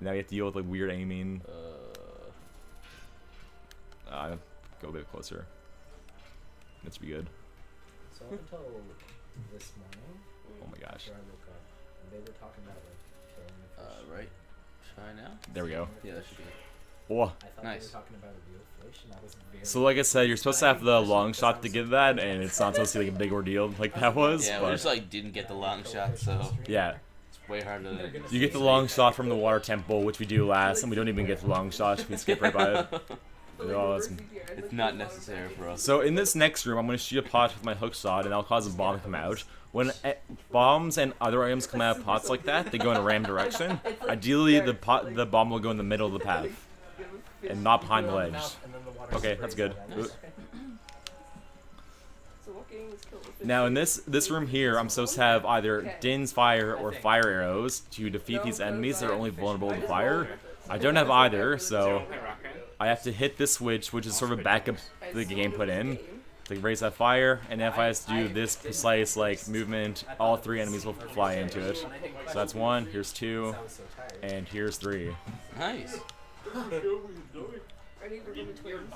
Now you have to deal with like weird aiming. Go a bit closer. That should be good. So up until this morning, Oh my gosh. after I woke up, they were talking about like killing the fish. Right. Try now. There we go. Yeah, that should be it. Whoa. I thought they Nice. were talking about a real fish, and I was very So like I said, you're supposed to have the long shot to get that, and it's not supposed to be like a big ordeal like that was. Yeah, but we just like didn't get the long shot, so yeah. it's way harder than You get the long shot from the water temple, which we do last, and we don't even get the long shot. We skip right by it. Oh, that's... It's not necessary for us. So in this next room, I'm going to shoot a pot with my hook shot, and that'll cause a bomb to come out. When bombs and other items come out of pots like that, they go in a random direction. Ideally, the bomb will go in the middle of the path, and not behind the ledge. Okay, that's good. So what getting this kill with Now in this room here, I'm supposed to have either Din's fire or fire arrows to defeat these enemies that are only vulnerable to fire. I don't have either, so I have to hit this switch, which is sort of a backup the game put in. To raise that fire, and if I have to do this precise like movement, all 3 enemies will fly into it. So that's 1, here's 2, and here's 3. Nice. Ready for the twins?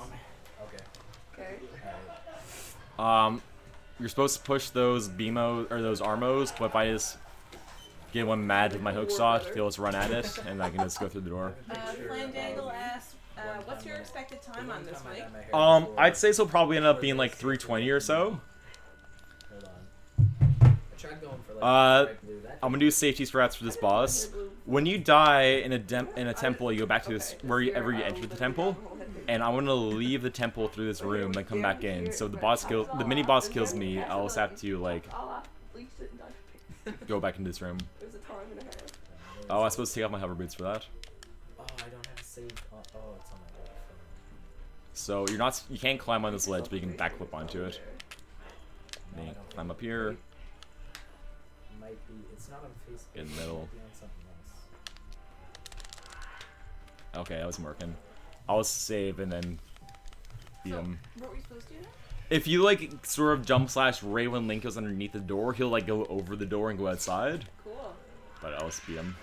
Okay. You're supposed to push those BMOs or those Armos, but if I just get one mad with my hook shot, they'll just run at it, and I can just go through the door. Flandangle asks, what's your expected time on this, Mike? I'd say so probably end up being like 320 or so. I'm gonna do safety strats for this boss. When you die in a temple, you go back to this wherever you entered the temple, and I'm gonna leave the temple through this room, then come back in. So the mini boss kills me. I'll just have to like go back into this room. Oh, I was supposed to take off my hover boots for that. Oh, I don't have a save. Oh, it's on my phone. So you can't climb on this ledge, but you can backflip onto it. Then climb up here. Might be. It's not on Facebook. In the middle. It might be on something else. Okay, that wasn't working. I'll save and then beat him. What were you supposed to do? If you like sort of jump slash Ray when Link goes underneath the door, he'll like go over the door and go outside. Cool. But I'll just beat him.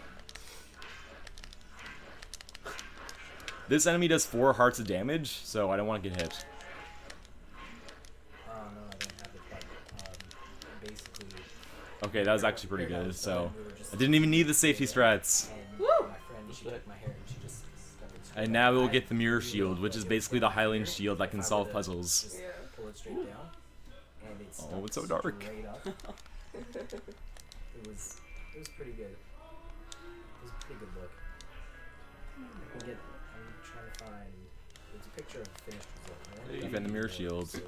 This enemy does 4 hearts of damage, so I don't want to get hit. Oh no, I don't have it, but basically. Okay, that was actually pretty good. So I didn't even need the safety strats. Woo! My friend, she took my hair and she just started. And now we'll get the mirror shield, which is basically the Hylian shield that can solve puzzles. Just pull it straight down, and it's so dark. Straight up. It was pretty good. It was a pretty good look. I'm trying to find. It's a picture of the finished result. Right? You found the mirror shields.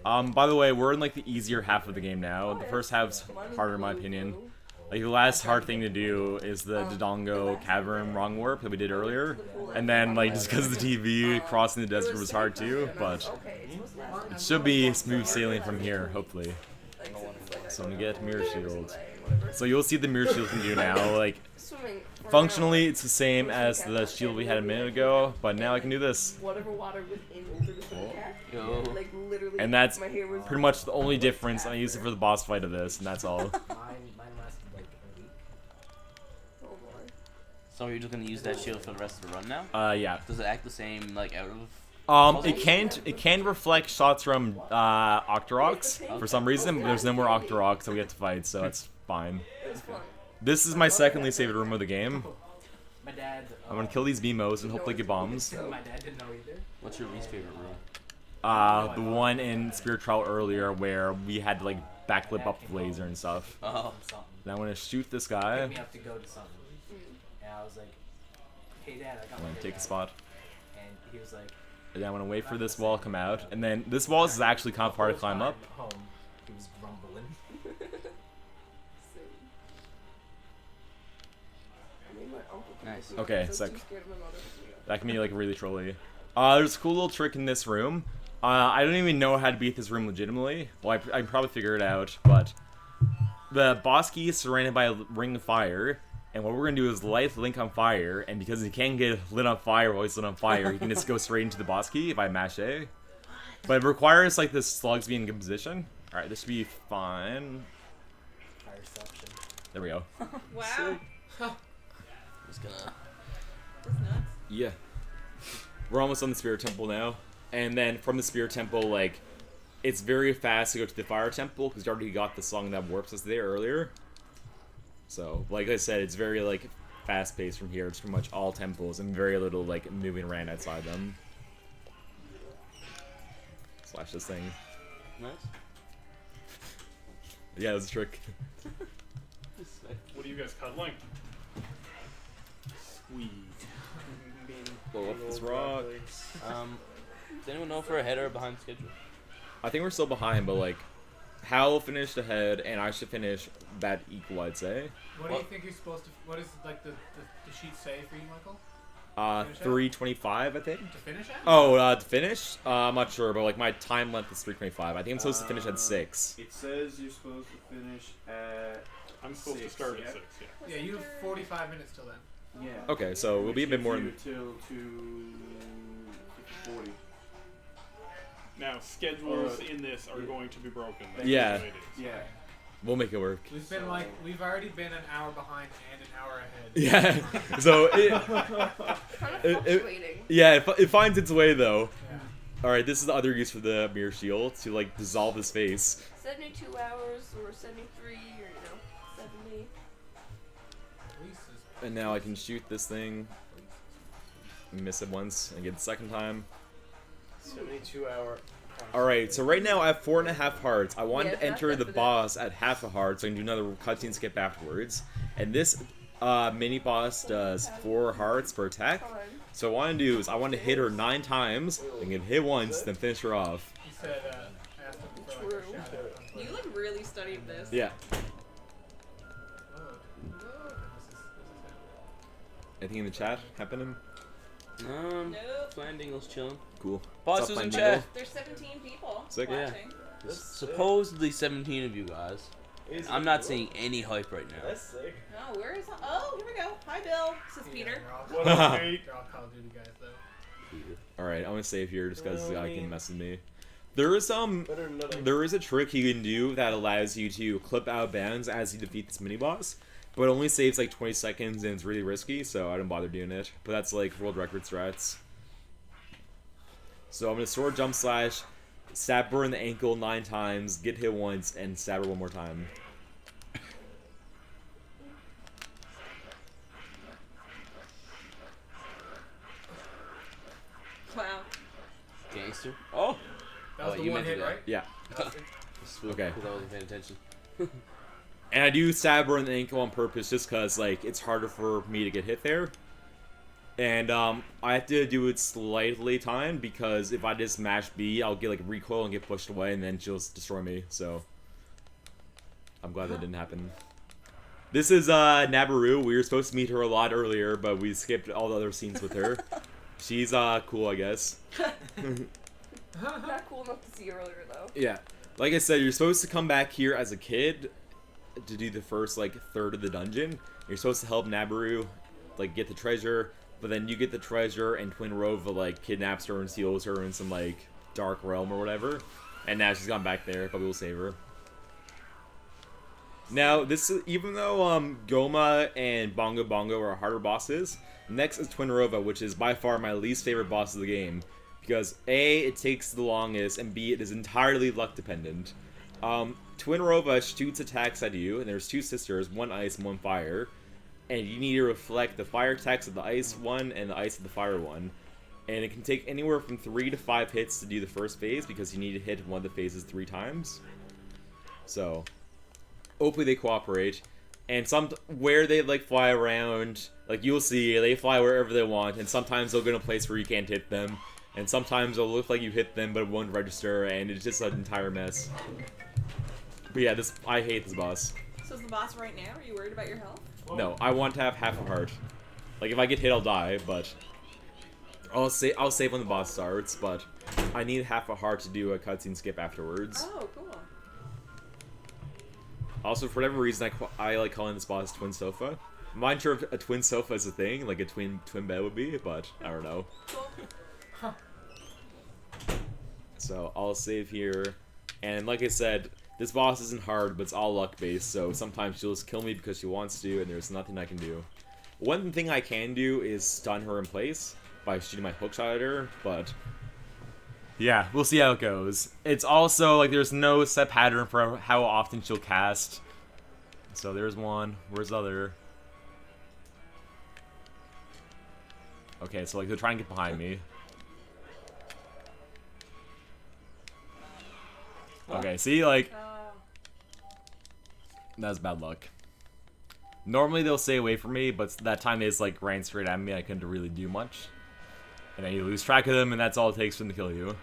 By the way, we're in like the easier half of the game now. The first half's harder in my opinion. Like the last hard thing to do is the Dodongo Cavern wrong warp that we did earlier. And then like just because the TV crossing the desert was hard too, but it should be smooth sailing from here, hopefully. So I'm gonna get mirror shield. So you'll see the mirror shield can do now. Like functionally it's the same as the shield we had a minute ago, but now I can do this. Whatever water within the cat. Like literally. And that's pretty much the only difference. I use it for the boss fight of this, and that's all. Mine lasted like a week. Oh boy. So you're just gonna use that shield for the rest of the run now? Yeah. Does it act the same like out of? It can reflect shots from Octoroks for some reason, but there's no more Octoroks that we have to fight, so that's fine. This is my second least favorite room of the game. My dad. I'm gonna kill these BMOs and hopefully get bombs. My dad didn't know either. What's your least favorite room? The one in Spirit Trial earlier where we had to like backflip up the laser and stuff. Oh. Now I'm gonna shoot this guy. Picked me up to go to something. And I was like, hey dad, I got I'm my gonna hair take a done. spot. And he was like, And then I'm gonna wait for this wall to come out. And then this wall is actually kind of hard to climb up. home, he was grumbling. Nice. Okay, sick. That can be like really trolly. There's a cool little trick in this room. I don't even know how to beat this room legitimately. Well, I can probably figure it out, but the boss key is surrounded by a ring of fire, and what we're gonna do is light Link on fire, and because he can't get lit on fire while he's lit on fire, he can just go straight into the boss key if I mash A. But it requires like the slugs be in good position. All right, this should be fine. Fireception. There we go. Wow. Just gonna. That's nuts. Yeah. We're almost on the Spirit Temple now. And then from the Spirit Temple, like, it's very fast to go to the Fire Temple, because you already got the song that warps us there earlier. So, like I said, it's very, like, fast-paced from here. It's pretty much all temples, and very little, like, moving around outside them. Slash this thing. Nice. Yeah, that's a trick. What are you guys cuddling? Sweet. Blow up this rock. Does anyone know if we're ahead or behind schedule? I think we're still behind, but, like, Hal finished ahead, and I should finish that equal, I'd say. What do you think you're supposed to? What does like the sheet say for you, Michael? 3:25, I think. To finish it? Oh, to finish? I'm not sure, but like my time length is 3:25. I think I'm supposed to finish at 6. It says you're supposed to finish at. I'm supposed to start at 6. Yeah. Yeah, you have 45 minutes till then. Yeah. Okay, so we'll be a bit more. Till 2:40. Now schedules in this are going to be broken. That's Yeah. the way it is. Yeah. We'll make it work. We've already been an hour behind and an hour ahead. Yeah. So it finds its way though. Yeah. All right, this is the other use for the mirror shield to like dissolve his face. 72 hours or 73 or 70. And now I can shoot this thing. Miss it once and get the second time. 72-hour. Alright, so right now I have 4.5 hearts. I wanted to enter the boss at half a heart so I can do another cutscene skip afterwards. And this mini boss does 4 hearts per attack. So what I want to do is I want to hit her 9 times, and get hit once, then finish her off. He said, asked him for like a shout out. You like really studied this. Yeah. Anything in the chat happening? Nope. Flying Dingle's chilling. Cool. Boss What's is up, in Flying chat. There's 17 people Sick. watching. There's supposedly 17 of you guys. I'm not seeing any hype right now. That's sick. Oh, where is? Oh, here we go. Hi, Bill. This is Peter. They're all Call of Duty guys though. Alright, I'm gonna save here just because the guy can mess with me. There is a trick you can do that allows you to clip out bounds as you defeat this mini boss, but it only saves like 20 seconds and it's really risky, so I don't bother doing it. But that's like world record strats. So I'm gonna sword jump slash, stab her in the ankle 9 times, get hit once, and stab her one more time. Wow. Gangster. Oh! That was the you one meant to hit, do that. right? Yeah. Okay. Because I wasn't paying attention. And I do stab her in the ankle on purpose just because, like, it's harder for me to get hit there. And, I have to do it slightly timed because if I just mash B, I'll get, like, recoil and get pushed away and then she'll destroy me, so. I'm glad that didn't happen. This is, Nabaru. We were supposed to meet her a lot earlier, but we skipped all the other scenes with her. She's, cool, I guess. Not cool enough to see earlier though. Yeah. Like I said, you're supposed to come back here as a kid to do the first, like, third of the dungeon. You're supposed to help Nabaru, like, get the treasure, but then you get the treasure and Twin Rova, like, kidnaps her and seals her in some, like, dark realm or whatever. And now she's gone back there, but we'll save her. Now, this is, even though, Goma and Bongo Bongo are harder bosses, next is Twin Rova, which is by far my least favorite boss of the game. Because A, it takes the longest, and B, it is entirely luck dependent. Twin Rova shoots attacks at you, and there's 2 sisters, 1 ice and 1 fire. And you need to reflect the fire attacks of the ice one and the ice of the fire one. And it can take anywhere from 3 to 5 hits to do the first phase, because you need to hit one of the phases 3 times. So, hopefully they cooperate. And where they, like, fly around, like, you'll see, they fly wherever they want, and sometimes they'll go in a place where you can't hit them. And sometimes it'll look like you hit them, but it won't register, and it's just an entire mess. But yeah, I hate this boss. So is the boss right now? Are you worried about your health? No, I want to have half a heart. Like, if I get hit, I'll die, but I'll save when the boss starts, but I need half a heart to do a cutscene skip afterwards. Oh, cool. Also, for whatever reason, I like calling this boss Twin Sofa. I'm not sure if a twin sofa is a thing, like a twin bed would be, but I don't know. Cool. So I'll save here, and like I said, this boss isn't hard, but it's all luck based, so sometimes she'll just kill me because she wants to, and there's nothing I can do. One thing I can do is stun her in place by shooting my hookshot at her, but yeah, we'll see how it goes. It's also, like, there's no set pattern for how often she'll cast. So there's one. Where's the other? Okay, so, like, they're trying to get behind me. Okay, see, like, that's bad luck. Normally they'll stay away from me, but that time they just, like, ran straight at me. I couldn't really do much. And then you lose track of them, and that's all it takes for them to kill you.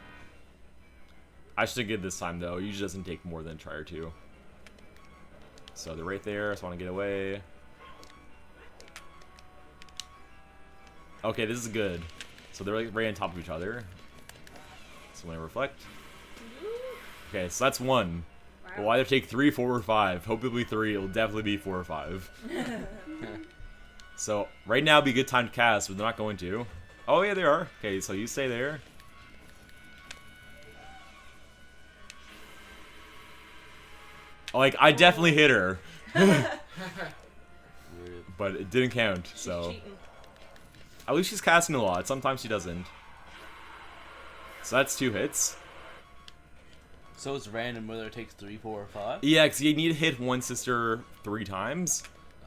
I should have good this time, though. It usually doesn't take more than a try or 2. So they're right there. I just want to get away. Okay, this is good. So they're like right on top of each other. So when I reflect. Okay, so that's 1. We'll either take 3, 4, or 5. Hope it'll be 3. It'll definitely be 4 or 5. So right now would be a good time to cast, but they're not going to. Oh yeah, they are. Okay, so you stay there. Like, I definitely hit her. But it didn't count, so. At least she's casting a lot. Sometimes she doesn't. So that's 2 hits. So it's random whether it takes 3, 4, or 5? Yeah, because you need to hit one sister 3 times.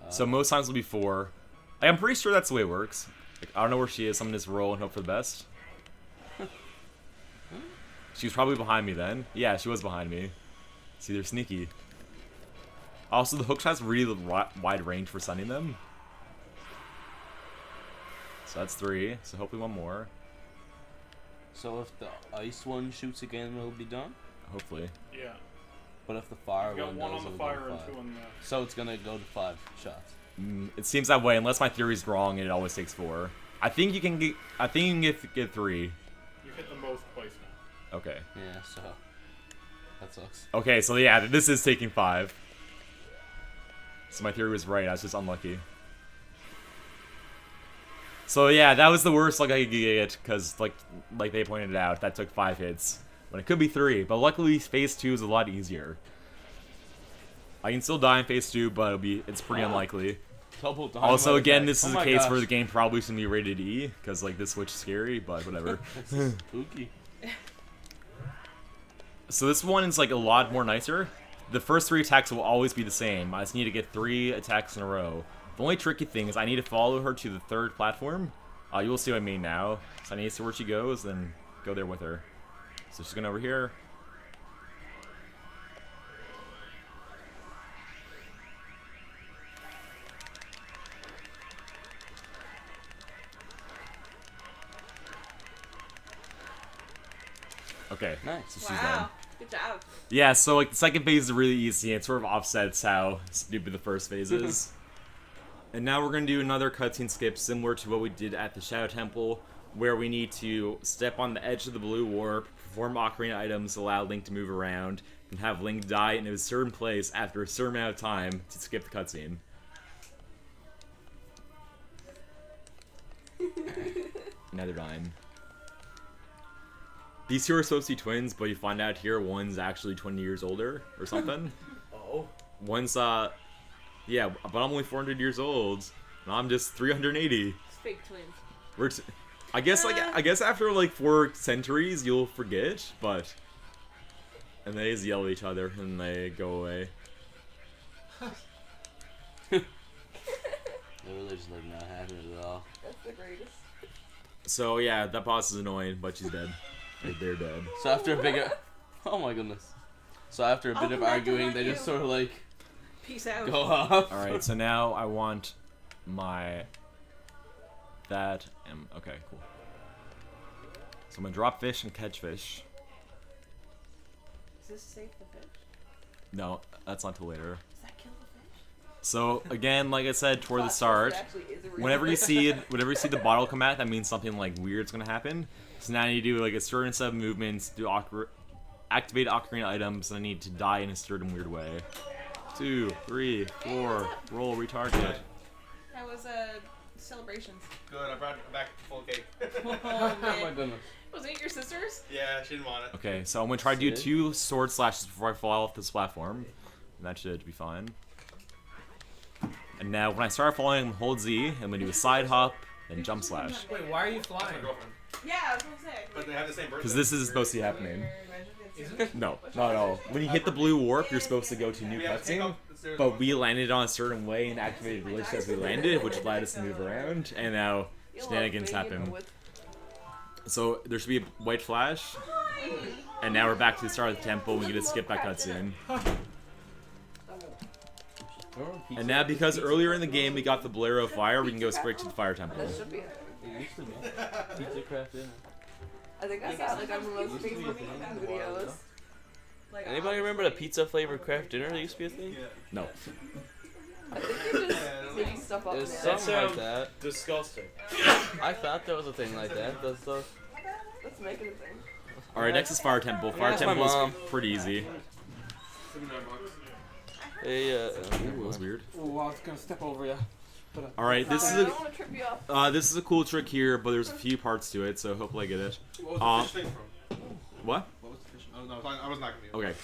So most times it'll be 4. I'm pretty sure that's the way it works. Like, I don't know where she is. I'm gonna just roll and hope for the best. She was probably behind me then. Yeah, she was behind me. See, they're sneaky. Also, the hook has really wide range for sending them. So that's 3. So hopefully 1 more. So if the ice one shoots again, it'll be done? Hopefully. Yeah. But if the fire You've got one one does, on the it'll fire go to and 5. 2 on the... So it's gonna go to 5 shots. It seems that way, unless my theory's wrong and it always takes 4. I think you can get. I think you can get 3. You've hit them both twice now. Okay. Yeah, so that sucks. Okay, so yeah, this is taking 5. So my theory was right. I was just unlucky. So yeah, that was the worst luck I could get, because like they pointed out, that took 5 hits. When it could be 3, but luckily phase 2 is a lot easier. I can still die in phase 2, but it's pretty unlikely. Also, again, this is a case where the game probably should be rated E, because like this switch is scary, but whatever. Spooky. So this one is like a lot more nicer. The first 3 attacks will always be the same. I just need to get 3 attacks in a row. The only tricky thing is I need to follow her to the 3rd platform. You will see what I mean now. So I need to see where she goes, then go there with her. So she's going over here. Okay. Nice. So she's Wow. done. Good job. Yeah, so like the second phase is really easy. It sort of offsets how stupid the first phase is. And now we're going to do another cutscene skip similar to what we did at the Shadow Temple, where we need to step on the edge of the blue warp, perform Ocarina items, allow Link to move around, and have Link die in a certain place after a certain amount of time to skip the cutscene. Now they're dying. These 2 are supposed to be twins, but you find out here one's actually 20 years older or something. Oh. One's, yeah, but I'm only 400 years old, and I'm just 380. It's fake twins. I guess after like 4 centuries you'll forget, but and they just yell at each other and they go away. They're really just like not having it at all. That's the greatest. So yeah, that boss is annoying, but she's dead. They're dead. So after a big, oh my goodness. So after a bit of arguing, they just sort of like peace out. Go off. All right, so now I want my okay, cool. So I'm gonna drop fish and catch fish. Is this safe the fish? No, that's not till later. Does that kill the fish? So again, like I said toward the start, whenever you see the bottle come out, that means something like weird's gonna happen. So now you do like a certain set of movements, activate Ocarina items, and I need to die in a certain weird way. 2, 3, 4, roll, retarget. That was celebrations. Good, I brought back full cake. Oh, man. my goodness. Was it your sister's? Yeah, she didn't want it. Okay, so I'm gonna try to do 2 sword slashes before I fall off this platform. And that should be fine. And now when I start falling, I'm gonna hold Z, I'm gonna do a side hop, then jump slash. Wait, why are you flying? Yeah, I was gonna say. But they have the same birthday. Because this is supposed to be happening. Is it? No, not at all. When you hit the blue warp, you're supposed to go to new cutscene. But we landed on a certain way and activated glitch as we landed, which allowed us to move around. And now shenanigans happen. So there should be a white flash. And now we're back to the start of the temple. We get to skip that cutscene. And now because earlier in the game we got the Bolero fire, we can go straight to the fire temple. That should be it. Pizza craft dinner. I think I saw it like on one of those Facebook videos. Like, Anybody remember the pizza flavored craft dinner that used to be a thing? No. I think they just make stuff up It's now. something like that. Disgusting. I thought there was a thing like that. That's the. Let's make it a thing. Alright, next is Fire Temple. Fire Temple is pretty easy. Hey, that was weird. Oh, I was gonna step over you. Alright, this I don't want to trip you up. is a cool trick here, but there's a few parts to it, so hopefully I get it. What was the fish thing from? What? What was the fish? Oh, no, I was not gonna be. Okay.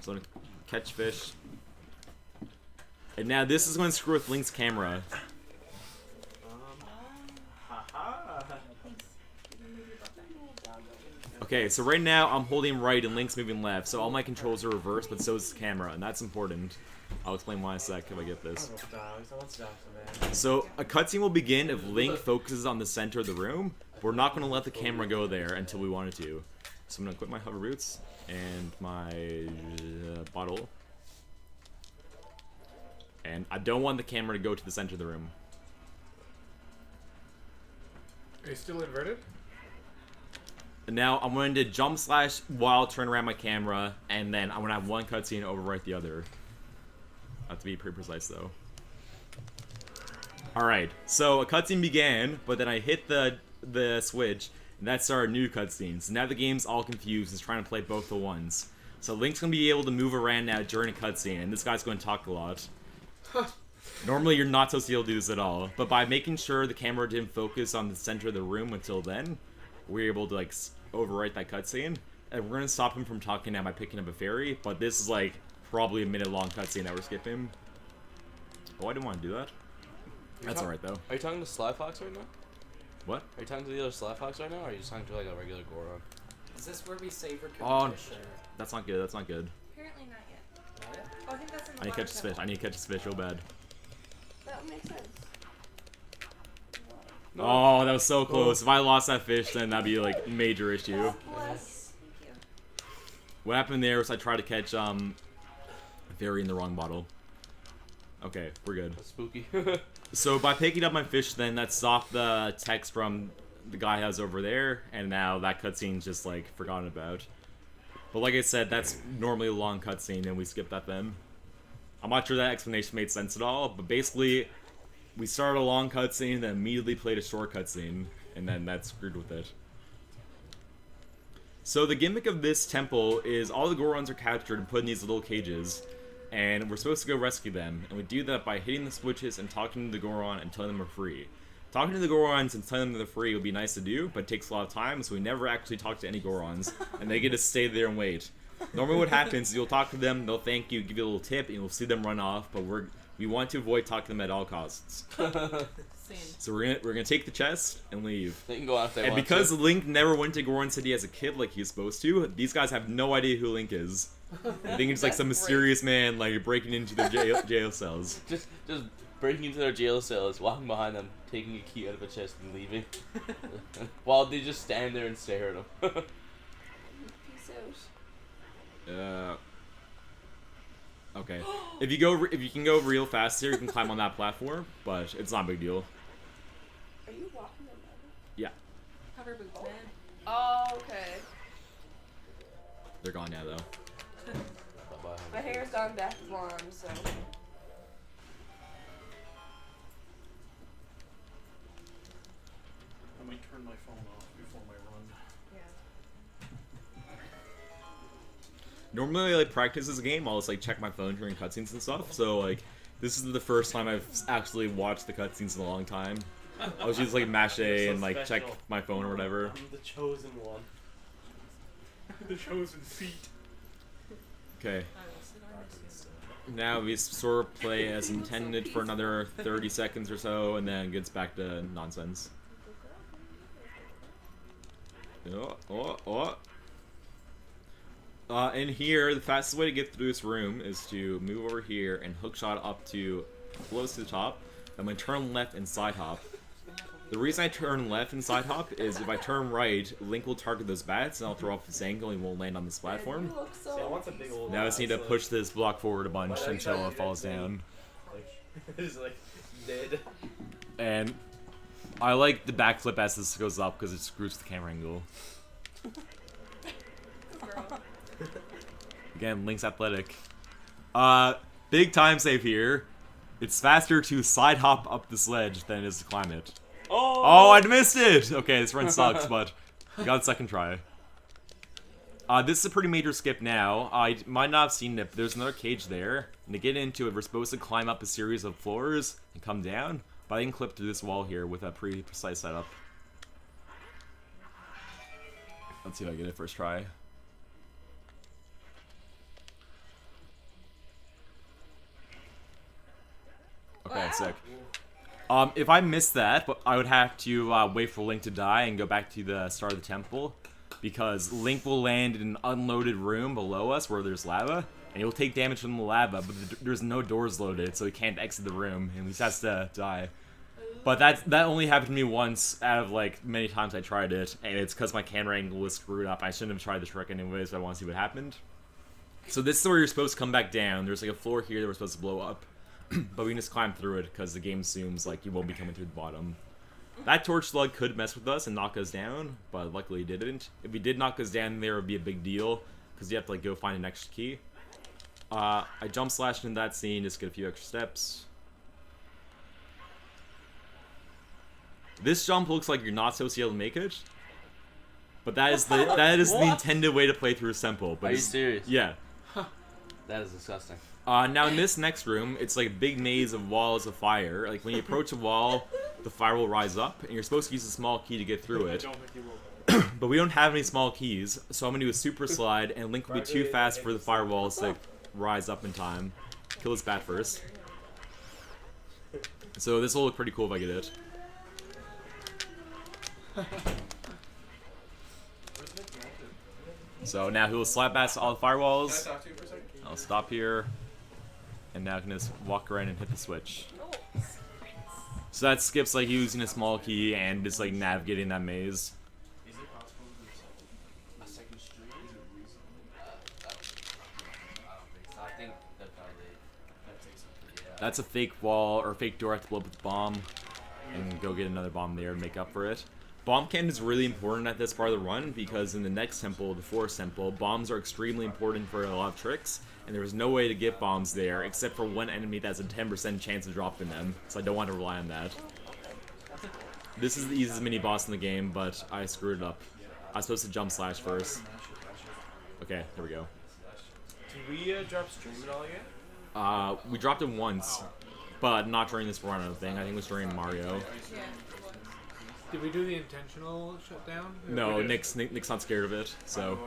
So I'm gonna catch fish. And now this is going to screw with Link's camera. Okay, so right now I'm holding right and Link's moving left, so all my controls are reversed, but so is the camera, and that's important. I'll explain why in a sec if I get this. So a cutscene will begin if Link focuses on the center of the room. We're not going to let the camera go there until we want it to. So I'm going to equip my hover boots and my bottle. And I don't want the camera to go to the center of the room. Are you still inverted? And now I'm going to jump slash while turn around my camera, and then I'm going to have one cutscene overwrite the other. I have to be pretty precise though. Alright, so a cutscene began, but then I hit the switch, and that started a new cutscene. So now the game's all confused, it's trying to play both at once. So Link's going to be able to move around now during a cutscene, and this guy's going to talk a lot. Normally you're not supposed to be able to do this at all, but by making sure the camera didn't focus on the center of the room until then, we were able to like overwrite that cutscene. And we're gonna stop him from talking now by picking up a fairy, but this is like probably a minute-long cutscene that we're skipping. Oh, I didn't want to do that. That's alright though. Are you talking to Sly Fox right now? What? Are you talking to the other Sly Fox right now, or are you just talking to like a regular Goron? Is this where we save or Oh, fish? that's not good. That's not good. Apparently not yet. Oh, I think that's in the I need to catch this fish. I need to catch this fish real bad. That makes sense. Oh, that was so close. If I lost that fish, then that'd be like a major issue. Bless. What happened there was I tried to catch a fairy in the wrong bottle. Okay, we're good. That's spooky. So by picking up my fish, then that stopped the text from the guy has over there, and now that cutscene's just like forgotten about. But like I said, that's normally a long cutscene, and we skipped that then. I'm not sure that explanation made sense at all, but basically, we started a long cutscene, then immediately played a short cutscene, and then that screwed with it. So the gimmick of this temple is all the Gorons are captured and put in these little cages, and we're supposed to go rescue them, and we do that by hitting the switches and talking to the Goron and telling them we're free. Talking to the Gorons and telling them they're free would be nice to do, but it takes a lot of time, so we never actually talk to any Gorons, and they get to stay there and wait. Normally what happens is you'll talk to them, they'll thank you, give you a little tip, and you'll see them run off, but we want to avoid talking to them at all costs. So we're gonna take the chest and leave. They can go out if they and want because to. Link never went to Goron City as a kid like he's supposed to, these guys have no idea who Link is. They think it's like some mysterious man like breaking into their jail cells. Just breaking into their jail cells, walking behind them, taking a key out of a chest and leaving. While they just stand there and stare at them. Peace out. Okay. If you can go real fast here, you can climb on that platform, but it's not a big deal. Are you walking them over? Yeah, Cover boots, man. Oh, okay. they're gone now though. My hair's gone back blonde, so. I might turn my phone off before my run. Normally, I like practice this game. I'll just like check my phone during cutscenes and stuff. So like, this is the first time I've actually watched the cutscenes in a long time. I was just like mash A and like check my phone or whatever. I'm the chosen one. The chosen feet. Okay. Now we sort of play as intended for another 30 seconds or so, and then it gets back to nonsense. In here, the fastest way to get through this room is to move over here and hookshot up to close to the top. I'm going to turn left and side hop. The reason I turn left and side hop is if I turn right, Link will target those bats and I'll throw off this angle and he won't land on this platform. See, I want some big old Now I just need to push this block forward a bunch until it falls down. It's like dead. And I like the backflip as this goes up because it screws the camera angle. Again, Link's athletic. Big time save here. It's faster to side hop up the sledge than it is to climb it. Oh! Oh, I missed it! Okay, this run sucks, but I got a second try. This is a pretty major skip now. I might not have seen it, but there's another cage there. And to get into it, we're supposed to climb up a series of floors and come down. But I can clip through this wall here with a pretty precise setup. Let's see if I get it first try. Okay, sick. If I missed that, I would have to wait for Link to die and go back to the start of the temple. Because Link will land in an unloaded room below us where there's lava. And he'll take damage from the lava, but there's no doors loaded, so he can't exit the room. And he just has to die. But that only happened to me once out of, like, many times I tried it. And it's because my camera angle was screwed up. I shouldn't have tried the trick anyways, but I want to see what happened. So this is where you're supposed to come back down. There's, like, a floor here that we're supposed to blow up. But we can just climb through it, because the game assumes, like, you won't be coming through the bottom. That torch slug could mess with us and knock us down, but luckily it didn't. If he did knock us down, there would be a big deal, because you have to like go find an extra key. I jump slashed in that scene, just get a few extra steps. This jump looks like you're not supposed to be able to make it, but that is the intended way to play through a Semple. But Are you serious? Yeah. That is disgusting. Now in this next room, it's like a big maze of walls of fire. Like when you approach a wall, the fire will rise up, and you're supposed to use a small key to get through it. But we don't have any small keys, so I'm gonna do a super slide, and Link will be too fast for the firewalls to rise up in time. Kill this bat first. So this will look pretty cool if I get it. So now he will slap past all the firewalls. I'll stop here. And now I can just walk around and hit the switch. So that skips like using a small key and just like navigating that maze. That's a fake wall or fake door I have to blow up with a bomb and go get another bomb there to make up for it. Bomb cannon is really important at this part of the run because in the next temple, the forest temple, bombs are extremely important for a lot of tricks. And there was no way to get bombs there, except for one enemy that has a 10% chance of dropping them, so I don't want to rely on that. This is the easiest mini-boss in the game, but I screwed it up. I was supposed to jump slash first. Okay, here we go. Did we drop stream at all yet? We dropped it once, but not during this run, I don't think. I think it was during Mario. Did we do the intentional shutdown? No, Nick's not scared of it, so...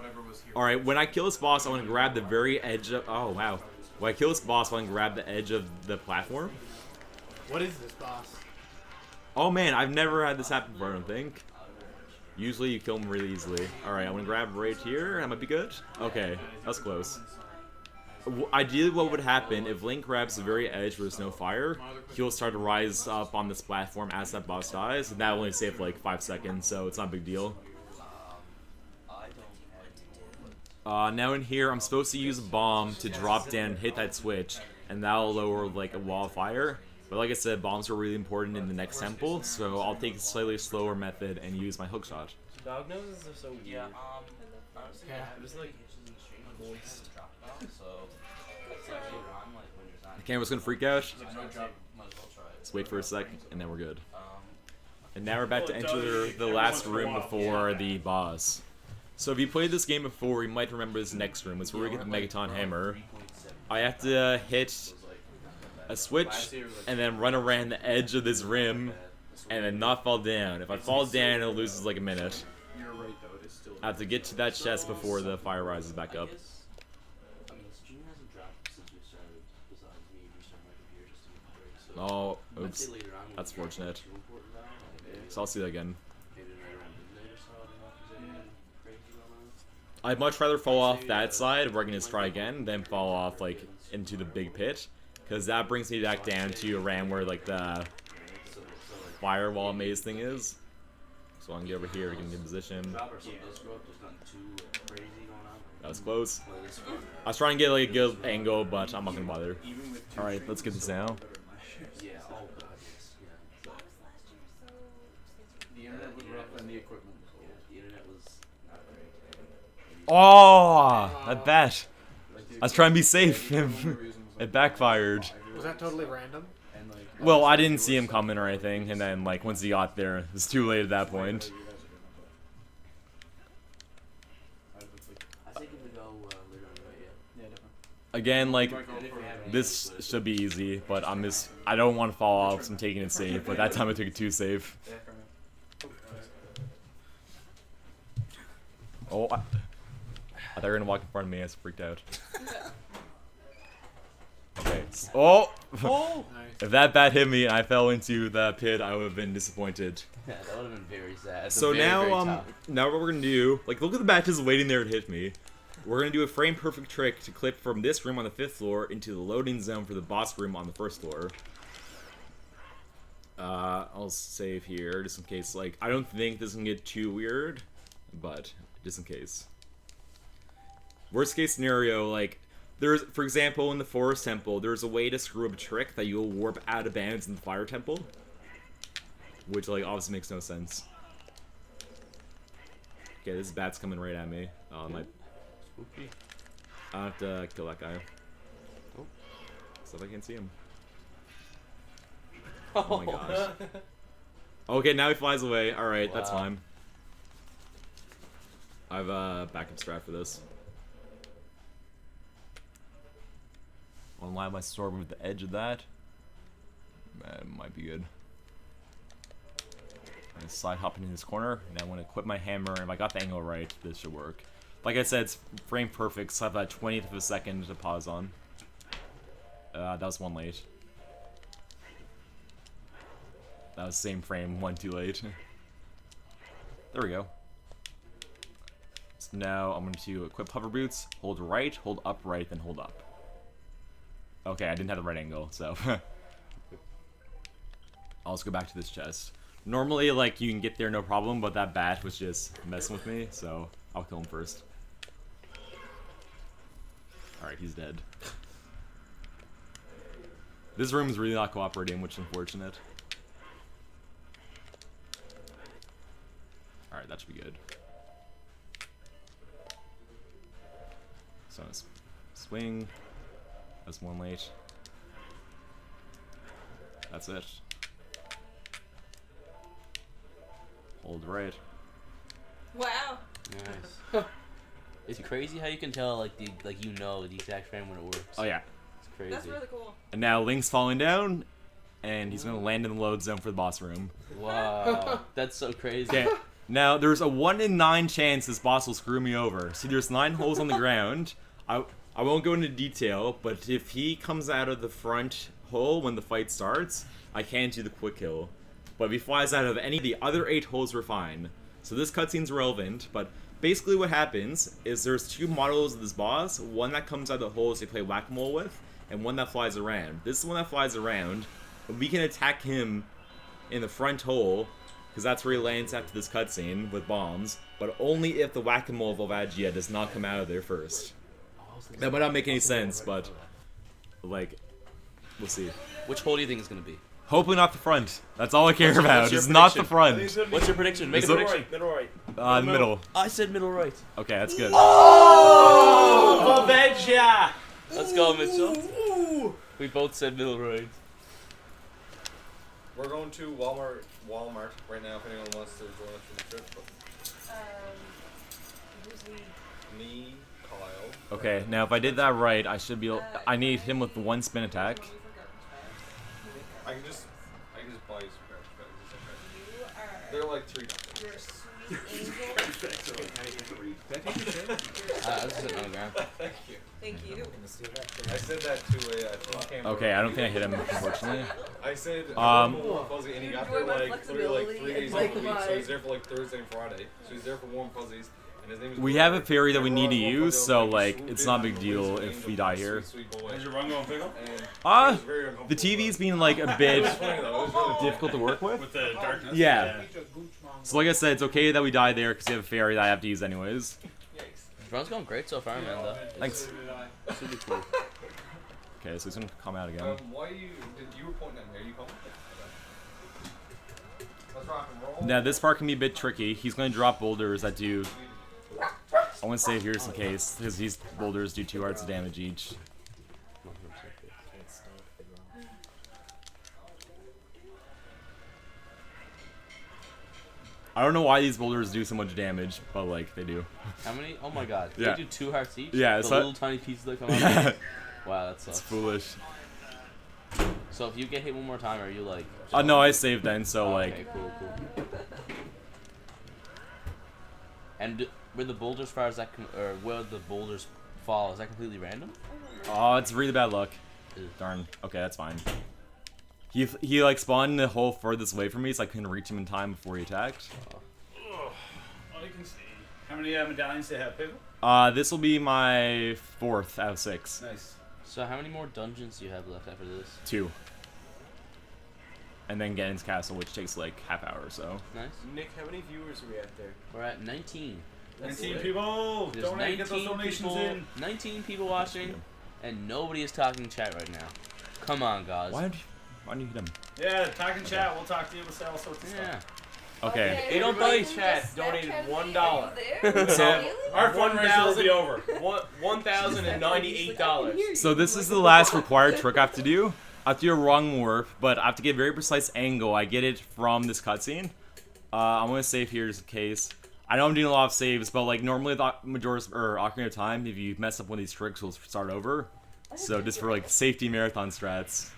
Alright, when I kill this boss, I want to grab the very edge of... Oh, wow. When I kill this boss, I want to grab the edge of the platform. What is this boss? Oh man, I've never had this happen before, I don't think. Usually you kill him really easily. Alright, I'm going to grab right here. That might be good. Okay, that's close. Ideally, what would happen if Link grabs the very edge where there's no fire, he'll start to rise up on this platform as that boss dies, and that will only save like 5 seconds, so it's not a big deal. Now in here, I'm supposed to use a bomb to drop down and hit that switch, and that'll lower like a wall of fire. But like I said, bombs are really important in the next temple, so I'll take a slightly slower method and use my hookshot. Dog noses are so weird. Yeah, Just like moist. The camera's gonna freak out. Let's wait for a sec, and then we're good. And now we're about to enter the last room before the boss. So if you played this game before, you might remember this next room. It's where we get the Megaton Hammer. I have to hit a switch, and then run around the edge of this rim, and then not fall down. If I fall down, it loses like a minute. I have to get to that chest before the fire rises back up. Oh, oops. That's fortunate. So I'll see that again. I'd much rather fall off that side where I can just try again than fall off like into the big pit, because that brings me back down to around where like the firewall maze thing is. So I can get over here, we can get in position. That was close. I was trying to get like a good angle, but I'm not gonna bother. Alright, let's get this now. Oh, I bet. I was trying to be safe. It backfired. Was that totally random? Well, I didn't see him coming or anything, and then like once he got there, it was too late at that point. Again, like, this should be easy, but I don't want to fall off, so I'm taking it safe, but that time I took it too safe. Oh, I thought you were gonna walk in front of me, I was freaked out. Okay. Oh! If that bat hit me and I fell into the pit, I would have been disappointed. Yeah, that would have been very sad. So now, now what we're gonna do, like, look at the bat just waiting there to hit me. We're gonna do a frame perfect trick to clip from this room on the 5th floor into the loading zone for the boss room on the 1st floor. I'll save here just in case. Like, I don't think this can get too weird, but just in case. Worst case scenario, like, there's, for example, in the Forest Temple, there's a way to screw up a trick that you'll warp out of bounds in the Fire Temple, which, like, obviously makes no sense. Okay, this bat's coming right at me. My. I have to kill that guy. Oh. So I can't see him. Oh my gosh. Okay, now he flies away. Alright, that's fine. I have a backup strat for this. I'll align my sword with the edge of that. That might be good. I'm gonna slide hop into this corner, and I want to equip my hammer, and if I got the angle right, this should work. Like I said, it's frame perfect, so I have that 20th of a second to pause on. That was one late. That was the same frame, one too late. There we go. So now I'm going to equip hover boots, hold right, hold up right, then hold up. Okay, I didn't have the right angle, so. I'll just go back to this chest. Normally, like, you can get there no problem, but that bat was just messing with me, so I'll kill him first. Alright, he's dead. This room is really not cooperating, which is unfortunate. Alright, that should be good. So, swing. That's one late. That's it. Hold right. Wow. Nice. It's crazy how you can tell, like, the exact frame when it works. Oh yeah. It's crazy. That's really cool. And now Link's falling down, and he's gonna land in the load zone for the boss room. Wow. That's so crazy. Okay. Now there's a 1 in 9 chance this boss will screw me over. See, there's 9 holes on the ground. I won't go into detail, but if he comes out of the front hole when the fight starts, I can do the quick kill. But if he flies out of any of the other 8 holes, we're fine. So this cutscene's relevant, but basically what happens is there's 2 models of this boss, one that comes out of the holes they play whack-a-mole with, and one that flies around. This is the one that flies around. We can attack him in the front hole, because that's where he lands after this cutscene with bombs, but only if the whack-a-mole Volvagia does not come out of there first. That might not make any sense, but, like, we'll see. Which hole do you think it's going to be? Hopefully not the front. That's all I care about. It's not the front. What's your prediction? Make a prediction. Middle right. Middle. I said middle right. Okay, that's good. Oh! Volvagia! Let's go, Mitchell. We both said middle right. We're going to Walmart right now if anyone wants to join us for the trip. But me, Kyle. Okay, now if I did that right, I should be able, I need him with 1 spin attack. I can just buy you some credits. They're like $3. You're a sweet angel. I was sitting on the ground. Thank you. Thank you. I said that too. Okay, I don't think I hit him, unfortunately. I said warm fuzzy, and he got there like literally like 3 days of the week, so he's there for like Thursday and Friday. So he's there for warm fuzzies. And his name is We have a fairy that we need to use, so like it's not a big deal if we die here. Is your run going Pickle? The TV's being like a bit difficult to work with. With the darkness? Yeah. So like I said, it's okay that we die there because we have a fairy that I have to use anyways. The run's going great so far, man, though. Thanks. Super cool. Okay, so he's gonna come out again. Why you were pointing at me? Are you coming? Let's rock and roll. Now this part can be a bit tricky. He's gonna drop boulders that do. I want to save here just in case, because these boulders do 2 hearts of damage each. I don't know why these boulders do so much damage, but like they do. How many? Oh my god. Yeah. They do 2 hearts each? Yeah, The so little tiny pieces that come out? Wow, that sucks. It's foolish. So if you get hit one more time, are you like... No, I saved then, so Oh, like... okay, cool. And where the boulders far as that... or where the boulders fall, is that completely random? Oh, it's really bad luck. Darn. Okay, that's fine. He like spawned the hole furthest away from me, so I couldn't reach him in time before he attacked. Oh, you can see. How many medallions do you have, Pickle? This will be my 4th out of 6. Nice. So how many more dungeons do you have left after this? 2. And then get into castle, which takes like half hour or so. Nice. Nick, how many viewers are we at there? We're at 19. 19 people! There's Donate, get those donations in. 19 people watching, and nobody is talking chat right now. Come on, guys. Why do you hit him? Yeah, talk in chat. We'll talk to you. We'll say all sorts of stuff. Okay. Hey, don't buy chat. Donated $1. So our fundraiser will be over. $1,098. So this is the last required trick I have to do. I have to do a wrong warp, but I have to get a very precise angle. I get it from this cutscene. I'm gonna save here just in case. I know I'm doing a lot of saves, but like normally the Ocarina of Time, if you mess up one of these tricks, we'll start over. So just for like safety marathon strats.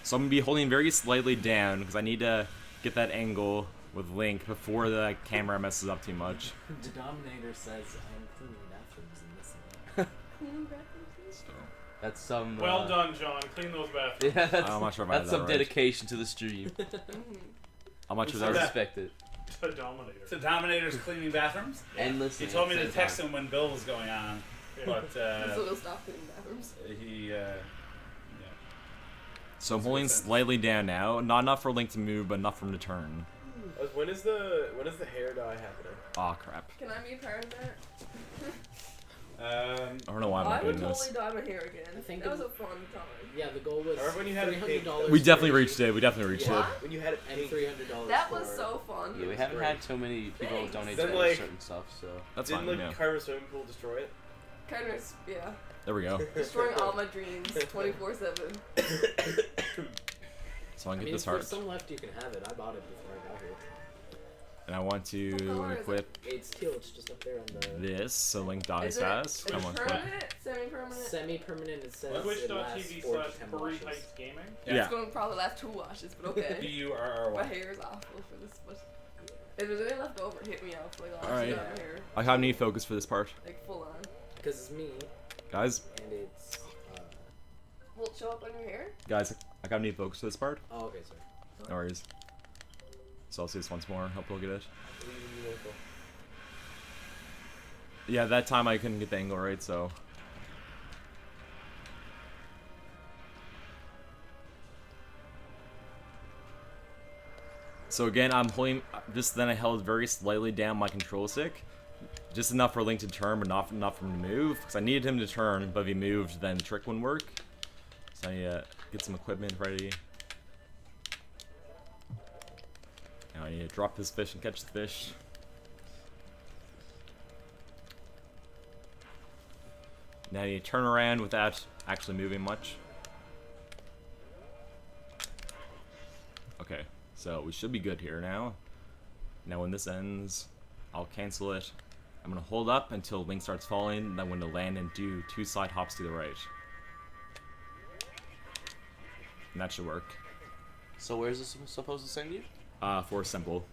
So I'm gonna be holding very slightly down because I need to get that angle with Link before the camera messes up too much. The Dominator says I'm cleaning bathrooms in this one. Cleaning bathrooms? So. That's some... Well done, John. Clean those bathrooms. Yeah, that's, I'm not sure if I that's had some that right. dedication to the stream. How much was I that? respect it. To Dominator. So Dominator's cleaning bathrooms? Endless. He told me to text him when Bill was going on, but So we'll stop cleaning bathrooms. he So I'm holding slightly down now. Not enough for Link to move, but enough for him to turn. When is the hair dye happening? Aw, crap. Can I be a part of that? I don't know why I'm I not would doing totally this. dye my hair again. I think that was it- a fun time. Yeah, the goal was Remember when you had a pink- $300. We definitely reached it. We definitely reached it. When you had it And pink. $300. That was so fun. Yeah, we haven't had so many people Thanks. donate Then, to like, certain stuff, so... That's Didn't fine, like yeah. Kyra swimming pool destroy it? Kind of, yeah. There we go. Destroying all my dreams 24/7. So I can I get mean, this if heart. there's some left, you can have it. I bought it before I got here. And I want to color is it? equip It's teal. It's just up there on the this so Link dies Is it fast. I want to equip. permanent? Semi-permanent? semi-permanent. It says it lasts Twitch.tv 4 to 10 /Bury washes. Heights Gaming. Yeah. It's going to probably last 2 washes, but okay. B-U-R-R-Y. My hair is awful for this, but if there's any left over, hit me up. Like, I'll Alright. my hair. I have need focus for this part. Like, full on. Because it's me, Guys, and it's. Will it show up on your hair? guys, I got need focus for this part. Oh, okay, sorry. No worries. So I'll see this once more. Hope we'll get it. Yeah, that time I couldn't get the angle right, so. So again, I'm holding, just then I held very slightly down my control stick. Just enough for Link to turn, but not enough for him to move. Because I needed him to turn, but if he moved, then the trick wouldn't work. So I need to get some equipment ready. Now I need to drop this fish and catch the fish. Now I need to turn around without actually moving much. Okay, so we should be good here now. Now when this ends, I'll cancel it. I'm gonna hold up until Link starts falling, then I'm gonna land and do 2 side hops to the right. And that should work. So where's this supposed to send you? For simple.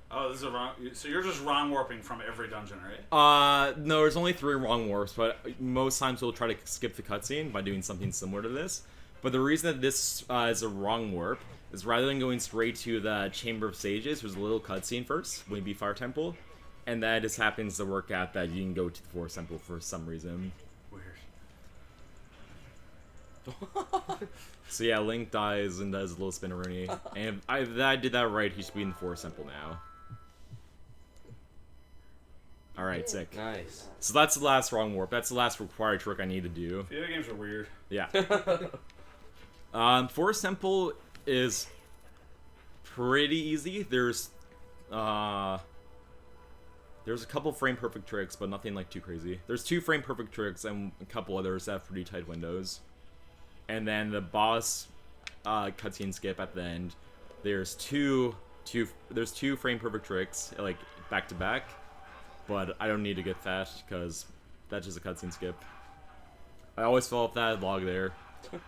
Oh, this is a wrong. So you're just wrong warping from every dungeon, right? No, there's only 3 wrong warps, but most times we'll try to skip the cutscene by doing something similar to this. But the reason that this is a wrong warp is rather than going straight to the Chamber of Sages, there's a little cutscene first when you beat Fire Temple, and that just happens to work out that you can go to the Forest Temple for some reason. Weird. So yeah, Link dies and does a little spinneroonie, and if I did that right, he should be in the Forest Temple now. Alright, sick. Nice. So that's the last wrong warp. That's the last required trick I need to do. Video games are weird. Yeah. Forest Temple is pretty easy. There's a couple frame perfect tricks, but nothing like too crazy. There's 2 frame perfect tricks and a couple others that have pretty tight windows. And then the boss cutscene skip at the end. There's 2 there's 2 frame perfect tricks like back to back, but I don't need to get that because that's just a cutscene skip. I always fall off that log there. Sound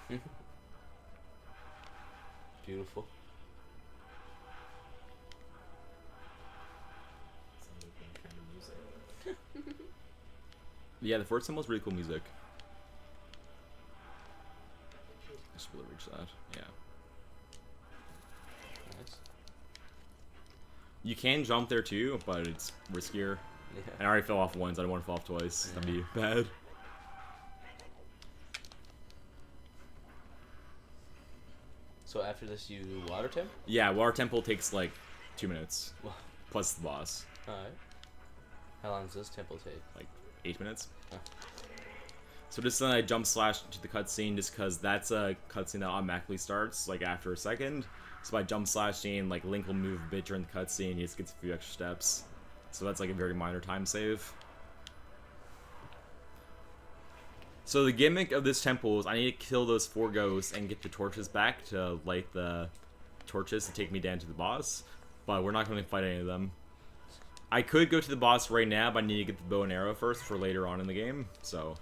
effects. Beautiful. Yeah, the fourth symbol is really cool music. Just really reach that. Yeah. Nice. You can jump there too, but it's riskier. Yeah. And I already fell off once. I don't want to fall off twice. That'd be bad. So after this, you do water temp? Yeah, water temple takes like 2 minutes. Wow. Plus the boss. Alright. How long does this temple take? Like 8 minutes. Huh. So just then I jump slash to the cutscene just because that's a cutscene that automatically starts like after a second. So by jump slashing, like Link will move a bit during the cutscene, he just gets a few extra steps. So that's like a very minor time save. So the gimmick of this temple is I need to kill those 4 ghosts and get the torches back to light the torches to take me down to the boss. But we're not going to fight any of them. I could go to the boss right now, but I need to get the bow and arrow first for later on in the game. So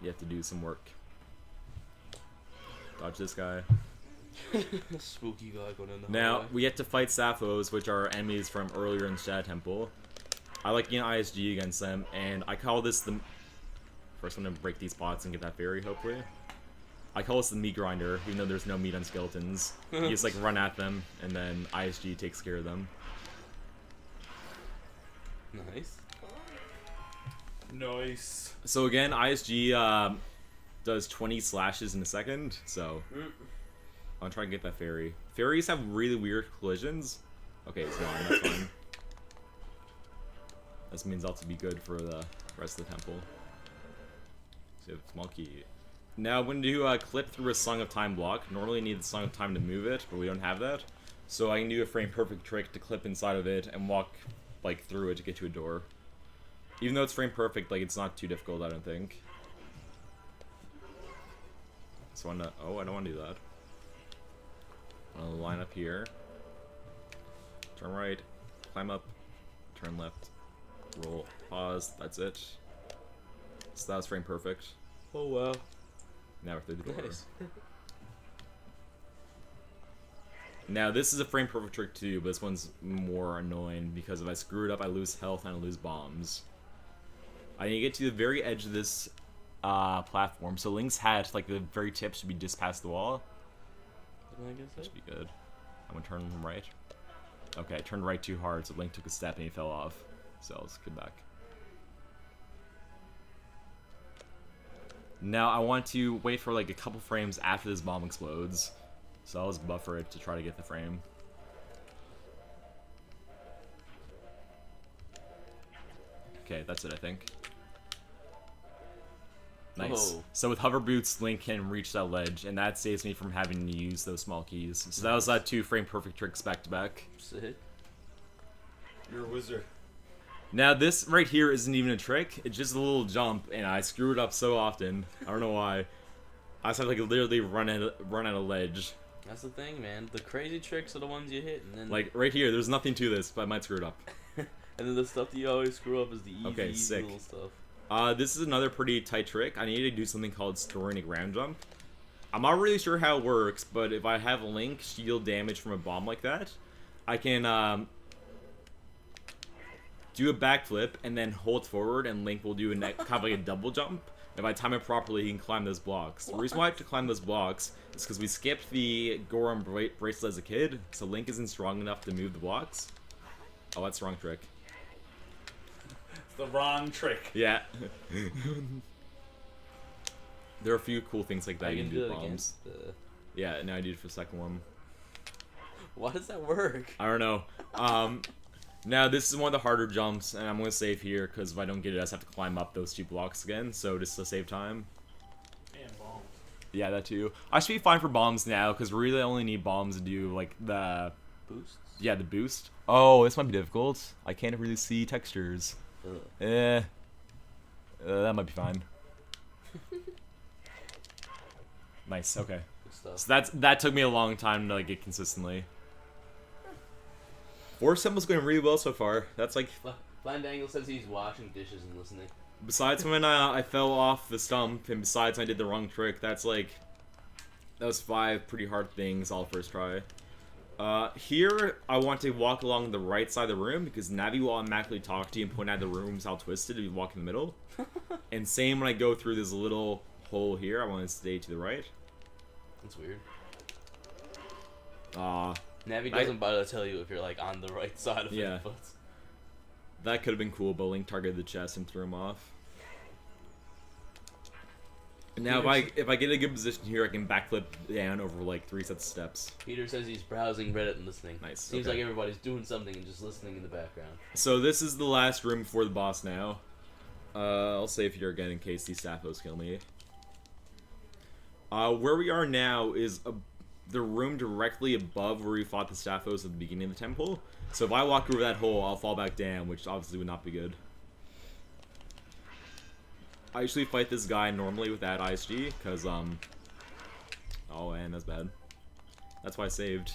you have to do some work. Dodge this guy. Spooky guy going in the Now, hallway. we have to fight Sapphos, which are enemies from earlier in Shadow Temple. I like getting ISG against them, and I call this the... First, I'm going to break these pots and get that fairy, hopefully. I call this the meat grinder, even though there's no meat on skeletons. You just, like, run at them, and then ISG takes care of them. Nice. Nice. So again, ISG does 20 slashes in a second, so... I'll try and get that fairy. Fairies have really weird collisions. Okay, it's gone, that's fine. This means I'll have to be good for the rest of the temple. So you have a small key. Now I'm going to do a clip through a Song of Time block. Normally you need the Song of Time to move it, but we don't have that. So I can do a frame perfect trick to clip inside of it and walk like through it to get to a door. Even though it's frame perfect, like it's not too difficult, I don't think. So I don't want to do that. I'll line up here. Turn right, climb up, turn left, roll, pause, that's it. So that was frame perfect. Oh wow. Now we're through the door. Nice. Now this is a frame perfect trick too, but this one's more annoying because if I screw it up I lose health and I lose bombs. I need to get to the very edge of this platform, so Link's hat, like the very tip, should be just past the wall. That should be good. I'm gonna turn right. Okay, I turned right too hard, so Link took a step and he fell off. So let's get back. Now I want to wait for like a couple frames after this bomb explodes. So I'll just buffer it to try to get the frame. Okay, that's it, I think. Nice. Whoa. So with hover boots, Link can reach that ledge, and that saves me from having to use those small keys. So that was 2 frame perfect tricks back to back. Sick. You're a wizard. Now this right here isn't even a trick; it's just a little jump, and I screw it up so often. I don't know why. I just have to like literally run at a ledge. That's the thing, man. The crazy tricks are the ones you hit, and then Like right here, there's nothing to this, but I might screw it up. and then the stuff that you always screw up is the easy, Okay, easy sick. little stuff. This is another pretty tight trick. I need to do something called storing a ground jump. I'm not really sure how it works, but if I have Link shield damage from a bomb like that, I can do a backflip and then hold forward, and Link will do a kind of like a double jump. If I time it properly, he can climb those blocks. The reason why I have to climb those blocks is because we skipped the Goron bracelet as a kid, so Link isn't strong enough to move the blocks. Oh, that's the wrong trick. It's the wrong trick. Yeah. There are a few cool things like that you can do with it bombs. against Yeah, now I do it for the second one. Why does that work? I don't know. Now this is one of the harder jumps, and I'm going to save here, because if I don't get it, I just have to climb up those 2 blocks again, so just to save time. And bombs. Yeah, that too. I should be fine for bombs now, because we really only need bombs to do, like, the... Boosts? Yeah, the boost. Oh, this might be difficult. I can't really see textures. That might be fine. Nice. Okay. Good stuff. So that took me a long time to like get consistently. Force Temple's going really well so far. That's like. Fandangle says he's washing dishes and listening. Besides when I fell off the stump, and besides when I did the wrong trick, that's like. That was 5 pretty hard things all first try. Here, I want to walk along the right side of the room because Navi will automatically talk to you and point out the rooms how twisted if you walk in the middle. And same when I go through this little hole here, I want to stay to the right. That's weird. Navi doesn't bother to tell you if you're like on the right side of yeah. it. But... That could have been cool, but Link targeted the chest and threw him off. Now, if I get a good position here, I can backflip down over like 3 sets of steps. Peter says he's browsing Reddit and listening. Nice. Seems like everybody's doing something and just listening in the background. So this is the last room before the boss now. I'll save here again in case these Sappos kill me. Where we are now is the room directly above where we fought the Sappos at the beginning of the temple. So if I walk over that hole, I'll fall back down, which obviously would not be good. I usually fight this guy normally without ISG, because, oh, and that's bad. That's why I saved.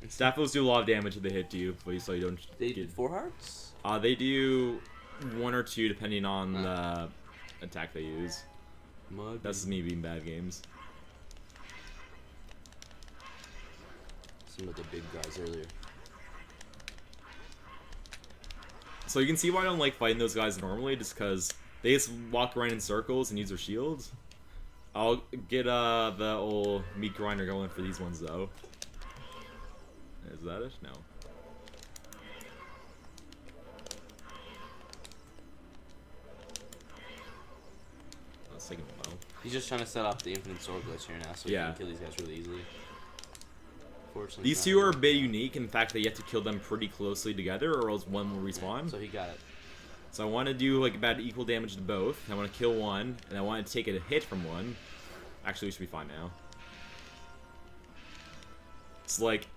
Staphos do a lot of damage if they hit you, but so you don't They did 4 hearts? They do 1 or 2 depending on the attack they use. That's me being bad games. Some of the big guys earlier. So you can see why I don't like fighting those guys normally, just because they just walk around in circles and use their shields. I'll get the old meat grinder going for these ones though. Is that it? No. That's taking a while. He's just trying to set up the infinite sword glitch here now, so he can kill these guys really easily. These 2 are a bit unique. In fact, that you have to kill them pretty closely together, or else one will respawn. So he got it. So I want to do like about equal damage to both. I want to kill one, and I want to take a hit from one. Actually, we should be fine now. It's like,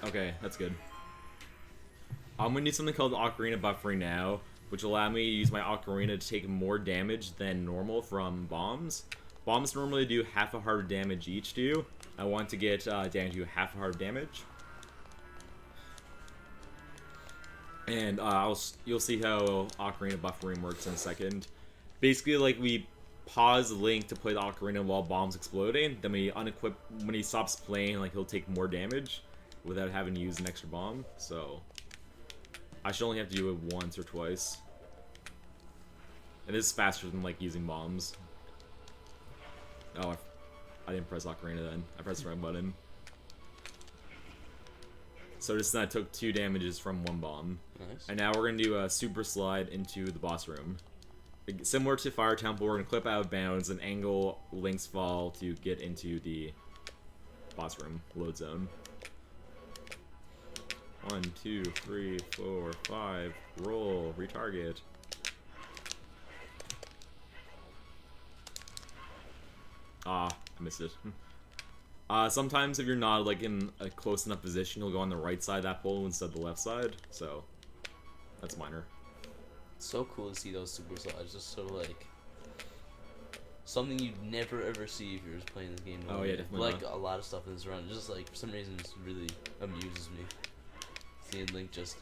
okay, that's good. I'm gonna do something called Ocarina buffering now, which will allow me to use my Ocarina to take more damage than normal from bombs. Bombs normally do half a heart of damage each do. I want to get down to half a heart of damage. And you'll see how Ocarina buffering works in a second. Basically, like, we pause Link to play the Ocarina while bombs exploding, then we unequip when he stops playing, like, he'll take more damage without having to use an extra bomb. So I should only have to do it once or twice. And this is faster than like using bombs. Oh, I didn't press Ocarina then. I pressed the wrong button. So just that took 2 damages from 1 bomb. Nice. And now we're going to do a super slide into the boss room. Similar to Fire Temple, we're going to clip out of bounds and angle Link's fall to get into the boss room load zone. 1, 2, 3, 4, 5. Roll. Retarget. Ah, I missed it. Sometimes if you're not like in a close enough position, you'll go on the right side of that pole instead of the left side. So that's minor. It's so cool to see those super slides. Just sort of like something you'd never ever see if you were just playing this game. Oh yeah, definitely. Like a lot of stuff in this run. Just like for some reason, it just really amuses me. Seeing Link just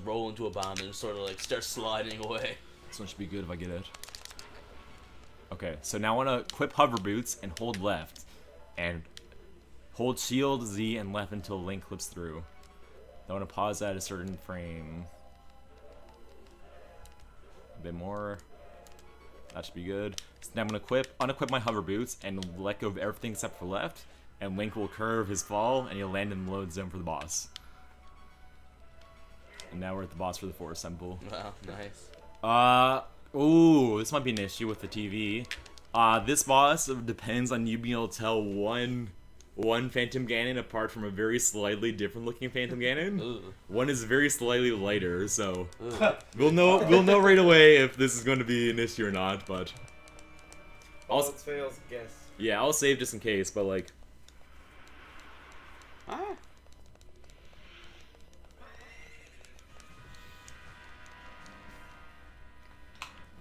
roll into a bomb and just sort of like start sliding away. This one should be good if I get it. Okay, so now I want to equip hover boots and hold left. And hold shield, Z, and left until Link clips through. I want to pause at a certain frame. A bit more. That should be good. So now I'm going to unequip my hover boots and let go of everything except for left. And Link will curve his fall and he'll land in the load zone for the boss. And now we're at the boss for the Forest Temple. Wow, nice. Ooh, this might be an issue with the TV. This boss depends on you being able to tell one Phantom Ganon apart from a very slightly different looking Phantom Ganon. Ooh. One is very slightly lighter, so we'll know right away if this is going to be an issue or not. But all else fails, guess. Yeah, I'll save just in case. But like,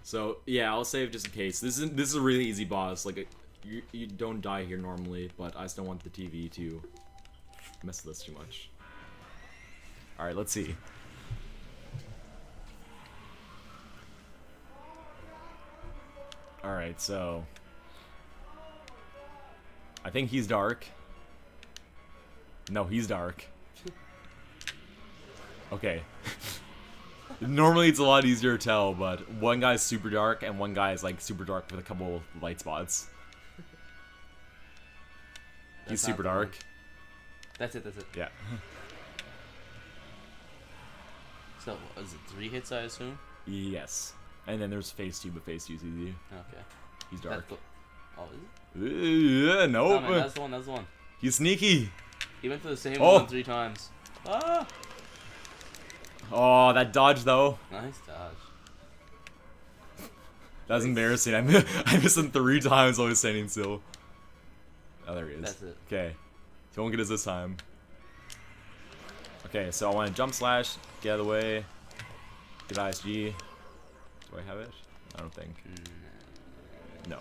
so yeah, I'll save just in case. This is a really easy boss. Like, you don't die here normally, but I just don't want the TV to mess with us too much. Alright, let's see. Alright, so... I think he's dark. No, he's dark. Okay. Normally it's a lot easier to tell, but one guy's super dark and one guy is like super dark with a couple light spots. He's super dark. That's it. Yeah. So, is it 3 hits, I assume? Yes. And then there's phase 2, but phase 2 is easy. Okay. He's dark. Oh, is it? Yeah, nope. No, man, that's the one. He's sneaky. He went for the same one 3 times. Ah! Oh, that dodge though. Nice dodge. That's embarrassing. I missed him 3 times while he was standing still. Oh, there he is. That's it. Okay. He won't get us this time. Okay, so I want to jump slash, get out of the way, get ISG. Do I have it? I don't think. No.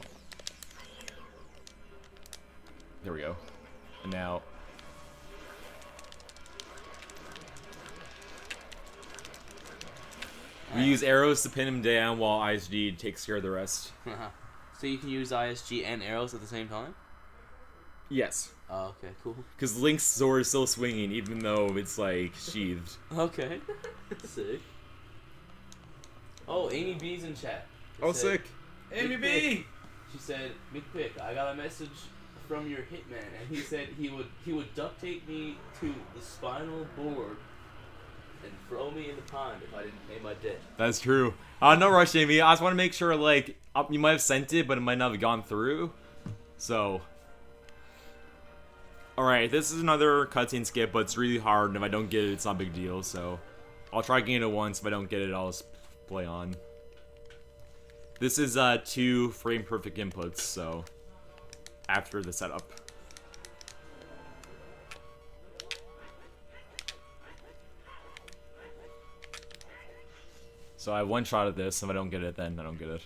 There we go. And now... we use arrows to pin him down while ISG takes care of the rest. So you can use ISG and arrows at the same time? Yes. Oh, okay, cool. Because Link's sword is still swinging, even though it's, like, sheathed. Okay. Sick. Oh, Amy B's in chat. Oh, sick. Amy B! She said, McPick, I got a message from your hitman, and he said he would duct tape me to the spinal board and throw me in the pond if I didn't pay my debt. That's true. No rush, Amy. I just want to make sure, like, you might have sent it, but it might not have gone through. So... alright, this is another cutscene skip, but it's really hard, and if I don't get it, it's not a big deal, so... I'll try getting it once. If I don't get it, I'll just play on. This is 2 frame-perfect inputs, so... after the setup. So I have 1 shot at this. If I don't get it, then I don't get it.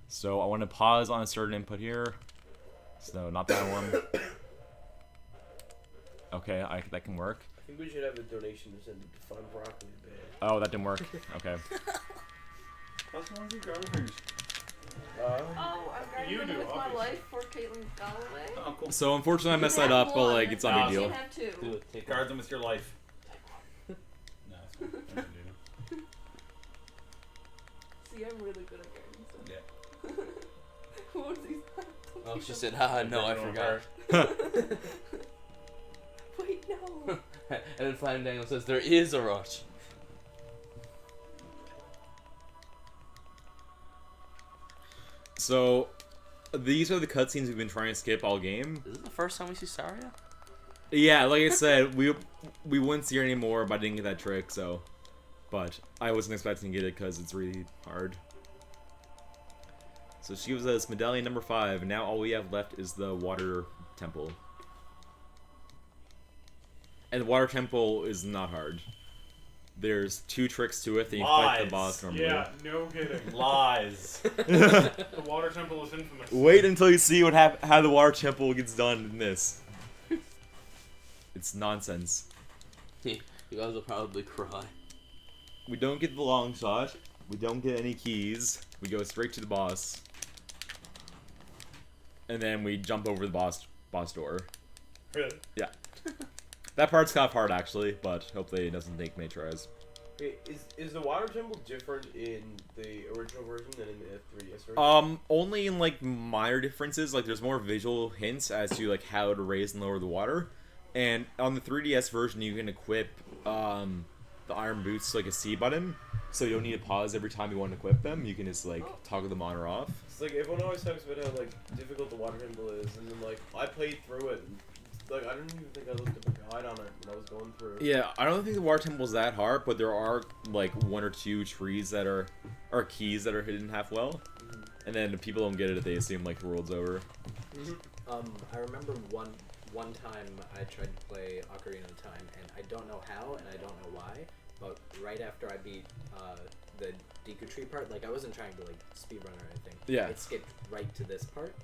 So I want to pause on a certain input here. So not that one. Okay, that can work. I think we should have a donation to send to Fun Broccoli Band. Oh, that didn't work. Okay. That's one of the garbage. Oh, I'm going You to do, with my obviously. life for Caitlin Galloway. Oh, cool. So unfortunately I messed that up, but like it's not a big deal. You can have 2. Do it. Take Guard them with your life. See, I'm really good at guarding stuff. Yeah. What was these? Oh, she said, haha, no, I forgot. Wait, no. And then Flying Dangle says, there is a rush. So these are the cutscenes we've been trying to skip all game. Is this the first time we see Saria? Yeah, like I said, we wouldn't see her anymore, but I didn't get that trick, so... But I wasn't expecting to get it because it's really hard. So she gives us medallion number 5, and now all we have left is the water temple. And the water temple is not hard. There's 2 tricks to it, then you fight the boss normally. Yeah, no kidding. Lies. The water temple is infamous. Wait until you see how the water temple gets done in this. It's nonsense. You guys will probably cry. We don't get the long shot. We don't get any keys. We go straight to the boss. And then we jump over the boss door. Really? Yeah. That part's kind of hard actually, but hopefully it doesn't take many tries. Okay, is the water temple different in the original version than in the 3DS version? Only in like minor differences. Like there's more visual hints as to like how to raise and lower the water. And on the 3DS version, you can equip the iron boots to like a C button, so you don't need to pause every time you want to equip them. You can just like toggle them on or off. It's like everyone always talks about how like difficult the water temple is, and then like I played through it. And, like I didn't even think I looked at the guide on it when I was going through. Yeah, I don't think the water temple is that hard, but there are like 1 or 2 trees that are keys that are hidden half well, and then if people don't get it, they assume like the world's over. I remember one time I tried to play Ocarina of Time, and I don't know how, and I don't know why, but right after I beat the Deku Tree part, like I wasn't trying to like speedrun or anything. Yeah. It skipped right to this part.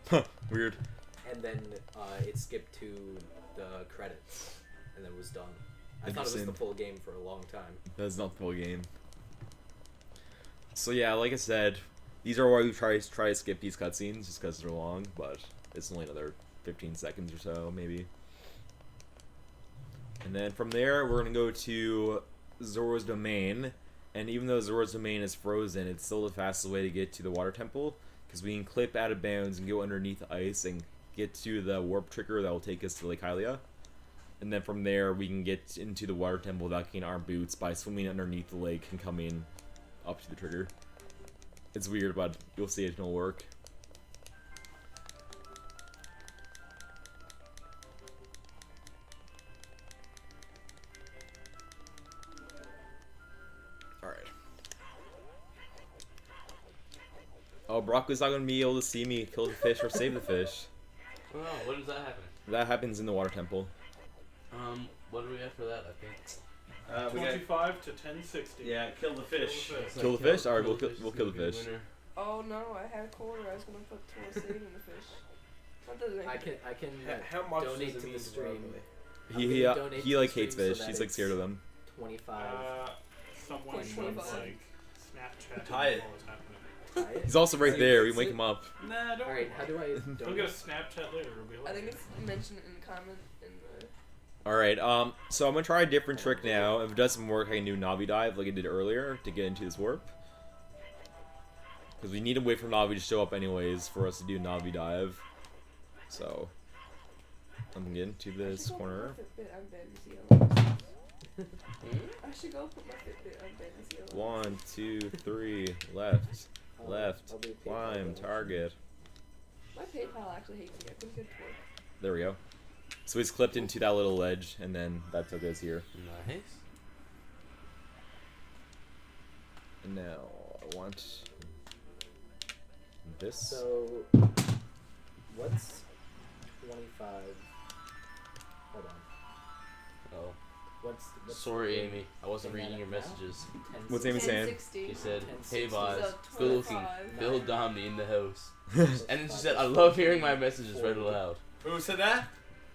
Weird. And then it skipped to the credits, and then was done. I thought it was the full game for a long time. That's not the full game. So yeah, like I said, these are why we try to skip these cutscenes just because they're long, but it's only another 15 seconds or so, maybe. And then from there, we're gonna go to Zora's Domain, and even though Zora's Domain is frozen, it's still the fastest way to get to the Water Temple, because we can clip out of bounds and go underneath the ice and get to the warp trigger that will take us to Lake Hylia. And then from there, we can get into the Water Temple without getting our boots by swimming underneath the lake and coming up to the trigger. It's weird, but you'll see it'll work. Alright. Oh, Broccoli's not gonna be able to see me kill the fish or save the fish. Oh, when does that happen? That happens in the Water Temple. What do we have for that, I think? 25 to 1060. Yeah, kill the fish. Kill the fish? Alright, we'll kill the fish. Oh no, I had a quarter. I was gonna put towards saving the fish. That doesn't make I can How much donate does to it the mean stream. He like hates fish. He's like scared of them. 25. Someone should 25. like Snapchat. Tie it. What's happening. He's also right there. We can wake him up. Nah, don't. Alright, how do I Don't get a Snapchat later. It'll be I think hilarious. it's mentioned in the comment in the. Alright, so I'm gonna try a different trick now. If it doesn't work, I can do Navi Dive like I did earlier to get into this warp. Because we need to wait for Navi to show up anyways for us to do Navi Dive. So, I'm gonna get into this corner. I should go put my Fitbit on bed and see how long. 1, 2, 3, left, left, climb, target. My PayPal actually hates me. I couldn't get it to work. There we go. So he's clipped into that little ledge, and then that took us here. Nice. And now I want this. So, what's 25? Hold on. Oh. What's Sorry, the Amy. I wasn't thing reading your now? messages. What's Amy saying? 1060. She said, 1060. "Hey, Boz, So good looking, 25. Bill Domney in the house." And then she said, "I love hearing my messages read aloud." Who said that?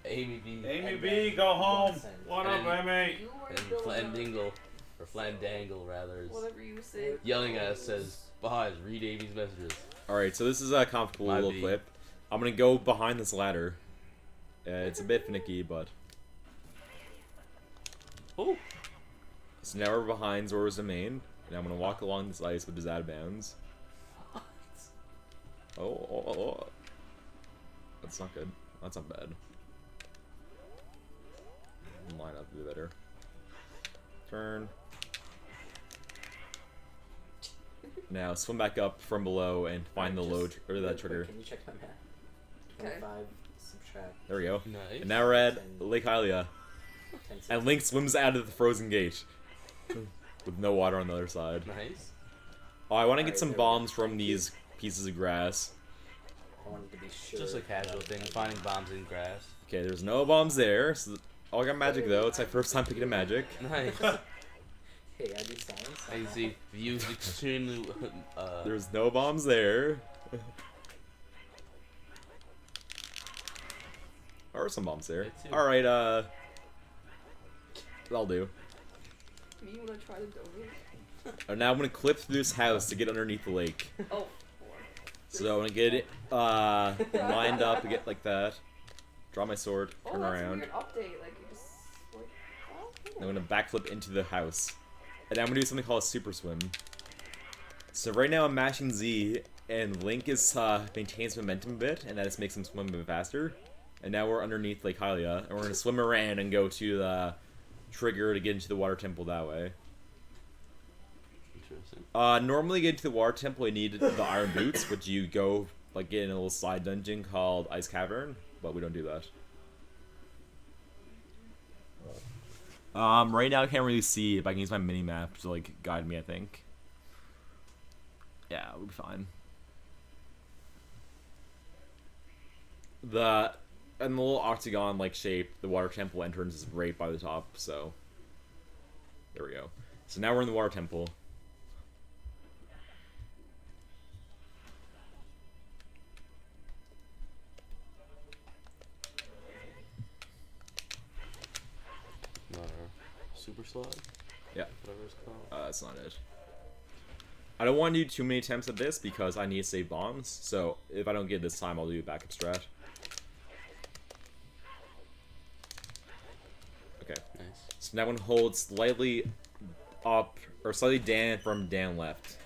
Amy B. Amy B, go home. What up, And- Amy? You were And Bill Flandingle, or Flandangle rather, is Whatever you say. yelling at us, says, "Boz, read Amy's messages." Alright, so this is a comfortable My little B. clip. I'm gonna go behind this ladder. It's a bit finicky, but... Oh! So now we're behind Zora's Domain, and I'm gonna walk along this ice, which is out of bounds. Oh. That's not good. That's not bad. Line up a bit better. Turn. Now swim back up from below and find the low or real that quick, trigger. Can you check my math? Okay. 25 subtract. There we go. Nice. And now we're at Lake Hylia. 1060. And Link swims out of the frozen gate. With no water on the other side. Nice. Oh, I want to get Alright, some there we go. bombs from these pieces of grass. I wanted to be sure. Just a casual thing, finding bombs in grass. Okay, there's no bombs there. So oh, I got magic though. It's my first time picking a magic. Nice. Hey, I do science. I see. Views extremely. There's no bombs there. There are some bombs there. Me too. Alright, that'll do. Me wanna try to donate? And now I'm gonna clip through this house to get underneath the lake. Oh. So I'm gonna get it lined up to get like that. Draw my sword, Oh, turn that's around. a weird update. Like you just like. Oh, I'm gonna backflip into the house. And then I'm gonna do something called a super swim. So right now I'm mashing Z, and Link is maintains momentum a bit, and that just makes him swim a bit faster. And now we're underneath Lake Hylia, and we're gonna swim around and go to the trigger to get into the water temple that way. Interesting. Normally get into the water temple you need the iron boots, but you go like get in a little side dungeon called Ice Cavern, but we don't do that. Right now I can't really see if I can use my mini map to like guide me, I think. Yeah, we'll be fine. And the little octagon like shape, the water temple entrance is right by the top, so there we go. So now we're in the water temple. Super slide? Yeah. Whatever it's called. That's not it. I don't want to do too many attempts at this because I need to save bombs. So if I don't get it this time, I'll do a backup strat. Okay. Nice. So that one holds slightly up or slightly down from down left.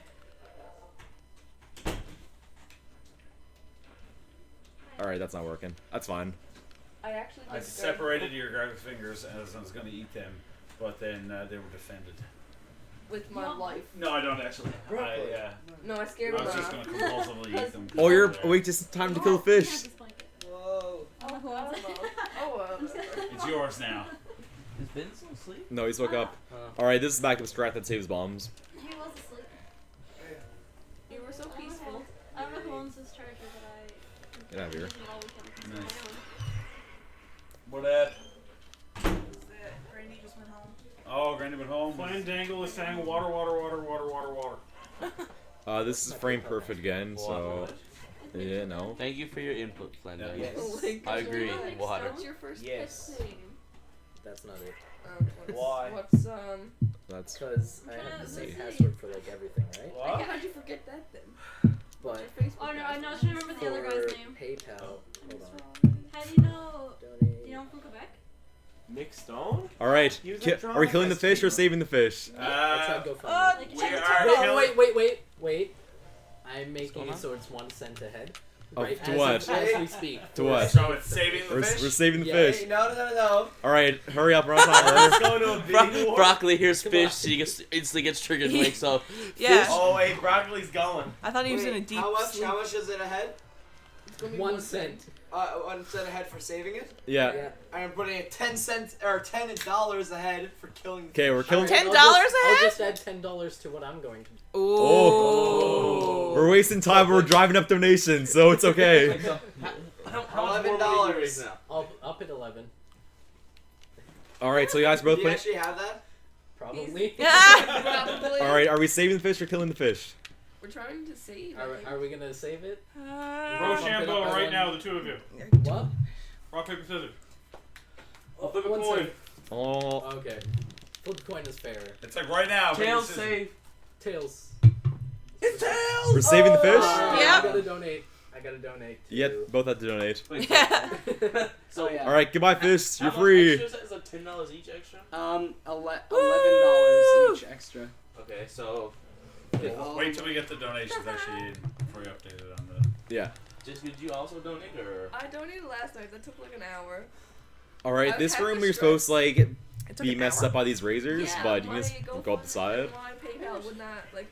Alright, that's not working. That's fine. I actually I separated your graphic fingers as I was going to eat them, but then they were defended. with my life. No, I don't actually. No, I scared I him was just off. going to compulsively eat them. Oh, you're wait, just time to kill the fish. Whoa. Oh, It's yours now. Is Ben still asleep? No, he's woke up. Alright, this is backup strat that saves bombs. He was asleep. You were so peaceful. I don't know who owns this charger, but Get out of here. Nice. What up? Granny just went home. Oh, Granny went home. Flandangle is saying water, water, water, water, water, water. This is frame perfect again, so yeah, no. Thank you for your input, Flanders. Yes. I agree. Water. What's your first Yes. pet name? That's not it. Why? What's That's because I have the same let's see. password for like everything, right? Like, how'd you forget that then? But Oh no, I'm not sure. Remember the other guy's for name. PayPal, hold on. How do you know? Donate. Do you know I'm from Quebec? Mick Stone? Alright, are we killing the fish or saving the fish? I tried to go Like, we are wait. I'm making it so it's 1 cent ahead. Oh, Right, to as- what? As we speak. To what? So it's saving the We're fish? saving the Yeah. fish. Hey, no. Alright, hurry up, we're on Let's timer. go to a big war. Broccoli hears fish, so he gets, instantly gets triggered and wakes up. Yeah. Fish? Oh wait, broccoli's going. I thought he was in a deep sleep. How much is it ahead? It's gonna be 1 cent. 1 cent ahead for saving it. Yeah. I'm putting it $10 ahead for killing. Okay, we're killing. $10 I'll ahead? just add $10 to what I'm going to. Oh. We're wasting time, but we're driving up donations, so it's okay. How much more money do you raise now? Up at 11. Alright, so you guys both Do you put. actually have that? Probably. Probably. Alright, are we saving the fish or killing the fish? We're trying to save. I think. Are we gonna save it? Rochambeau right now, the two of you. What? Rock, paper, scissors. I'll flip a 1 coin. cent. Oh. Okay. Flip a coin is fair. It's like right now. Tails save. Tails. It's tails! We're saving the fish? Yeah. I gotta donate. You both have to donate. Yeah. So yeah. Alright, goodbye fish. You're how free. much extra is it? $10 each extra? $11 each extra. Okay, so Wait till we get the donations actually in before you update it on the. Yeah. Just did you also donate or? I donated last night. That took like an hour. Alright, I this had room the you're supposed to like It took be an messed hour. up by these razors, Yeah, but you my can just go up the side. My PayPal would not like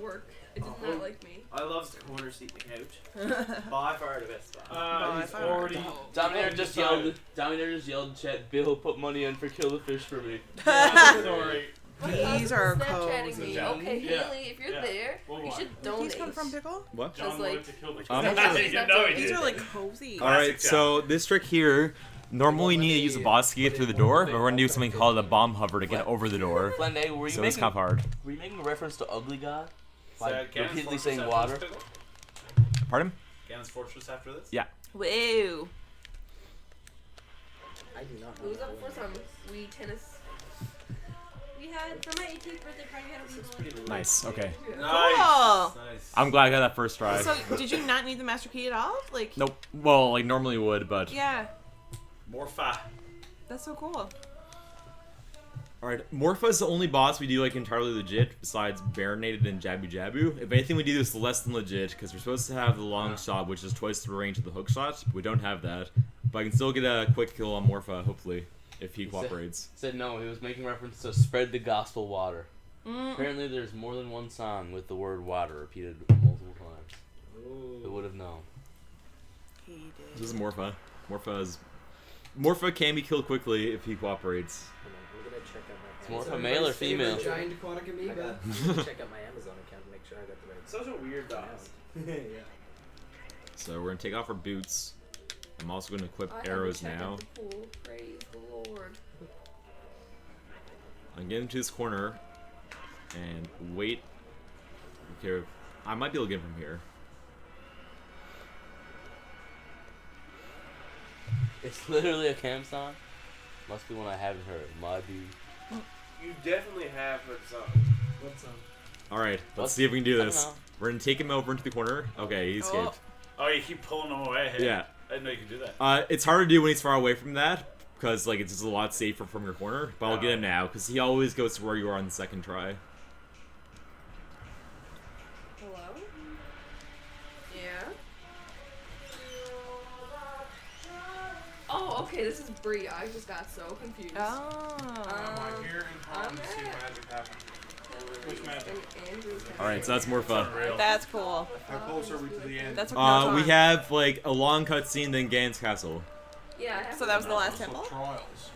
work. It did not like me. I love the corner seat in the couch. By far the best spot. He's already. Dominator just yelled. Dominator just yelled in chat. Bill, put money in for kill the fish for me. Sorry. These are Snapchatting me. cozy. Okay, Yeah. Haley, if you're Yeah. there, We'll you watch. should Did donate. these come from Pickle? What? John like- wanted to kill the You know he These did. are like cozy. Alright, so this trick here, normally you need to use a boss to get through the door, but we're gonna do something called a bomb hover to get over the door. Flandangle, were you So it's making? kind of hard. Were you making a reference to Ugly God? By Gannon's repeatedly Fortress saying after water. this, Pickle? Pardon? Gannon's Fortress after this? Yeah. Whoa. I do not Who was know. up for some Wii tennis? We had for my 18th birthday party. We had a Wii Boy. Nice, okay. Nice. Cool. Nice. I'm glad I got that first try. So, did you not need the master key at all? Like, Nope. Well, like normally would, but. yeah, Morpha. that's so cool. Alright, Morpha's the only boss we do like entirely legit, besides Barrinated and Jabu Jabu. If anything we do is less than legit, because we're supposed to have the long shot, which is twice the range of the hook shot. We don't have that. But I can still get a quick kill on Morpha, hopefully, if he cooperates. Said no. He was making reference to spread the gospel water. Mm. Apparently, there's more than one song with the word water repeated multiple times. Who would have known? He did. This is Morpha. Morpha can be killed quickly if he cooperates. Hold on, I'm gonna check out my. It's more of a male or female? Giant aquatic I amoeba. got- I'm gonna check out my Amazon account to make sure I got the right. Such a weird boss. Yeah. So we're gonna take off our boots. I'm also gonna equip I had to arrows check now. out the pool. Praise the Lord. I'm getting to this corner. and wait. Okay, I might be able to get him from here. It's literally a camp song. Must be one I haven't heard. Might be. You definitely have heard the song. What song? Alright, let's see if we can do this. We're gonna take him over into the corner. Okay, he escaped. Oh, you keep pulling him away. Hey? Yeah. I didn't know you could do that. It's hard to do when he's far away from that, because like it's just a lot safer from your corner. But I'll get him now, because he always goes to where you are on the second try. Hello? Yeah? Oh, okay, this is Bree. I just got so confused. Am I here in town to see magic happen? Which magic? Alright, so that's more fun. That's cool. How close are we to the end? That's what We have like a long cutscene, then Gan's castle. Yeah. So that was the last temple?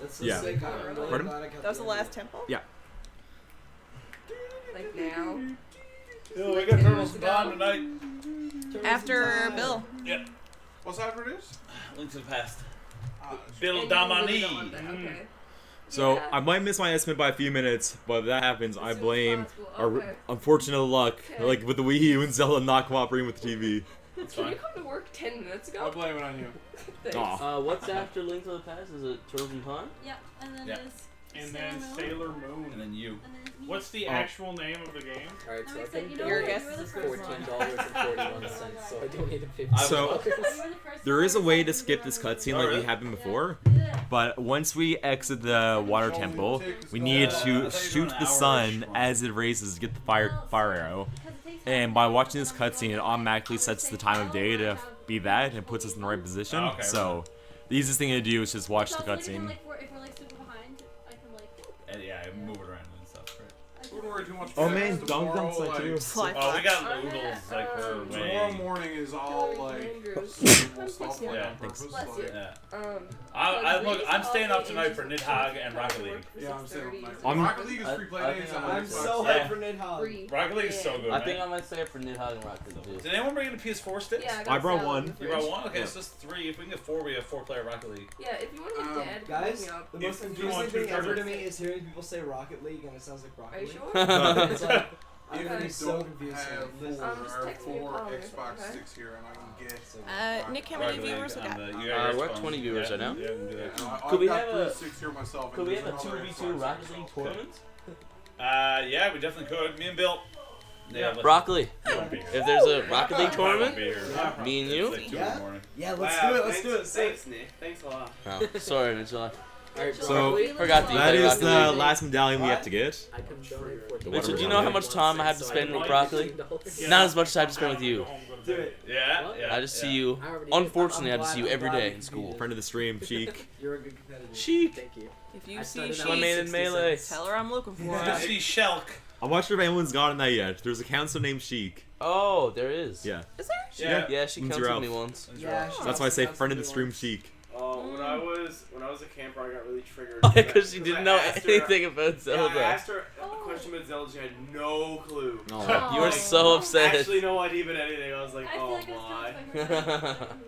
That's Yeah. sick. I'm really Pardon? glad I got That was the last temple? Yeah. Like now? Yo, we got Turtles in Time tonight. After Bill. Yeah. What's after this? Link to the Past. Bill Damani. Okay. So Yeah. I might miss my estimate by a few minutes, but if that happens, I soon as blame possible. our Okay. unfortunate luck, Okay. like with the Wii U and Zelda not cooperating with the TV. Can you come to work 10 minutes ago? I'll blame it on you. Thanks. Aw. What's after Link to the Past? Is it Turtles in Time? Yeah, and then Yeah. there's And then Sailor Moon. And then you. and then there's me. What's the Oh. actual name of the game? Alright, I'm so I excited. couldn't You know Your what? guess You were the is first one. $14.41, so I donated 50 So- You were the first There one. is a way to skip this cutscene like we have been before, but once we exit the water temple, we need to shoot the sun as it raises to get the fire arrow. And by watching this cutscene, it automatically sets the time of day to be that and puts us in the right position. Okay. So the easiest thing to do is just watch the cutscene. If we're like super behind, I can like. And yeah, move it around and stuff. Right. Wouldn't worry too much. Oh, about man, this. Dong's on Tomorrow, site, too. like, Slide Oh, we got Oh, noodles yeah. like we're Tomorrow way. morning is all like Andrews. simple stuff like Yeah, on thanks. purpose. Bless you. Like, Yeah. I'm staying up tonight for Nidhogg and Rocket League. yeah, I'm saying like, I'm- Rocket League is free play I days. think on I'm Xbox. so Yeah. hyped for Nidhogg. Rocket League is so good. I think man. I might say it for Nidhogg and Rocket League too. Did anyone bring in a PS4 sticks? Yeah, I brought salad one. in the You brought fridge. one? Okay, it's just 3. If we can get 4, we have 4-player Rocket League. Yeah, if you want to get dad, Guys, pick me up. the most If you confusing want thing to ever to turn me it- is hearing people say Rocket League and it sounds like Rocket Are you League. sure? It's like, I'm If gonna be you so don't confused. have Listen. just or text me a 4 call, Xbox okay? sticks here, and I can get. Nick, how many Rocket viewers we League got? on the- you got we're yours at 20 phone. viewers Yeah, right now. Yeah, we can do that. Could we I've have got a- 3 sticks here myself. Could we and have a there's another 2v2 Xbox Rocket stick, League so- tournament? Yeah, we definitely could. Me and Bill. Yeah, let's- Broccoli. You won't be here. If there's a Rocket League I won't tournament, be here. me and It's you. like 2 in the Yeah. morning. Yeah, let's do it. Let's do it. Thanks, Nick. Thanks a lot. Oh, sorry, Mitchell. Alright, So Forgot that you that played is Rocket the League. last medallion we have to get. I can donate $14. Mitchell, do you know how much time I have to spend with Broccoli? Not as much as I have to spend with you. Do it. Yeah, yeah. I just see you. I already did. Unfortunately, I I'm just see you glad- every I'm glad day we in school. Friend of the stream, Cheek. You're a good competitor. Sheik. Thank you. If you I see started out My Sheik, man in Melee. tell her I'm looking for You her. see Shelk. I'm not sure if anyone's gotten that yet. There's a council named Sheik. Oh, there is. Yeah. Is there? Yeah. Yeah, she Lindsay counted Ralph. me once. Yeah, That's why I say friend of the stream, Sheik. When I was a camper, I got really triggered. Oh, because she didn't know I asked her- anything about Yeah, I Zelda. asked her a question about Zelda. She had no clue. Oh. You were so upset. Actually, no idea about anything. I was like, I feel oh like I was my. kind of my friend.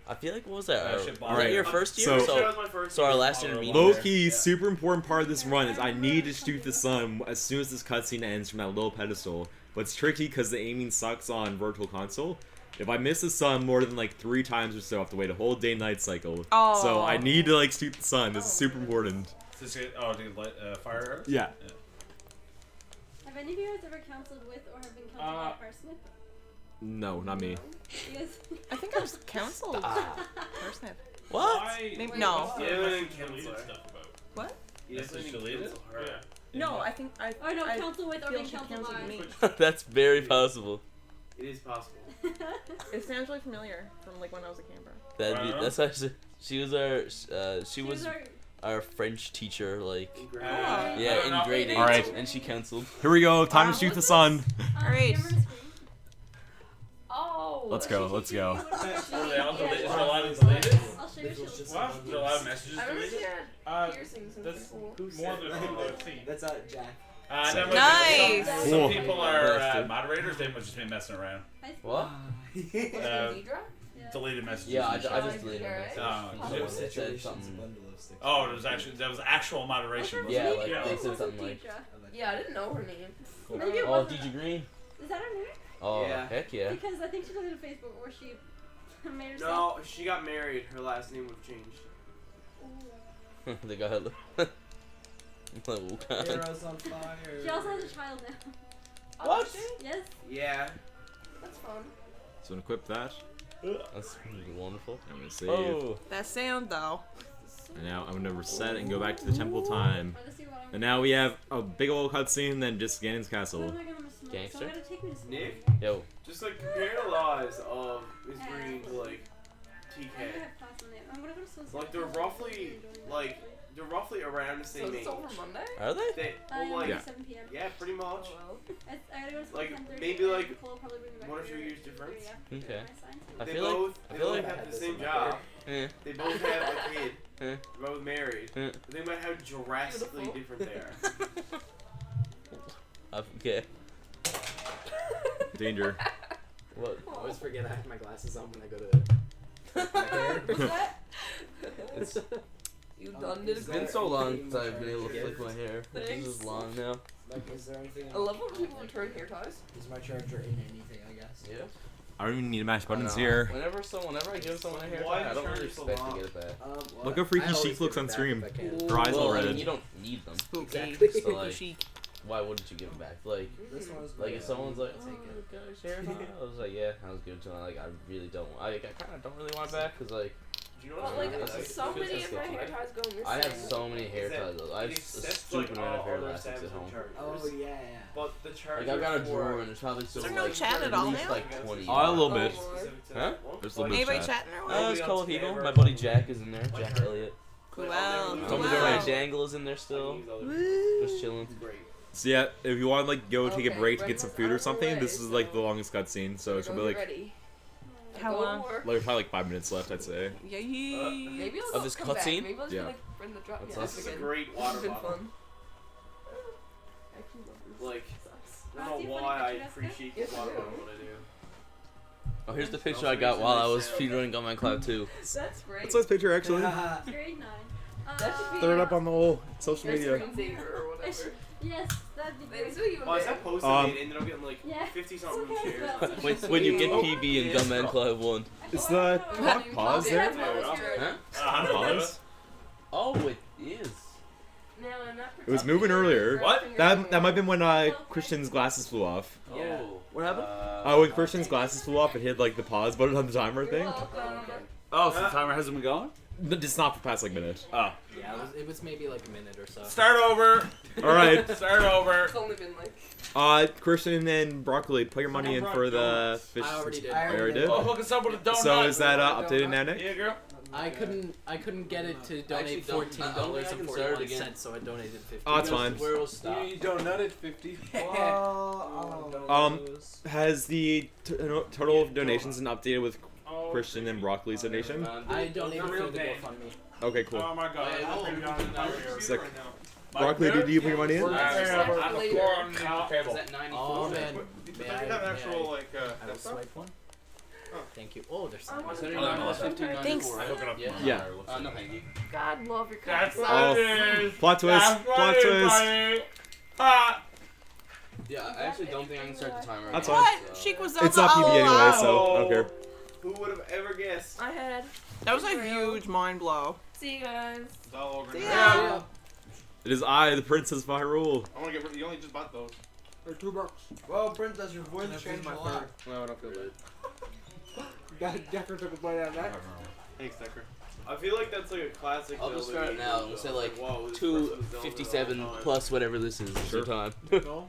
I feel like, what was that? shit, Was All that right. your first year? So- Sure, that was my first So our year. last year in meeting. Low key, super important part of this run is I need to shoot the sun as soon as this cutscene ends from that little pedestal. But it's tricky because the aiming sucks on Virtual Console. If I miss the sun more than like 3 times or so, I have to wait a whole day-night cycle. Oh. So I need to like shoot the sun. This is super important. Is this it? Oh, dude, fire arrows? Yeah. Have any of you guys ever counseled with or have been counseled by Parsnip? No, not me. You guys? I think I was counseled. Parsnip. What? Maybe, no. Yeah, and Counselor. What? This is deleted? Yeah. No, I think I. Oh no, I counsel with or feel being she counseled counseled by. me. That's very possible. It is possible. It sounds really familiar from like when I was a camper. That's actually she was our she was our French teacher like yeah in grade 8 Alright. and she cancelled. Here we go. Time to shoot the sun. Alright. Oh. Let's go. Let's go. Is there a lot of deleted? I'll show you. What? Is there a lot of messages I remember she deleted? had piercings and That's cool. more than let's see. That's Jack. Never mind. Nice. Some Cool. people are moderators. They must just be messing around. What? Deidre? deleted messages. Yeah, I and just shit. deleted a message. Oh, It said something. Oh, it was actual moderation. Yeah, wasn't like it? they said something like. Yeah, I didn't know her name. Cool. Maybe it Oh, wasn't DJ Green. Is that her name? Oh, Yeah. heck yeah. Because I think she deleted Facebook where she made herself. No, she got married. Her last name would have changed. They got her. Heroes on fire. She also has a child now. What? Yes. Yeah. That's fun. So equip that. That's wonderful. I'm gonna save. Oh. That sound though. And now I'm gonna reset and go back to the temple time. And now we have a big old cutscene, then just Ganon's castle. Gangster. Nick? Yo. Just like compare the lives of his green to like TK. Like they're roughly around the same So age. it's over Monday? Are they? Well, like, Yeah. 7 p.m. yeah, pretty much. I gotta go to school Like at 10:30, maybe and like Nicole will probably bring me back 1 or here 2 years at difference. 3 after Okay. my science. I They feel like both have the same job. Yeah. They both have a kid. Yeah. They're both married. Yeah. Think about how drastically different they are. Okay. Danger. What? I always forget I have my glasses on when I go to my hair. What's that? It's You done did a It's been good so long since I've been able to flick my hair. This Thanks. is long now. Like, is there anything? I love when people return hair ties. Is my charger in anything? I guess. Yeah. I don't even need to mash buttons I know. here. Whenever I give someone a hair Why tie, I the don't really charger's so expect to long? get it back. Well, Look how I freaky always Chic looks give on it back stream. if I can. Her eyes all I mean, red. you don't need them. Exactly. So like, why wouldn't you give them back? Like, This one's like if someone's like, I'll take oh, it. gosh, hair tie. I was like, yeah, sounds good. So like, I really don't. I kind of don't really want it back because like. Do you know But what like, I mean? so It feels many so of my sketchy. hair ties go missing. I have so many hair Is that ties. I have it a accepts, stupid like, amount of all hair other elastics at Samsung home. chargers, Oh yeah. But the charger Like I've got a for- drawer and there's probably still Is there like no chat at at all least now? like 20. A little bit. Specific to Huh? that one. There's a little bit Anybody of chat. chatting or There's what? a couple of people. My buddy Jack is in there. Jack Elliott. Cool. Someone's Wow. my Dangle is in there still. Just chilling. So yeah, if you want to like go take a Okay, break to get some Brenda's food out or of the something, way, this is like the so longest cutscene, so it should be Go like ready. How Go long? work. probably like 5 minutes left, I'd say. Yeah. Maybe I'll Of this come back. cutscene? Maybe I'll just Yeah. be like Brenda drop me That's off awesome. This is a again. great water It's been bottle. fun. I actually love this. Like, Sucks. I don't know why I appreciate Yes, the I water do. bottle when I do. Oh, here's the picture I got while I was speedrunning on my Cloud 2. That's great. That's a nice picture actually. Grade 9. That should be Throw it up on the whole social your media. screensaver or whatever. Yes, that'd be They great. just do you Well, is that post that Um, made ended up getting like Yeah. 50 something Sometimes shares? that's- When you get PB and Gunman Cloud 1. Is the clock pause there? Huh? Pause? Oh, it is. Now, I'm not It was moving earlier. What? That might have been when Christian's glasses flew off. Yeah. What happened? When Christian's glasses flew off, it hit like the pause button on the timer thing. Oh, so the timer hasn't been going? Just not for the past like minute. Oh. Yeah, it was maybe like a minute or so. Start over. Alright. Start over. It's only been like. Christian and Broccoli, put your money in for the fish. I already did. I already did. Oh, hook us up with a donut. So is that updated now, Nick? Yeah, girl. I couldn't get it to Actually, donate don't- I don't think I can start it again. $14.41, so I donated 50. Oh, it's fine. Where it'll stop. You donated 50. Has the total of donations been updated with Christian and Broccoli's donation? I donated through the GoFundMe. Okay, cool. Oh my god. Sick. Broccoli, did you put your money in? On the floor underneath the table. Is that 94? Oh man. They have actual like. I will swipe one. Thank you. Oh, there's some. Thanks. Yeah. No, thank you. God love your That's cards. what it is. Plot twist. That's what Plot it is, twist. buddy. Ah. Yeah, I actually don't think I can start the timer. That's again, What? so- Sheik was It's not PB anyway, so I don't care. Who would have ever guessed? I had. That was a huge mind blow. See you guys. It's all over. See now. ya. It is I, the Princess Viral. I want to get rid. You only just bought those. They're $2. Well, Princess, your voice changed a lot. No, I don't feel bad. Decker took a bite out of that. Thanks, Decker. I feel like that's like a classic. I'll just Zelda start it game, now. though. We'll say like Whoa, this person was Zelda the whole 2:57 time. plus whatever this is. Sure. Sure. Time. No.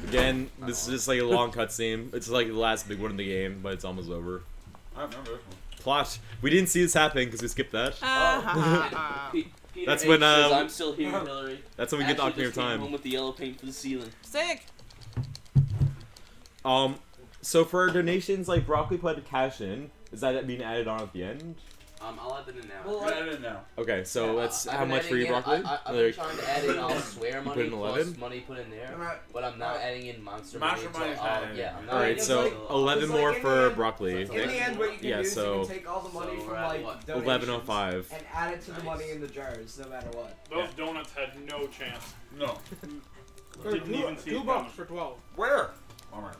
Again, this is just like a long cutscene. It's like the last big one in the game, but it's almost over. I remember this one. Plot. We didn't see this happen because we skipped that. Peter That's H when says, I'm still here, Hillary. That's when we get the Actually Ocarina of just came Time. home with the yellow paint for the ceiling. Sick. So for donations, like Broccoli put cash in. Does that being added on at the end? I'll add it in now. Well, Add it in now. Okay, so that's I've how been much for adding you, in- broccoli? I've been trying to add in I'll swear You money put in plus 11? money put in there, Alright. but I'm not adding in monster Monster money. money's So, not in. yeah, I'm not Alright, adding so in 11 It's like more in the for end- broccoli. In the end, what you can Yeah, do is so- you can take all the money So from we're at like what? donations 11.05. and add it to the money in the jars, no matter what. Those donuts had no chance. No. Didn't even see it $2 coming. for 12. Where? Alright.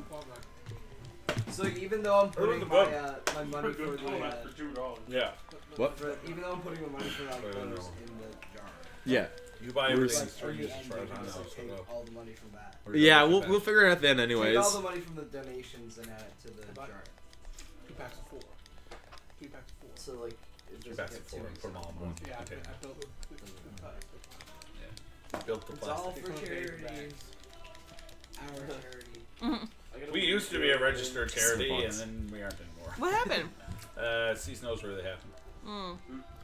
So even though I'm putting the my book? my money for Good the donut for $2. Yeah. What? even though I'm putting the money for like those in the jar. Yeah. You buy We're everything s- Or straight you as and far you as I can know. just take all the money from that. Yeah, we'll figure it out then anyways. Take all the money from the donations and add it to the jar. 2 packs of 4. 2 packs of 4. So like it Two just packs of gets 4 and put them all in one. Yeah, Okay. I built the Built the It's all plastic. for charity. Our charity. We used to be a registered charity, and Bucks. then we aren't anymore. What happened? Cease knows where they happen. Mm.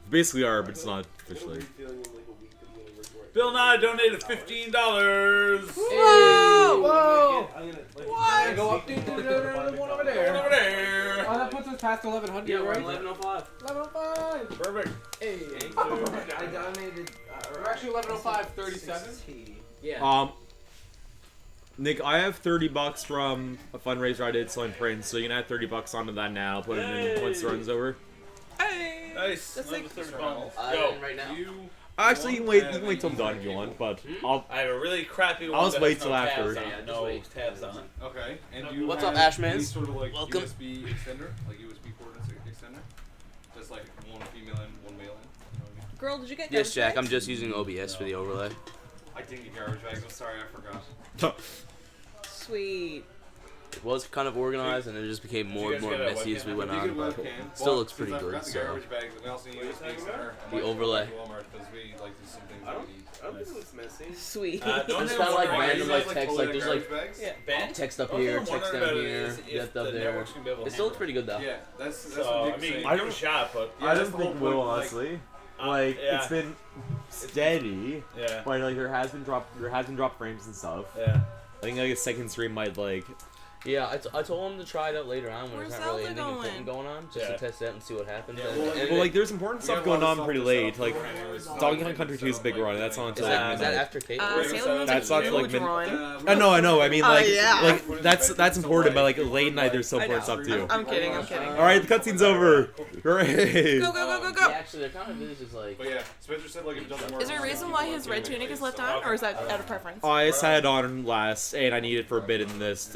Basically are, but it's not officially. Bill Nye donated $15. Whoa! Whoa! What? Go up to the one over there. Over there. Oh, that puts us past 1100, Yeah, we're right? 11:05. 1105. Perfect. Hey. I donated. We're actually 1105.37. 60. Yeah. Nick, I have $30 from a fundraiser I did selling prints, so you can add $30 onto that now. Put it in once the run's over. Hey. Nice. That's like Another 30 Yo, Yo, right now. Actually, you can wait till I'm done if you want, but I'll. I have a really crappy one. I'll just that wait has till no after. tabs on it. No tabs on it. Okay. And do you What's have up, Ashman? any sort of like Welcome. USB extender, like USB coordinates extender? Just like one female in, one male in. You know what I mean? Girl, did you get Yes, garbage Jack. bags? I'm just using OBS for the overlay. I didn't get garbage bags. I'm sorry, I forgot. Sweet. It was kind of organized, and it just became more and more messy as we went on. But still looks pretty good. So Garbage bags, we also need USB extender. the overlay. Walmart because we like do some things I don't we need. think it looks messy. Sweet. It's got like random like text, like there's like Yeah. text up here, text down here, depth up there. It still looks pretty good though. Yeah, that's So, what I Nick's mean, saying. give it a shot, but Yeah, I that's don't the think whole will point, like- honestly. Like yeah. it's been steady, yeah, but like there has been drop frames and stuff. yeah. I think like a second stream might like. Yeah, I told him to try it out later on when Where's there's not really Zelda anything important going on, just Yeah. to test it out and see what happens. Yeah, And- Well, like there's important We stuff have a going lot of on stuff pretty to set late. up Like for anyways. Donkey Kong Country 2 is a big run. That's on until is like that midnight. after Kate? Sailor Moon's That's a not like huge mid- run. I know. I mean, like, yeah. like that's important, but like late night, there's still I important know. stuff too. I'm kidding. I'm kidding. All right, the cutscene's over. Hooray! Go, go, go, go, Yeah, go. actually, there kind of is just like. But yeah, Spencer said like if it doesn't work. Is there a reason why his red tunic is left on, or is that out of preference? I just had it on last, and I need it for a bit in this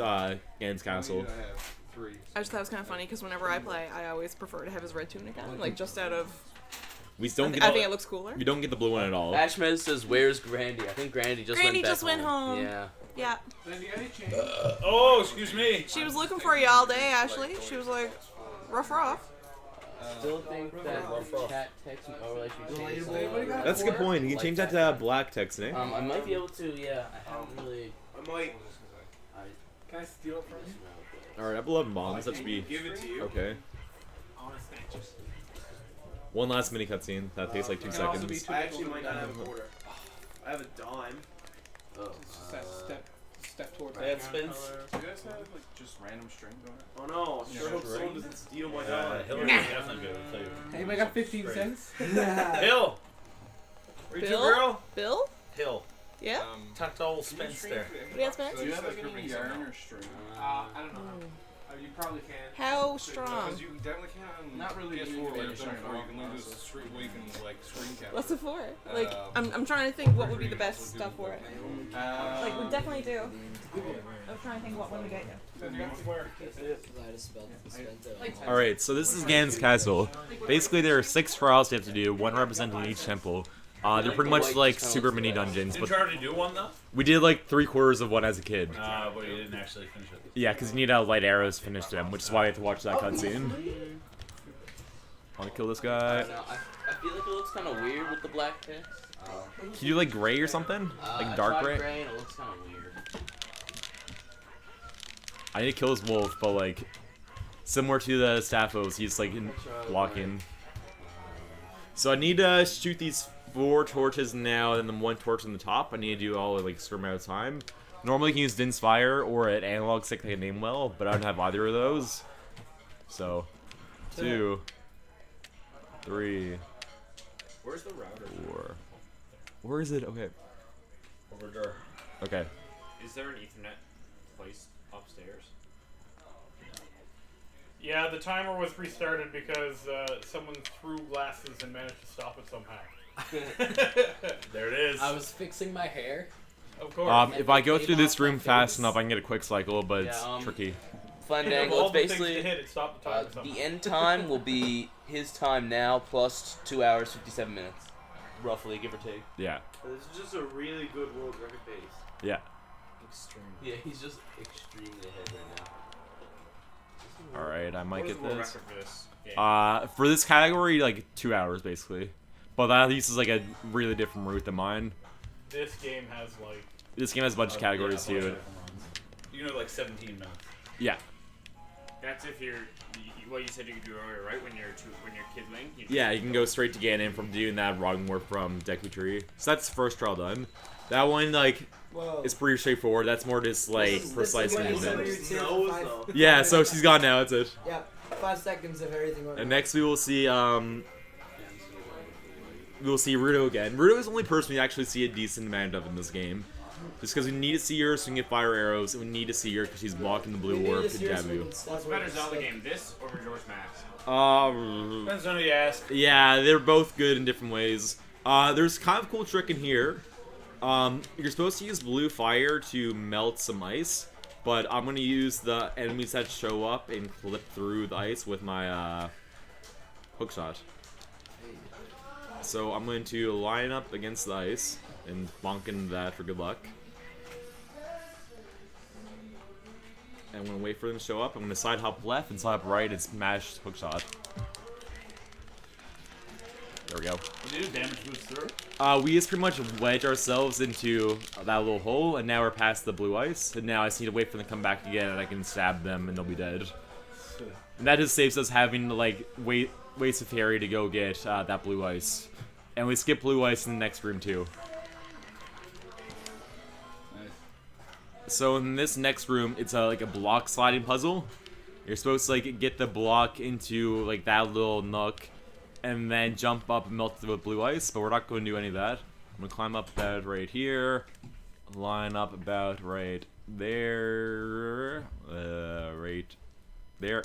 Games Castle. I have 3. I just thought it was kind of funny because whenever I play, I always prefer to have his red tunic on, like just out of. We still don't I get. think it looks cooler. We don't get the blue one at all. Ashmed says, "Where's Grandy?" I think Grandy just Grandy went back just went home. Yeah. Yeah. Oh, excuse me. She was looking for you all day, Ashley. She was like, rough. Still think that chat text overlay should be changed. That's a good point. You can change that to black text, Nick. I might be able to. Yeah, I haven't really. I might. Can I steal it from you? All right, I have 11 bombs. That should be Give it to you. okay. I want to snatch it. One last mini cutscene. That takes like 2 Can also be seconds. two I actually might not have a quarter. I have a dime. Oh. Step toward That spins. Do you guys have like just random string going? Oh no! Sure hope someone doesn't steal my dime. Hillary would definitely be able to tell you. Hey, I got 15 cents. Hill. Where you two, girl? Bill? Hill. Yeah? Talk to old Spencer. What do you have, Spence? Do you have like any yarn or string? I don't know. You probably can. How strong? Because you definitely can on Not really PS4 need like any I've done string before. You can on literally just screen, well, you can like screen capture. What's it for? Like, Um, I'm trying to think what would be the best stuff for it. Like, we definitely do. I was trying to think what one to get you. All right, so this is Games Castle. Basically, there are 6 trials you have to do, one representing each temple. They're pretty much like super mini dungeons, Didn't but you already do one though? we did like 3/4 of one as a kid. But you didn't actually finish it. Yeah, because you need to light arrows to finish them, which is why you have to watch that cutscene. Want to kill this guy? I feel like it looks kind of weird with the black text. Can you do like gray or something? Like dark I tried gray? gray and it looks kind of weird. I need to kill this wolf, but like similar to the Staphos, he's like blocking. So I need to shoot these 4 torches now, and then 1 torch on the top. I need to do all like a certain amount of time. Normally you can use Din's Fire or an analog stick that can aim well, but I don't have either of those. So 2, 3. Where's the router? 4. Where is it? Okay. Over there. Okay. Is there an Ethernet place upstairs? Yeah, the timer was restarted because someone threw glasses and managed to stop it somehow. There it is. I was fixing my hair. Of course. If I go through this room fast enough, I can get a quick cycle, but it's tricky. Fandango, it's basically the the end time will be his time now plus 2 hours 57 minutes, roughly, give or take. Yeah. This is just a really good world record pace. Yeah. Extreme. Yeah, he's just extremely ahead right now. Alright, I might What is get the world this. record for this game? For this category, like 2 hours basically. But that uses like a really different route than mine. This game has like. This game has a bunch of categories too. You can do like 17 minutes. Yeah. That's if you're. What you said you could do earlier, right? When you're Kid Link. Yeah, you can go straight to Ganon from doing that Roggen Warp from Deku Tree. So that's the first trial done. That one, like, is pretty straightforward. That's more just, like, precise movement. Yeah, so she's gone now, that's it. Yeah, 5 seconds if everything went And next we will see, Ruto again. Ruto is the only person we actually see a decent amount of in this game. Just because we need to see her so we can get fire arrows, and we need to see her because she's blocking the blue warp to Jabu. What's better Zelda game, this or Majora's Mask? Depends on who you ask. Yeah, they're both good in different ways. There's kind of a cool trick in here. You're supposed to use blue fire to melt some ice, but I'm going to use the enemies that show up and clip through the ice with my hookshot. So I'm going to line up against the ice and bonk into that for good luck. And I'm going to wait for them to show up. I'm going to side hop left and side hop right and smash hookshot. There we go. What do you do? Damage boost through? We just pretty much wedge ourselves into that little hole, and now we're past the blue ice. And now I just need to wait for them to come back again, and I can stab them, and they'll be dead. And that just saves us having to, like, waste a fairy to go get that blue ice. And we skip blue ice in the next room, too. So in this next room, it's like a block sliding puzzle. You're supposed to like get the block into like that little nook, and then jump up and melt it with blue ice. But we're not going to do any of that. I'm gonna climb up about right here, line up about right there, right there.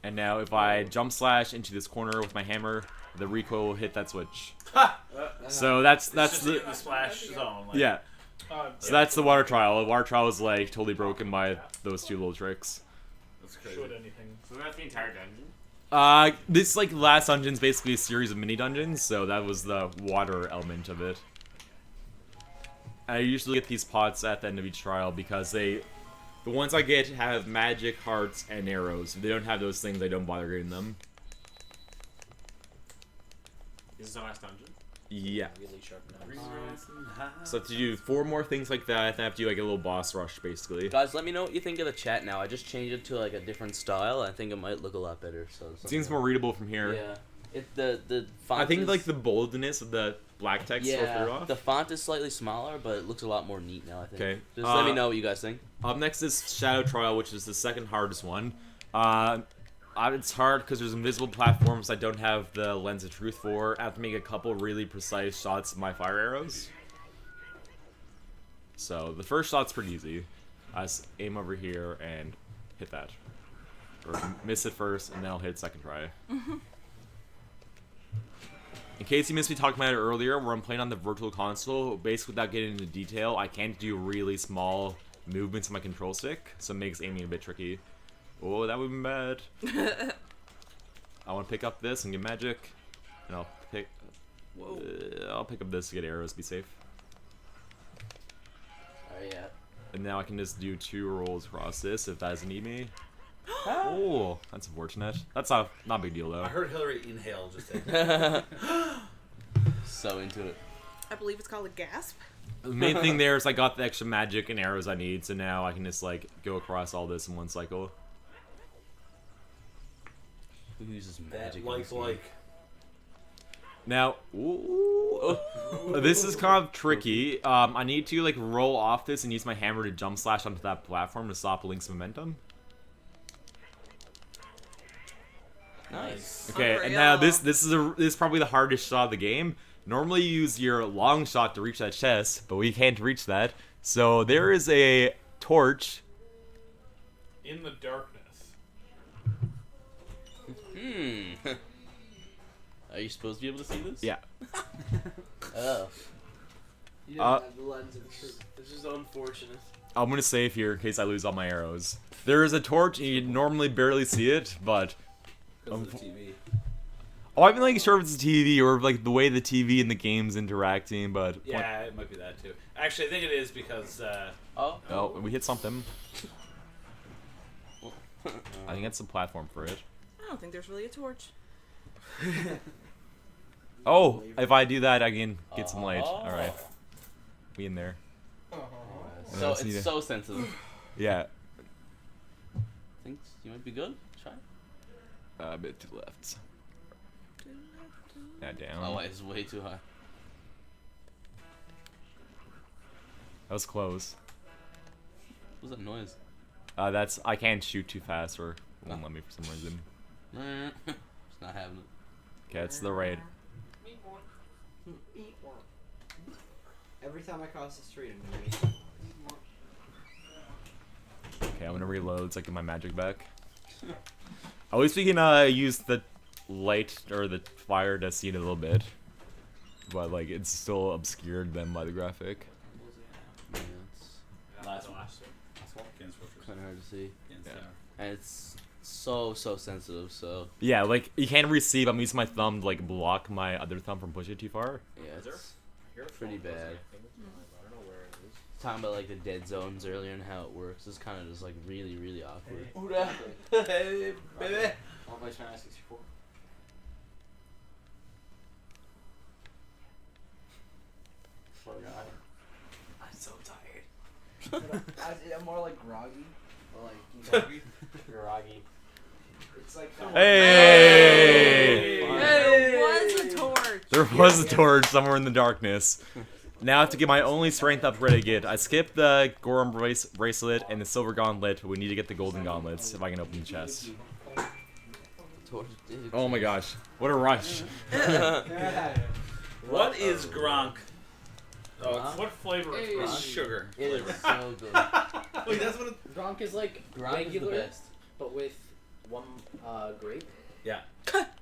And now if I jump slash into this corner with my hammer, the recoil will hit that switch. So that's the splash zone. Like, yeah. So that's the water trial. The water trial is like totally broken by those two little tricks. That's crazy. Should anything. So that's the entire dungeon? This like last dungeon is basically a series of mini dungeons, so that was the water element of it. I usually get these pots at the end of each trial because the ones I get have magic, hearts, and arrows. If they don't have those things, I don't bother getting them. Is this the last dungeon? Yeah. Really sharp So to do 4 more things like that, I have to do like a little boss rush, basically. Guys, let me know what you think of the chat now. I just changed it to like a different style. I think it might look a lot better. So Seems more readable from here. Yeah. The font I think is, like the boldness of the black text will throw off. the font is slightly smaller, but it looks a lot more neat now, I think. Okay. Just let me know what you guys think. Up next is Shadow Trial, which is the second hardest one. It's hard because there's invisible platforms I don't have the lens of truth for. I have to make a couple really precise shots of my fire arrows. So the first shot's pretty easy. I just aim over here and hit that. Or miss it first, and then I'll hit second try. In case you missed me talking about it earlier, where I'm playing on the virtual console, basically without getting into detail, I can't do really small movements on my control stick, so it makes aiming a bit tricky. Oh, that would be bad. I want to pick up this and get magic, and I'll pick up this to get arrows, be safe. Yeah. And now I can just do 2 rolls across this if that doesn't need me. Oh, that's unfortunate. That's not a big deal though. I heard Hillary inhale just then. So into it. I believe it's called a gasp. The main thing there is I got the extra magic and arrows I need, so now I can just like go across all this in one cycle. Who uses magic? Like. Now, this is kind of tricky. I need to like roll off this and use my hammer to jump slash onto that platform to stop Link's momentum. Nice. Okay, and now this is probably the hardest shot of the game. Normally you use your long shot to reach that chest, but we can't reach that. So there is a torch. In the darkness. Are you supposed to be able to see this? Yeah. Oh. You didn't have the lens of truth. This is unfortunate. I'm gonna save here in case I lose all my arrows. There is a torch, and you normally barely see it, but. Because of the TV. Oh, I'm like sure if it's the TV or like the way the TV and the game's interacting, but. Yeah, it might be that too. Actually, I think it is because. Oh, we hit something. I think that's the platform for it. I don't think there's really a torch. Oh, if I do that, I can get some light. All right, we in there. So it's so sensitive. Yeah. Think you might be good? Try. A bit to the left. Now down. Oh, it's way too high. That was close. What was that noise? That's I can't shoot too fast or it won't let me for some reason. It's not having it. Okay, it's the right. Every time I cross the street, I'm gonna Okay, I'm gonna reload so I get my magic back. At least we can use the light or the fire to see it a little bit, but like it's still obscured then by the graphic. Yeah, Last one. Kind of hard to see. And it's so sensitive. So yeah, like you can't really see. But I'm using my thumb to like block my other thumb from pushing it too far. yeah, it's pretty bad. Talking about like the dead zones earlier and how it works. It's kind of just like really awkward. Hey, baby. I'll play China 64. Poor guy. I'm so tired. I'm more like groggy. Or like, you know, groggy. It's like. Hey! There was a torch. There was a torch somewhere in the darkness. Now I have to get my only strength upgrade I get. I skipped the Goron bracelet and the silver gauntlet, but we need to get the golden gauntlets if I can open the chest. Oh my gosh, what a rush. What is Gronk? Oh, what flavor is Gronk? It's sugar. It is flavor. so good. Wait, that's what it, Gronk is like Gronk is the regular, best. but with one grape. Yeah.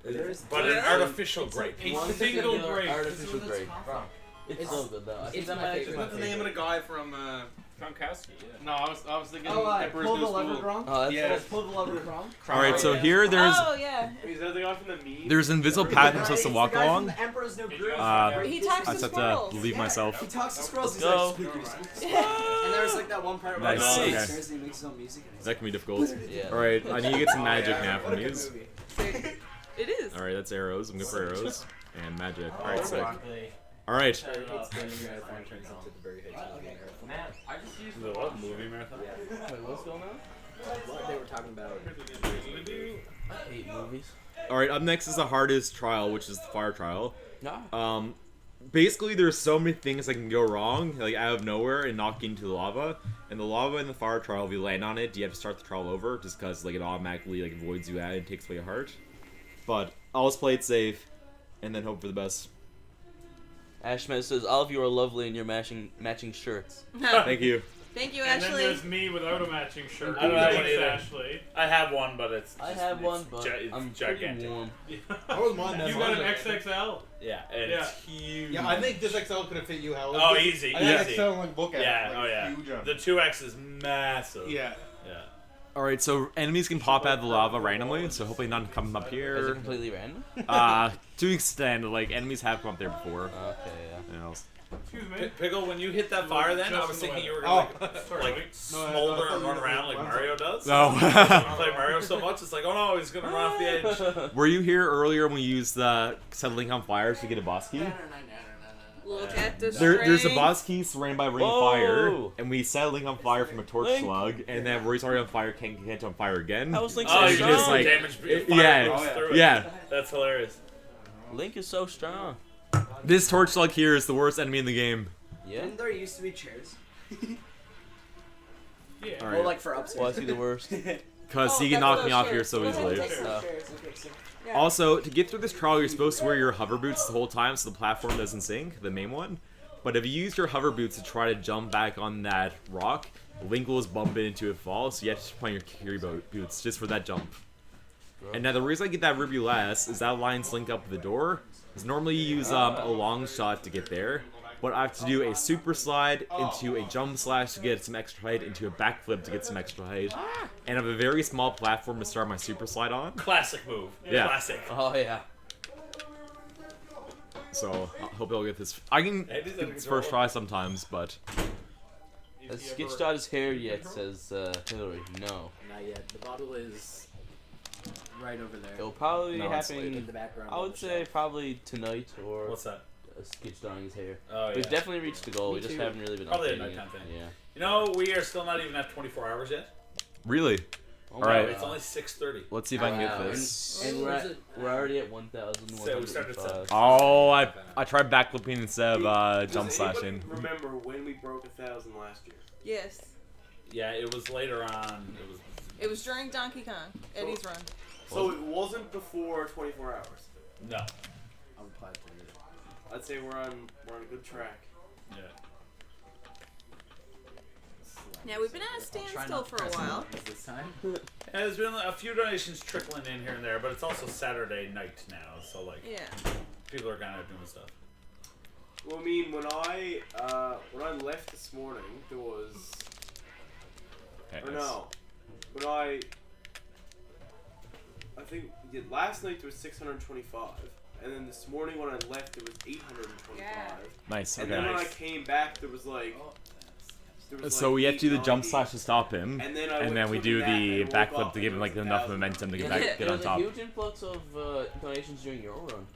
There's But an artificial grape. A single grape. Artificial grape. It's so good though. I think it's that my might actually favorite. be my That's the name of the guy from Gronkowski. No, I was thinking Oh, Emperor's pull New the lever, School. Gronk. Oh, that's Yeah. Pull the lever, Gronk. Alright, so here there's Oh yeah. Is that the guy from the meme? there's invisible path I'm supposed to walk It's the guy along. from the Emperor's New Groove. He talks I to just have squirrels. to believe myself. He talks to squirrels. He's Let's like, go. squeaky. And there's like that one part where Nice. he's Okay. upstairs and he makes his own music. And he's That can be difficult. Yeah. Alright, I need to get some magic now what a from good these. movie. It is. Alright, that's arrows. I'm good for arrows. And magic. Alright, sick. Broccoli. Alright. Matt, I just used The what? Movie marathon? Wait, what's going on? what they were talking about. I hate movies. Alright, up next is the hardest trial, which is the fire trial. Nah. Basically there's so many things that can go wrong, like out of nowhere and not get into the lava. And the lava in the fire trial, if you land on it, you have to start the trial over just because like it automatically like avoids you out and takes away a heart. But I'll just play it safe and then hope for the best. Ashman says all of you are lovely in your matching shirts. Thank you. Thank you, And then Ashley. there's me without a matching shirt. I don't have one Thanks, either. Ashley. I have one, but it's. I just- have it's one, but it's I'm gigantic. pretty warm. That was mine. You got an XXL. Yeah, and Yeah. it's huge. Yeah, I think this XL could have fit you, Hal. Oh, easy, I got easy. XL and like look at Yeah, it. oh Like, yeah. Huge on The 2X is massive. Yeah. Yeah. Alright, so enemies can pop out of the lava randomly, so hopefully none come up Is it here. completely random? To an extent, like enemies have come up there before. Okay, yeah. You know. Excuse me. Pickle, when you hit that fire, then I was thinking you were gonna like smolder and run around like Mario does. No. You play Mario so much, it's like, oh no, he's gonna run off the edge. Were you here earlier when we used the settling on fire to get a boss key? Look at the There's a strength. boss key surrounded by a ring of Whoa. fire, and we set Link on fire from a torch Link. slug, and then where he's already on fire can't get on fire again. How was Link Oh, so you strong? just like- damage fire yeah, goes through it. yeah. That's hilarious. Link is so strong. This torch slug here is the worst enemy in the game. Yeah. Didn't there used to be chairs? Yeah. All Well, like for upstairs. Why is he the worst? because he can knock me off here so easily. Also, to get through this trial, you're supposed to wear your hover boots the whole time so the platform doesn't sink, the main one. But if you use your hover boots to try to jump back on that rock, Link will just bump into a fall, so you have to put on your carry boots just for that jump. And now the reason I get that ruby last is that lines link up with the door. Because normally you use a long shot to get there, but I have to do a super slide into a jump slash to get some extra height, into a backflip to get some extra height, and I have a very small platform to start my super slide on. Classic move. Yeah. Classic. Oh yeah. So I hope I'll get this. I can get this first try sometimes, but. Has sketched out his hair yet? Says Hillary. No. Not yet. The bottle is right over there. It'll probably be No, it's happening. in the background I on would the say shelf. probably tonight or. What's that? Sketched drawing his hair. Oh, We've yeah. definitely reached the goal. Me We just too. haven't really been Probably a updating nighttime it. thing. Yeah. You know, we are still not even at 24 hours yet. Really? Oh, All right. It's only 6:30. Let's see if I can get this. And we're already at 1,105. So we started at 7. Oh, I tried backflipping instead of jump slashing. Remember when we broke 1,000 last year? Yes. Yeah, it was later on. It was during Donkey Kong, Eddie's run. So it wasn't before 24 hours. No. I'd say we're on a good track. Yeah. Yeah, we've been at a standstill for a while. This time. And there's been a few donations trickling in here and there, but it's also Saturday night now, so like people are kind of doing stuff. Well, I mean, when I left this morning, there was. Or no, when I think last night there was 625, and then this morning when I left it was 825. Nice. And Okay. then when I came back, there was like. So we have to do the jump slash to stop him, And and then then we do the backflip to give him like enough momentum to get back, get There on was top. a huge influx of donations during your run.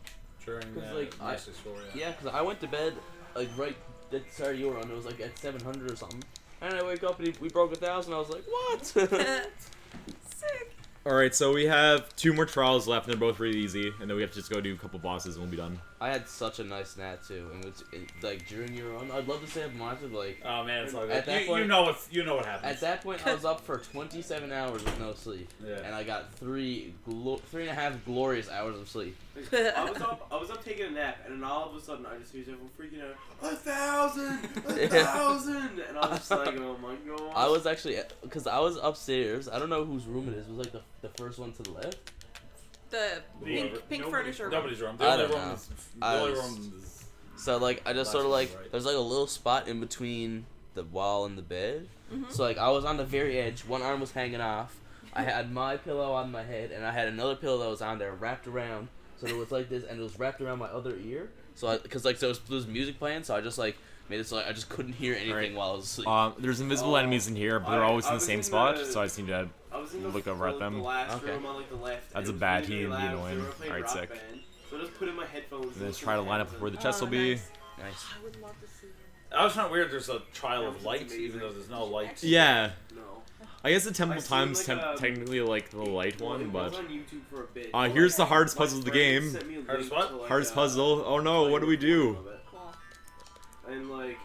During like because I went to bed like right at the start of your run. It was like at 700 or something, and I wake up and we broke 1,000. I was like, what? Sick. All right, so we have 2 more trials left, and they're both really easy, and then we have to just go do a couple bosses, and we'll be done. I had such a nice nat too, and like during your run, I'd love to say mine was like. Oh man, it's all good. At that point, you know what happens. At that point, I was up for 27 hours with no sleep, and I got 3.5 glorious hours of sleep. I was up taking a nap, and then all of a sudden I just hear everyone freaking out. 1,000, 1,000, and I was just like, oh my god. I was actually, because I was upstairs. I don't know whose room it is. It was like the first one to the left. The pink furniture room. Nobody's room. I don't know. The only room is So like I just sort of like there's like a little spot in between the wall and the bed. So like I was on the very edge. One arm was hanging off. I had my pillow on my head, and I had another pillow that was on there wrapped around. So it was like this, and it was wrapped around my other ear. So because like there was music playing, so I just like made it so like, I just couldn't hear anything while I was asleep. There's invisible enemies in here, but they're always in the same spot, so I just need to look over at them. Room on, like, the left, That's a and bad it was team, really be loud, so annoying. they were playing Alright, rock sick. band. So I just put in my headphones. And then just try to line up where the chest will be. Nice. I would love to see it. I was not weird. There's a trial of light, even though there's no light. Yeah. No. I guess the Temple I've seen, Time's like, technically like the light one, it but was on YouTube for a bit. here's the hardest My puzzle of the friend game. sent me a Hardest link what? to, like, Hardest puzzle. Oh no, what do we do? And like,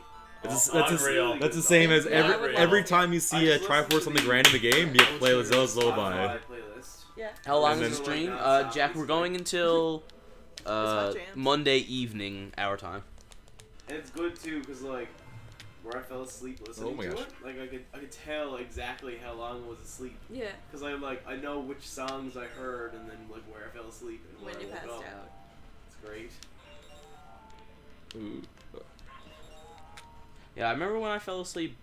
That's Unreal. the same as Unreal. every time you see a Triforce on the Grand in the game, you have to play Lazilla's Lullaby. Yeah. How long And is the then- stream? Jack, we're going until Monday evening, our time. and it's good too, cause like, where I fell asleep listening Oh my to gosh. it, like I could tell exactly how long I was asleep. Yeah. Cause I know which songs I heard, and then like where I fell asleep and When where you I woke passed up. out. It's great. Ooh. Yeah, I remember when I fell asleep.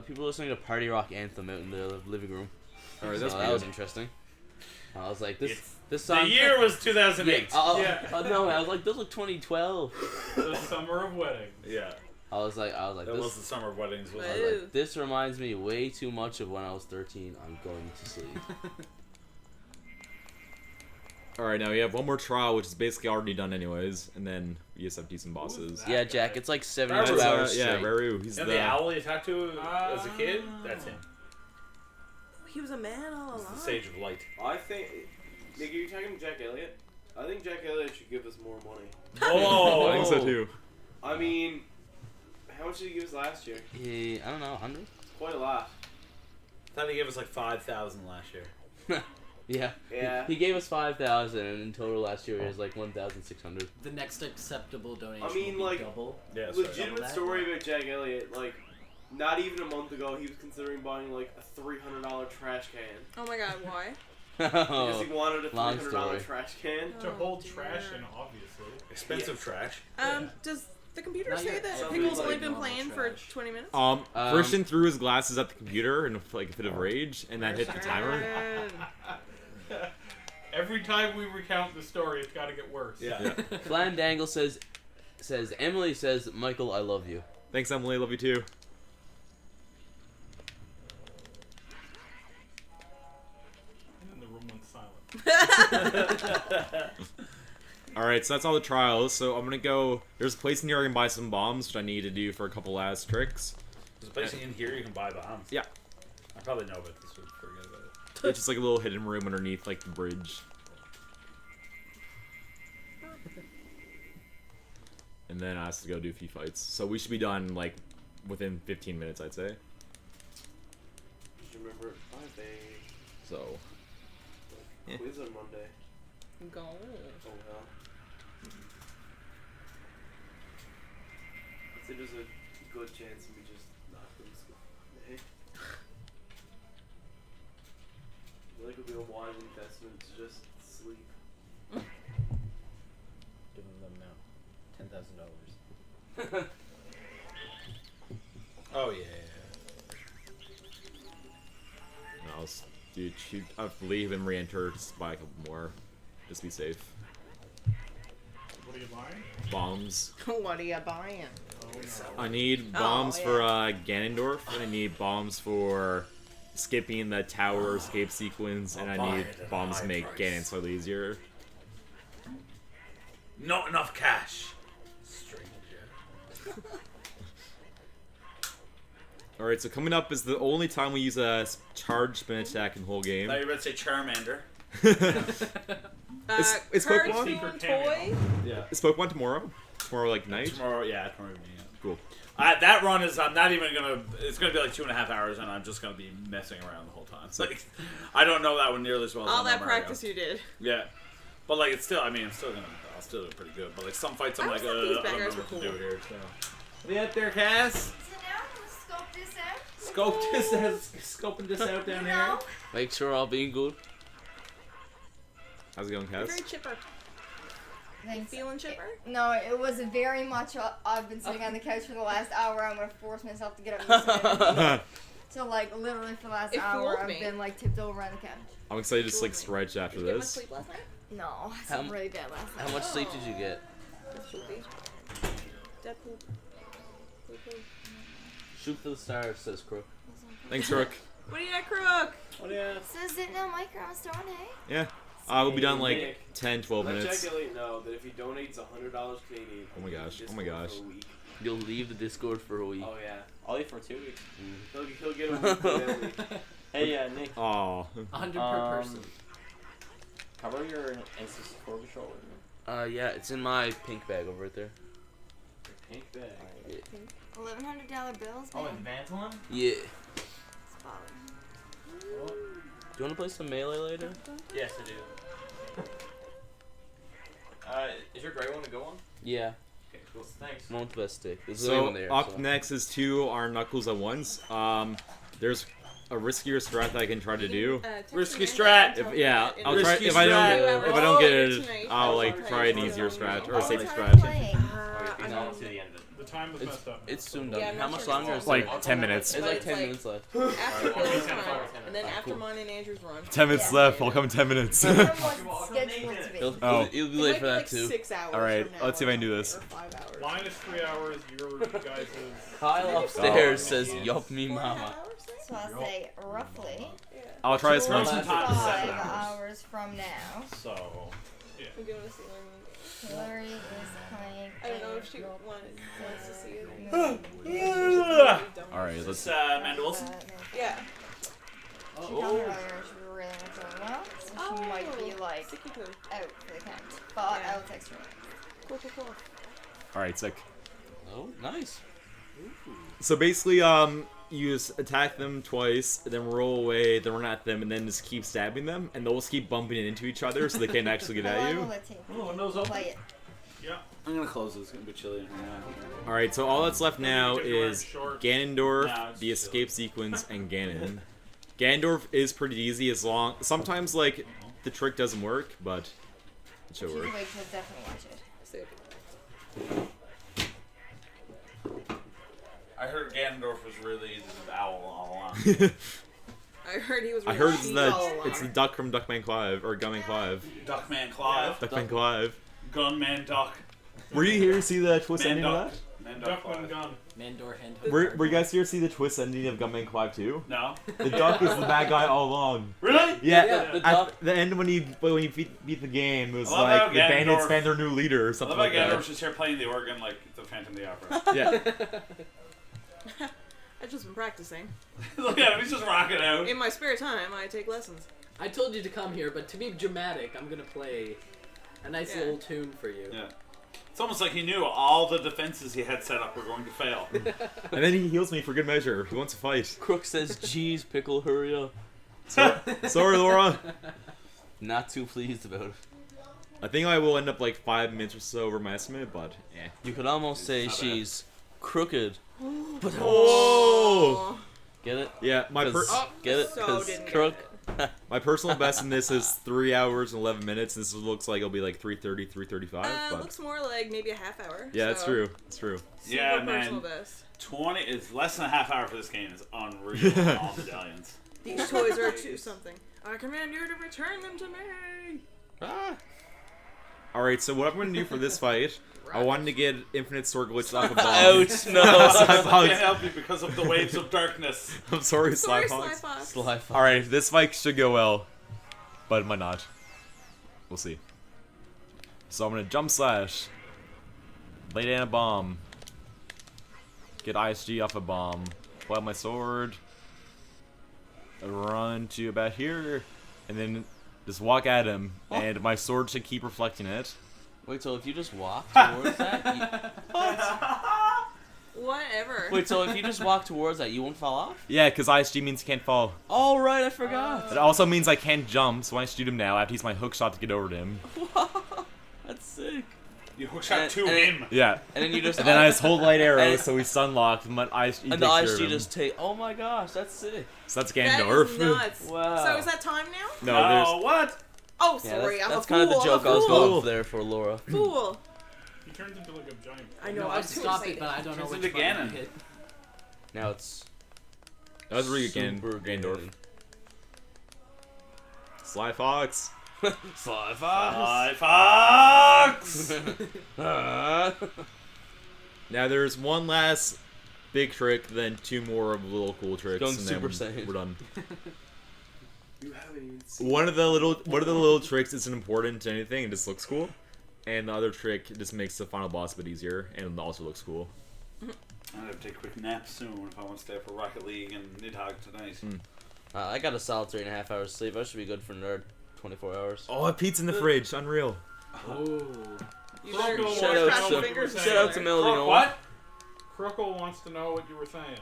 People were listening to Party Rock Anthem out in the living room. Alright, So that's that was good. interesting. I was like, this The song. year was 2008. No, I was like, this was 2012. The summer of weddings. Yeah. I was like, That this, was the summer of weddings. I Wasn't was it? like, this reminds me way too much of when I was 13. I'm going to sleep. Alright, now we have one more trial, which is basically already done anyways, and then we just have decent bosses. Yeah, Jack, it's like 72 That's, hours yeah, straight. Raru. He's And the owl you talked to as a kid? That's him. He was a man all He's along. the Sage of Light. I think, Nick, are you talking Jack Elliott? I think Jack Elliott should give us more money. Whoa! I think so too. I mean, how much did he give us last year? I don't know, 100? Quite a lot. I thought he gave us like 5,000 last year. Yeah. Yeah. He gave us 5,000, and in total last year it was like 1,600. The next acceptable donation I mean, will be like, double. Yeah, legitimate story about Jack Elliott. Like, not even a month ago, he was considering buying like a $300 trash can. Oh my god, why? Because he wanted a Long $300 story. trash can. To hold trash in, obviously. Expensive trash. Does the computer Not say yet. that Some Pickle's people only like been normal playing trash. for 20 minutes? Christian threw his glasses at the computer in like a fit of rage, and that hit the timer. Every time we recount the story, it's got to get worse. Yeah. Flandangle says Emily says, Michael, I love you. Thanks, Emily. Love you too. And then the room went silent. Alright, so that's all the trials. So I'm gonna go. There's a place in here I can buy some bombs, which I need to do for a couple last tricks. There's a place in here you can buy bombs. Yeah. I probably know about this, but forget about it. It's just like a little hidden room underneath like the bridge. And then I have to go do a few fights. So we should be done like within 15 minutes, I'd say. Just remember, Friday. So. Yeah. Quiz on Monday. Go. Oh well. I'd say there's a good chance we just not going to school. Hey. I feel like it would be a wise investment to just sleep. Giving them now $10,000. Oh yeah. No, dude, shoot, I leave and re-enter. Just buy a couple more. Just be safe. What are you buying? Bombs. What are you buying? I need bombs for Ganondorf, and I need bombs for skipping the tower escape sequence, and I need bombs to make Ganon slightly easier. Not enough cash. Strange. Alright, so coming up is the only time we use a charged spin attack in the whole game. I thought you were about to say Charmander. Is cartoon Pokemon? toy? Yeah. Is Pokemon tomorrow? Tomorrow, like, night? Tomorrow, yeah, tomorrow evening. Yeah. Cool. That run is, I'm not even gonna, it's gonna be like 2.5 hours, and I'm just gonna be messing around the whole time. It's like, I don't know that one nearly as well as I All know that Mario. practice you did. Yeah. But like, it's still, I mean, I'll still do pretty good. But like, some fights I'm like, I don't know what to do here, so. What you out there, Cass? Scope this out. Scoping this out down here. Make sure all being good. How's it going, You're Cass? very chipper. Thanks. Feeling chipper? No, it was very much. I've been sitting on the couch for the last hour. I'm gonna force myself to get up and sit. So like literally for the last hour, I've been like tipped over on the couch. I'm excited to just like stretch after Did you get much this. sleep last night? No, I slept really bad last night. How much sleep did you get? Deadpool. Shoot for the stars, says Crook. Thanks, Rook. What do you got, Crook? So is it no micro stone, hey? Yeah. We'll be done like Nick, 10, 12 let minutes. Jack Elliott know that if he donates $100 Canadian, Oh my gosh. he'll Oh my Discord gosh. for a week. You'll leave the Discord for a week. Oh yeah. I'll leave for 2 weeks. He'll get a week with Emily. Hey, Nick. Aw. 100 per person. Cover your N64 controller. Yeah, it's in my pink bag over right there. Pink bag. Yeah. $1,100 bills, Oh, man. advanced one? Yeah. It's baller. Do you want to play some Melee later? Yes, I do. Is your gray one to go on? Yeah. Okay, cool. Thanks. One with the best stick. There's the only So one there. up so. next is 2 Iron Knuckles at once. There's a riskier strat that I can try to do. Risky strat. I'll try. Risky If I don't get it, I'll like try an easier strat or a safe strat. The time was messed up. It's soon done. Yeah, I'm How not much sure longer it's is Like it? 10 minutes. It's But like it's 10 like- minutes left. After Bill's run, and then after mine and Andrew's run. 10 minutes left. I'll come in 10 minutes. Scheduled to be. You'll Oh. be It late might for be that like too. 6 hours. Alright, from now let's see if I can do or this. 5 hours. Mine is 3 hours. Your guys' Kyle upstairs says, "Yup, me mama." So I'll say roughly I'll try this one. 5 hours from now. So, yeah. I'm going to see Hillary is playing. I don't know if she wants to see it. Alright, let's. Amanda Wilson. Yeah. She told me earlier she really wants to well, so she might be like Sticky poo. out for the count. But Yeah. I'll text her. Cool. Alright, sick. Oh, nice. So basically, you just attack them twice, then roll away, then run at them, and then just keep stabbing them, and they'll just keep bumping into each other so they can't actually get at you. Oh, windows open. Yeah. I'm gonna close it. It's gonna be chilly in here now. Alright, so all that's left now is Ganondorf, the escape sequence, and Ganon. Ganondorf is pretty easy as long... Sometimes, like, the trick doesn't work, but it should work. Wait, to definitely watch it. I heard Ganondorf was really the owl all along. I heard he was. I heard it's the duck from Duckman Clive, or Gunman Clive. Duckman Clive. Duckman Clive. Gunman Duck. Were you here to see the twist ending of that? Duckman Gun. Mandor hand. Were you guys here to see the twist ending of Gunman Clive 2? No. The duck was the bad guy all along. Really? Yeah. The At the end when you beat the game, it was like the bandits found their new leader or something like that. Ganondorf's just here playing the organ like the Phantom of the Opera. Yeah. I've just been practicing. Look at him, he's just rocking out. In my spare time, I take lessons. I told you to come here, but to be dramatic, I'm gonna play a nice little tune for you. Yeah. It's almost like he knew all the defenses he had set up were going to fail. And then he heals me for good measure. He wants to fight. Crook says, "Geez, Pickle, hurry up." Sorry, Laura. Not too pleased about it. I think I will end up like 5 minutes or so over my estimate, but yeah. You could almost say she's crooked. But oh! Get it? Yeah, get it? Because crook. My personal best in this is 3 hours and 11 minutes. This looks like it'll be like 3:30, 3:35. It looks more like maybe a half hour. Yeah, that's true. It's true. Yeah, man. Best. 20 is less than a half hour for this game. Is unreal. All medallions. These toys are too something. I command you to return them to me. Ah. All right, so what I'm going to do for this fight, I wanted to get infinite sword glitches off a bomb. Ouch, no. I can't help you because of the waves of darkness. I'm sorry, Slyfox. All right, this fight should go well, but it might not. We'll see. So I'm going to jump slash, lay down a bomb, get ISG off a bomb, pull out my sword, run to about here, and then just walk at him, and my sword should keep reflecting it. Wait, so if you just walk towards that, Whatever. Wait, so if you just walk towards that, you won't fall off? Yeah, because ISG means can't fall. Oh, right, I forgot. It also means I can't jump, so I shoot him now. I have to use my hook shot to get over to him. That's sick. You hook shot to him. Yeah. And then you just. And then I just hold light arrows, so we stun locked. And the ISG just take. Oh my gosh, that's sick. So that's Ganondorf. That is nuts. Wow. So is that time now? No, there's. What? Oh, sorry, yeah, I'm that's a fool. kind of the joke I was fool. going for there for Laura. Fool. He turns into like a giant. I know. No, I I was too stopped excited. it, but I don't know Turns which into button Ganon. to hit. Now it's. That was really good Ganondorf. Sly Fox. Sly Fox. Now there's one last big trick, then 2 more of little cool tricks, Going and Super then Saiyan. we're done. You haven't even seen One of the little tricks isn't important to anything; it just looks cool. And the other trick just makes the final boss a bit easier, and also looks cool. I'm gonna have to take a quick nap soon if I want to stay up for Rocket League and Nidhogg tonight. I got a solid 3.5 hours sleep. I should be good for nerd. 24 hours. Oh, a pizza in the fridge, unreal. Oh. You better Shout out to Melody. Crook, what? Crookle wants to know what you were saying.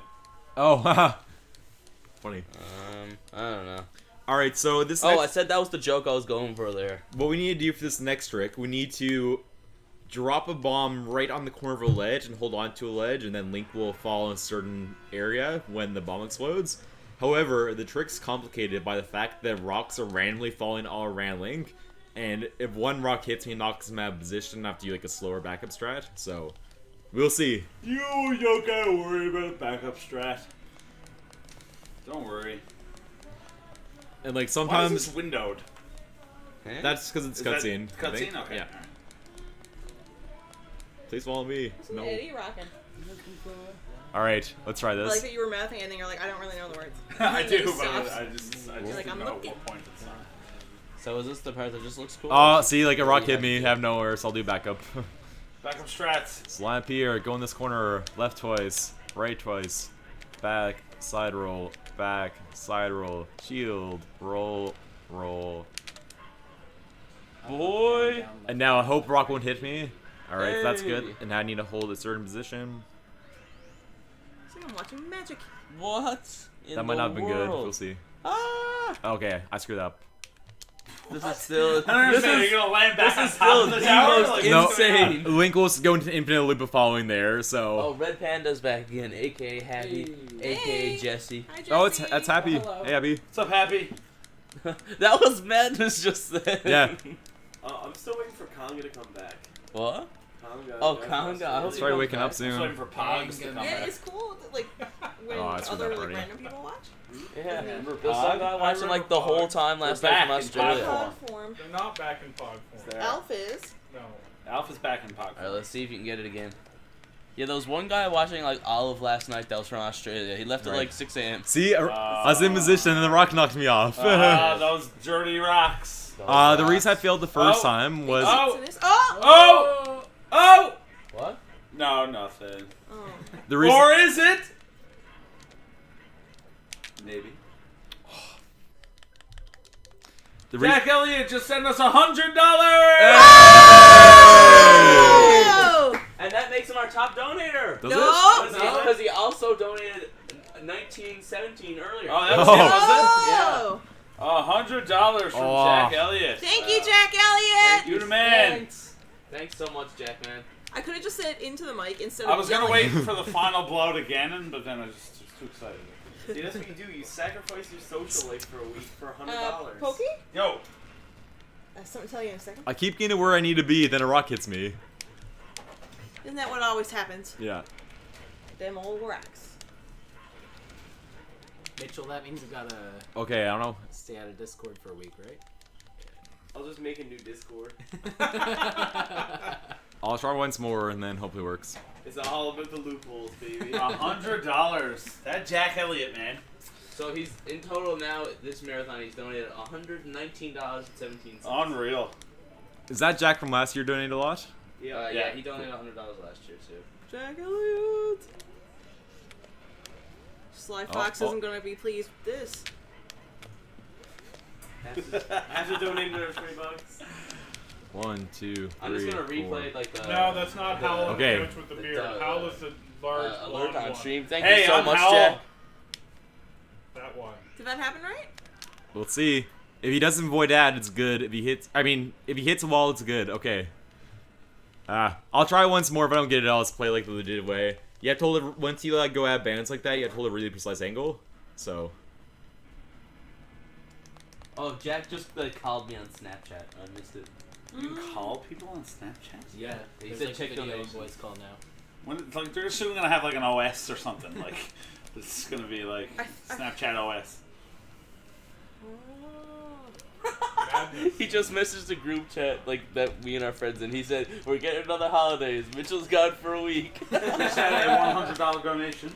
Oh, haha. Funny. I don't know. Alright, so this I said that was the joke I was going for there. What we need to do for this next trick, we need to drop a bomb right on the corner of a ledge and hold on to a ledge, and then Link will fall in a certain area when the bomb explodes. However, the trick's complicated by the fact that rocks are randomly falling all around Link, and if one rock hits me and knocks him out of position, I have to do like a slower backup strat, so we'll see. You don't gotta worry about backup strat. Don't worry. And like Why sometimes is this windowed? that's because it's cutscene. Cutscene? Okay. Yeah. Please follow me. No. Eddie rocking. Alright, let's try I like this. that you were mouthing and then you're like, I don't really know the words. I do, but Stops. I just You're like, didn't I'm know looking. what point it's on. So is this the part that just looks cool? Oh, see, like a rock hit me out of nowhere, so I'll do backup. Backup strats. Slap here, go in this corner, left twice, right twice, back, side roll, back, side roll, shield, roll, roll. Boy! And now I hope rock won't hit me. Alright, so that's good. Hey. And now I need to hold a certain position. like I'm watching magic. What? That might not have been good. We'll see. Ah! Okay, I screwed up. This is still. I This understand. is, You're gonna land this back is on still top the of the tower? most Like, insane. Link will go into infinite loop of following there, so. Oh, Red Panda's back again, aka Happy, aka Jesse. Hi, Jesse. Oh, that's Happy. Hello. Hey, Happy. What's up, Happy? That was madness just then. Yeah. I'm still waiting for Conga to come back. What? Conga. Oh, Conga. I hope he Sorry, comes waking back. up soon. I'm waiting for Pogs to come Yeah, back. it's cool. Like when Oh, I screwed other up like already. random people watch. Yeah. Remember There's some Pog? guy I watching remember like the Pog. whole time last They're night from back in Australia. Pog Pod form. They're not back in Pog form. There. Alf is. No. Alpha's back in Pog. Alright, let's see if you can get it again. Yeah, there was one guy watching like all of last night that was from Australia. He left at like 6 a.m. See, I was in position and the rock knocked me off. Those dirty rocks. The reason I failed the first time was. Oh! What? No, nothing. The reason. Or is it? Maybe. Jack Elliott just sent us $100. Oh! And that makes him our top donator. Does No. Because he also donated 1917 earlier. Oh, that was Oh. $100 from Jack Elliott. Thank you, Jack Elliott. You the man. Thanks so much, Jack, man. I could have just said into the mic instead I of. was gonna yelling. wait for the final blow to Gannon, but then I just was too excited. See, that's what you do. You sacrifice your social life for a week for $100. Pokey? Yo. I have something to tell you in a second. I keep getting to where I need to be, then a rock hits me. Isn't that what always happens? Yeah. Them old rocks. Mitchell, that means you gotta Okay, I don't know. stay out of Discord for a week, right? I'll just make a new Discord. I'll try once more and then hopefully it works. It's all about the loopholes, baby. $100. That Jack Elliott, man. So he's in total now this marathon. He's donated $119.17. Unreal. Is that Jack from last year donated a lot? Yeah, he donated $100 last year too. Jack Elliott. Sly Fox oh. isn't gonna be pleased with this. After donating another $20. 1, 2, 3, I'm just gonna 4. replay like the. No, that's not Howell Okay. the coach with the beard. Howell is the large alert blonde on one. stream. Thank Hey, you so I'm much, Howell. Jack. That one. Did that happen right? We'll see. If he doesn't void ad, it's good. If he hits, if he hits a wall, it's good. Okay. I'll try once more. If I don't get it, I'll just play like the legit way. You have to hold it, once you like go at bands like that, you have to hold a really precise angle. So. Oh, Jack just called me on Snapchat. I missed it. You can call people on Snapchat? Yeah. He There's said like check video donations. voice call now. When like they're soon gonna have like an OS or something like. This is gonna be like Snapchat OS. He just messaged the group chat like that me and our friends and he said we're getting another holidays. Mitchell's gone for a week. We just had a $100 donation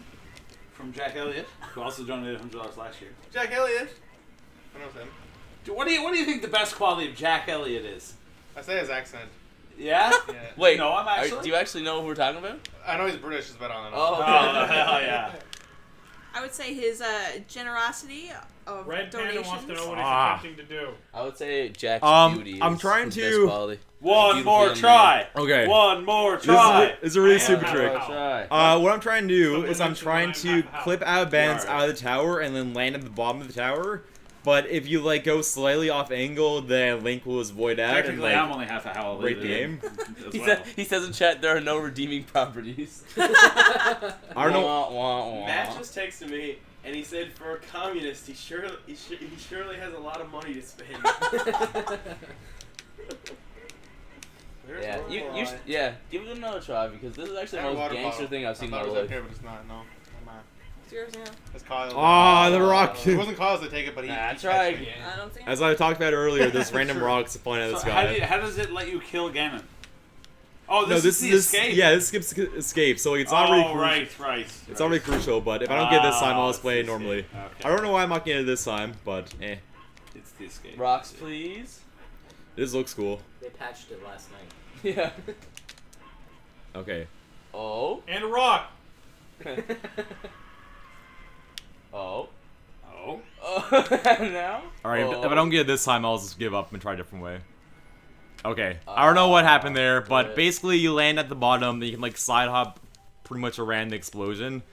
from Jack Elliott, who also donated $100 last year. Jack Elliott. I know him. What do you think the best quality of Jack Elliott is? I say his accent. Yeah? Yeah. Wait, no, I'm actually. do you actually know who we're talking about? I know he's British, but I don't know. Oh, hell yeah. I would say his generosity of Red Panda donations. wants to know what he's attempting to do. I would say Jack's beauty. I'm is trying his to- best quality. One Beautiful more young try. Okay. One more try. This is a really Man, stupid how trick. about- Try. What I'm trying to do Someone is I'm mentioned trying mine, to how- clip out bands Alright. out of the tower and then land at the bottom of the tower. But if you like go slightly off angle, then Link will just void out and Technically, like I'm only half a Howell. break the game. He says in chat there are no redeeming properties. I don't know. Wah, wah, wah. Matt just texted me and he said for a communist, he surely has a lot of money to spend. Yeah, give it another try because this is actually the most gangster thing I've seen in my I thought it life. was okay, but it's not. No. It's yours now. It's Kyle's. Ah, the rock. It wasn't Kyle's to take it, but he. Nah, he try texted me. again. I don't think. As I talked about earlier, there's random rocks flying out of the So how, sky. how does it let you kill Ganon? Oh, No, this is the escape. Yeah, this skips escape, so it's not really crucial. right. It's not really crucial, but if I don't get this time, I'll it's just play it the normally. escape. Okay. I don't know why I'm not getting it this time, but eh. It's the escape. Rocks, please. This looks cool. They patched it last night. Yeah. Okay. Oh. And a rock. Oh. Oh. Now? Alright, Oh. if I don't get it this time, I'll just give up and try a different way. Okay. I don't know what happened there, but basically you land at the bottom, then you can like side hop pretty much around the explosion.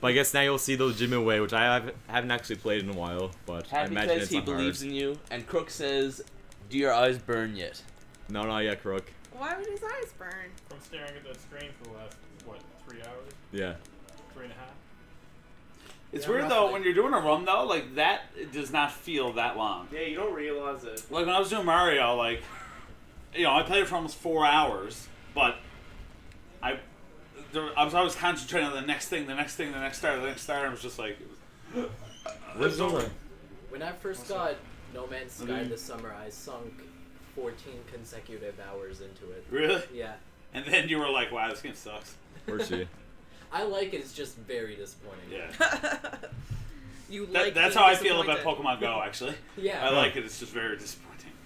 But I guess now you'll see the legitimate way, which haven't actually played in a while. But I Happy imagine says it's he not hard. believes in you, and Crook says, "Do your eyes burn yet?" No, not yet, Crook. Why would his eyes burn? From staring at that screen for the last, what, 3 hours? Yeah. 3.5? It's Yeah, weird roughly. though when you're doing a run though, like that it does not feel that long. Yeah, you don't realize it. Like when I was doing Mario, like, you know, I played it for almost 4 hours, but I was always concentrating on the next thing, the next thing, the next star, the next star, and it was just like, Where's Zola? When I first got No Man's Sky this summer, I sunk 14 consecutive hours into it. Really? Yeah. And then you were like, wow, this game sucks. Where's she? I like it, it's just very disappointing. Yeah. That's being how I feel about disappointed. Pokemon Go, actually. Yeah. I like it, it's just very disappointing.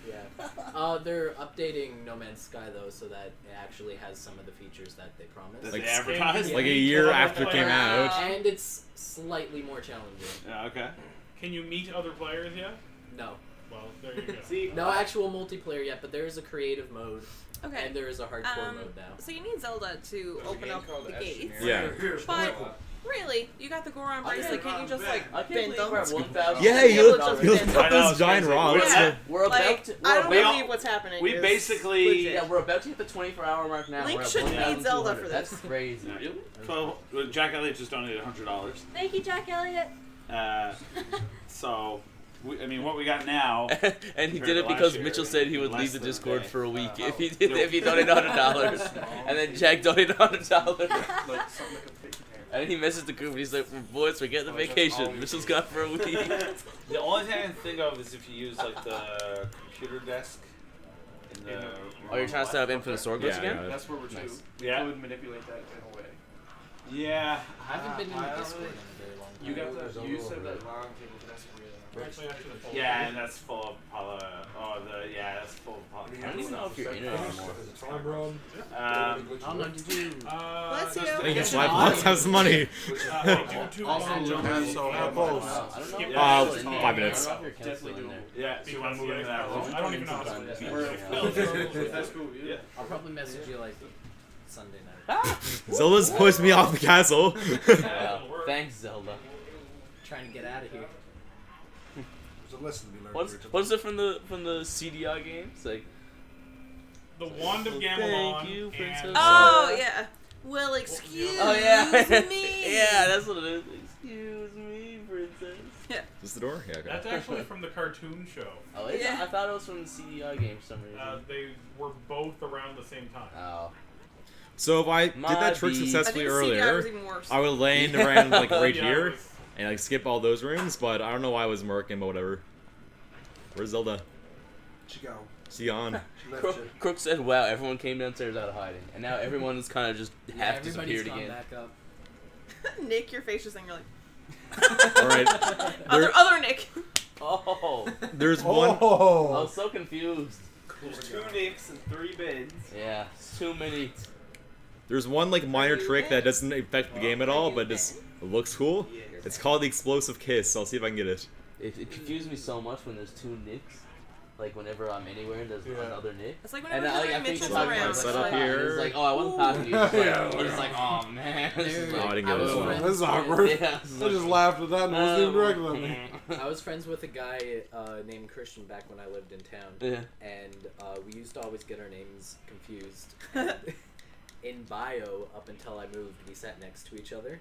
Yeah. They're updating No Man's Sky though, so that it actually has some of the features that they promised. That they advertised? Like a year after it came out. And it's slightly more challenging. Yeah, okay. Can you meet other players yet? No. Well, there you go. See, No actual multiplayer yet, but there is a creative mode. Okay. And there is a hardcore mode now. So you need Zelda to open up the gates. Yeah. But really, you got the Goron bracelet. Can't you just like I can't bend believe them? we're at 1,000. Yeah, you just look bend up them. those giant rocks. Yeah. We're about Like, to. I don't we're about- believe what's happening. We is basically. legit. Yeah, we're about to hit the 24-hour mark now. Link we're at shouldn't need Zelda 1,200. for That's this. crazy. Really? So Jack Elliott just donated $100. Thank you, Jack Elliott. So, I mean, what we got now? And he compared did to it because last year, Mitchell said he would less leave the than a Discord day. for a week if he did, if he donated $100, and then Jack donated $100. And he messaged the group and he's like, "Boys, we're getting the vacation. Mitchell's gone for a week." The only thing I can think of is if you use like the computer desk. In the Oh, you're trying to set up Infinite Sword Glitch again? That's where we're too. Yeah. You would manipulate that in a way. Yeah. I haven't been in the Discord in a very long time. You got the. You said that long table. That's real. Yeah, and that's full of that's full of poly. I don't even know if you're in it anymore. I don't know, did you... Let's see. I guess let's have some money. I 5 minutes. Yeah, so you want to move into that room? I don't even know how to That's cool. Yeah. I'll probably message you like Sunday night. Zelda's pushed me off the castle. Wow. Thanks, Zelda. Trying to get out of here. There's a lesson to be learned. What's it from the CDI games? Like The Wand of Gamelon. Thank you, Princess. and- Oh yeah. Well, excuse Oh yeah. me. Yeah, that's what it is. Excuse me, princess. Yeah. Is this the door? Yeah, okay. That's actually from the cartoon show. Oh, is it? Yeah. I thought it was from the CDI game for some reason. They were both around the same time. Oh. So if I did that trick Might be. successfully I think CDI earlier, was even worse. I would land around like right Yeah, here it was- and like skip all those rooms, but I don't know why I was working, but whatever. Where's Zelda? She go. She on? She left you. Crook said, "Wow, everyone came downstairs out of hiding, and now everyone is kind of just half everybody's disappeared gone again." back up. Nick, your face is saying you're like. All right. Other Nick. Oh. There's one. I was so confused. There's 2 Nicks and 3 bins. Yeah, it's too many. There's one like minor trick that doesn't affect the game at all, but just looks cool. It's called the explosive kiss. I'll see if I can get it. It confused me so much when there's 2 Nicks. Like whenever I'm anywhere and there's another Nick. It's like And whenever I Hillary think Mitchell's talking around. about It's set up like, here. It's like, oh, I wasn't talking to you. It's like, you're just like, oh man. This is Oh, like, I didn't get I was this one. friends This is with- awkward. Yeah, I just laughed at that and wasn't even directed at me. I was friends with a guy named Christian back when I lived in town. Yeah. And we used to always get our names confused. And in bio, up until I moved, we sat next to each other.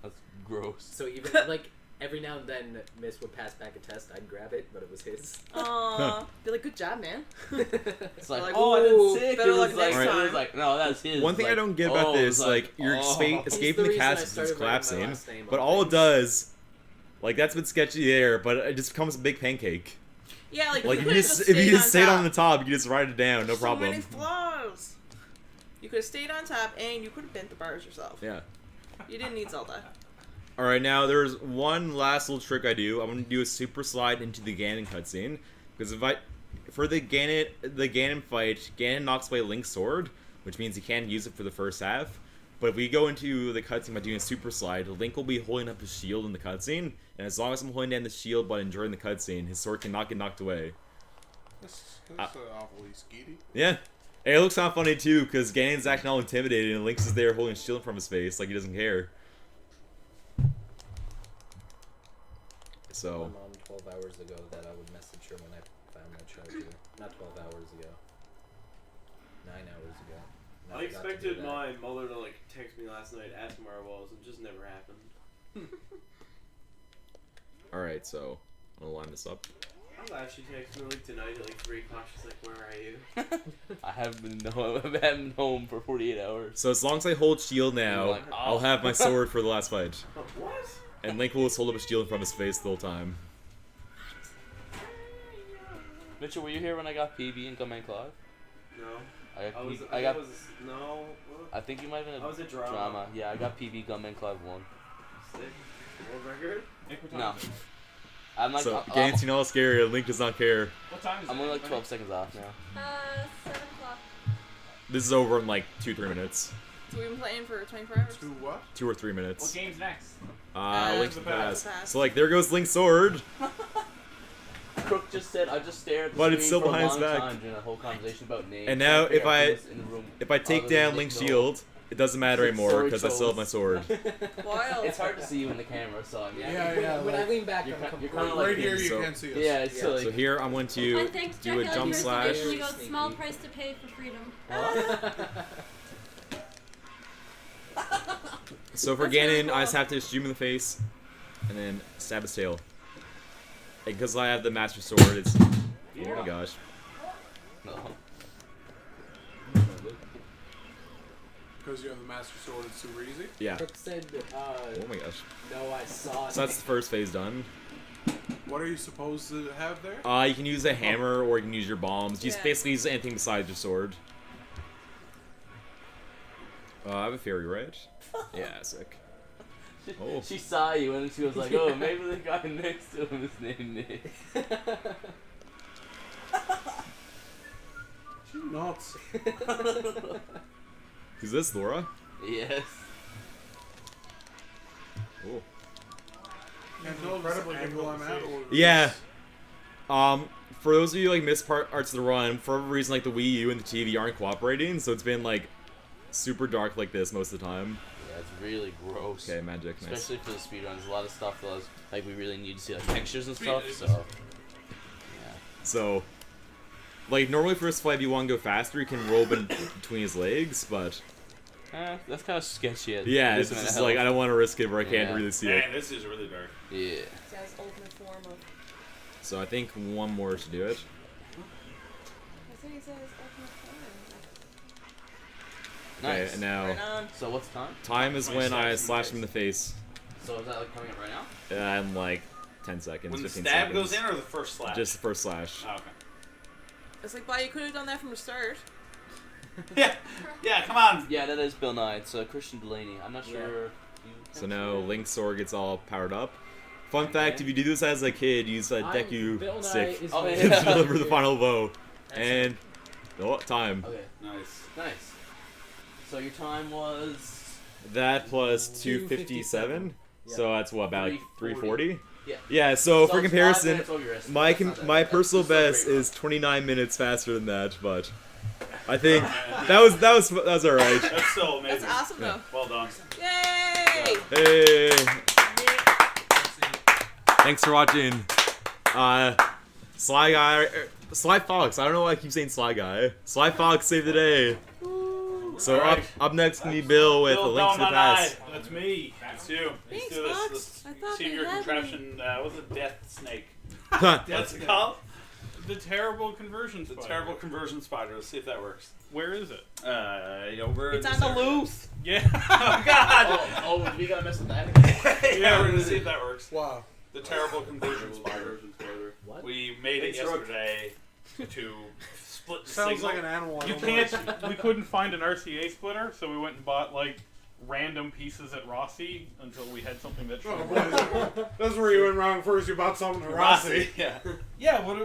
That's gross. So even, like, every now and then, Miss would pass back a test, I'd grab it, but it was his. Aw. Be like, good job, man. It's like, Like, oh, I ooh, did sick. better It was luck like, next it was time. like, no, that's his. One thing I Like, don't get about oh, this, it's like, you're oh. escaping the reason I castle because started it's writing my collapsing, last name but on all it things. does, like, that's been sketchy there, but it just becomes a big pancake. Yeah, like, Like, you you could've just, if you stayed just on stayed top. on the top, you can just write it down, no So problem. many flaws. You could have stayed on top, and you could have bent the bars yourself. Yeah. You didn't need Zelda. Alright, now there's one last little trick I do. I'm gonna do a super slide into the Ganon cutscene. Because for the Ganon fight, Ganon knocks away Link's sword, which means he can't use it for the first half. But if we go into the cutscene by doing a super slide, Link will be holding up his shield in the cutscene, and as long as I'm holding down the shield button during the cutscene, his sword cannot get knocked away. That's awfully skeety. Yeah. Hey, it looks kind of funny too, because Ganon's acting all intimidated, and Link's just there holding his shield in front of his face, like he doesn't care. So. My mom 12 hours ago that I would message her when I found my charger. Not 12 hours ago. 9 hours ago. And I forgot to do expected that. my mother to like text me last night, ask me where I was. It just never happened. Alright, so I'm gonna line this up. I was actually texting her like tonight at like 3 o'clock. She's like, "Where are you?" I haven't been home for 48 hours. So as long as I hold shield now, Like, oh. I'll have my sword for the last fight. What? And Link will just hold up a shield in front of his face the whole time. Mitchell, were you here when I got PB and Gumman Clive? No. I got. No. I think you might have been. I was at drama. Yeah, I got PB Gumman Clive 1. Sick. World record? No. I'm like. So, Gansey all scary, and Link does not care. What time is it? I'm only like 12 seconds off now. 7 o'clock. This is over in like 2-3 minutes. So we've been playing for 24 hours? 2 what? 2 or 3 minutes. What game's next? Link to the Past. Past. So like, there goes Link's sword. Crook just said, I just stared at the But screen it's still for behind a his long back. time during a whole conversation about names. And now, if I take other down than Link's Nick shield, it doesn't matter It's anymore sword because I still have my trolls. sword. Wild. It's hard to see you in the camera, so I mean. Yeah, When I lean back, You're I'm kind completely... of like Right here you so- can see us. Yeah, it's silly. So here I'm going I to thanked do a Jack jump Elliott slash. and he goes, small price to pay for freedom. So for That's really Ganon, I just cool. have to shoot him in the face, and then stab his tail. And because I have the Master Sword, it's... Oh my gosh. No. Because you have the Master Sword, it's super easy. Yeah. Crook said, Oh my gosh. no, I saw it. So that's the first phase done. What are you supposed to have there? You can use a hammer or you can use your bombs. You Yeah. basically use anything besides your sword. I have a fairy, right? Yeah, sick. Oh. She saw you and she was like, oh, maybe the guy next to him is named Nick. She's nuts. Who's this, Laura? Yes. Oh. Can't tell if it's the angle I'm at or... Yeah. For those of you like missed parts of the run, for whatever reason, like the Wii U and the TV aren't cooperating, so it's been like super dark like this most of the time. Yeah, it's really gross. Okay, magic, nice. Especially for the speedruns, a lot of stuff that was, like we really need to see like textures and stuff. So. Yeah. So, like normally for this fight, if you want to go faster, you can roll between his legs, but. That's kind of sketchy. Yeah, it's just like I don't want to risk it where I can't really see it. Man, this is really dark. Yeah. It's his ultimate form of... So I think one more to do it. I think he said his ultimate form. Okay, Nice. and now. Right on. So what's time? Time is when I slash him in the face. So is that like coming up right now? In like 10 seconds, When the 15 stab seconds. goes in or the first slash? Just the first slash. Oh, okay. It's like, but you could have done that from the start. Yeah, come on. Yeah, that is Bill Nye. It's Christian Delaney. I'm not sure. So now Link's sword gets all powered up. Fun fact, if you do this as a kid, use a Deku Bill Nye stick is to my- deliver the final blow. And... Oh, time. Okay. Nice. Nice. So your time was... That plus 257. Yeah. So that's what, about like 340? Yeah. Yeah, so So for it's 5 comparison, minutes over your rest. my That's not that my bad. personal It's still a best great is 29 minutes faster than that, but I think that was alright. That's still amazing. That's awesome, though. Well done. Yay! Hey! Thanks for watching. Sly Guy, Sly Fox. I don't know why I keep saying Sly Guy. Sly Fox saved the day. So Alright. up next can be Bill with Bill, a link to the no, past. That's me. That's you. Thanks, Let's do Fox. this I thought senior they had contraption. What's it? Death snake. Huh. What's it called? The terrible conversion The spider. terrible conversion spider. Let's see if that works. Where is it? Over. It's in on this the area. loose. Yeah. Oh God. Oh, we gotta mess with that. Yeah, we're gonna see if that works. Wow. The terrible conversion spider. What? We made it Thanks, Rook. yesterday to split the Sounds signal. like an animal. I You don't know can't. what We couldn't find an RCA splitter, so we went and bought like random pieces at Rossi until we had something that. Oh, boy. That's where you went wrong first. You bought something at Rossi. Yeah. Yeah. What?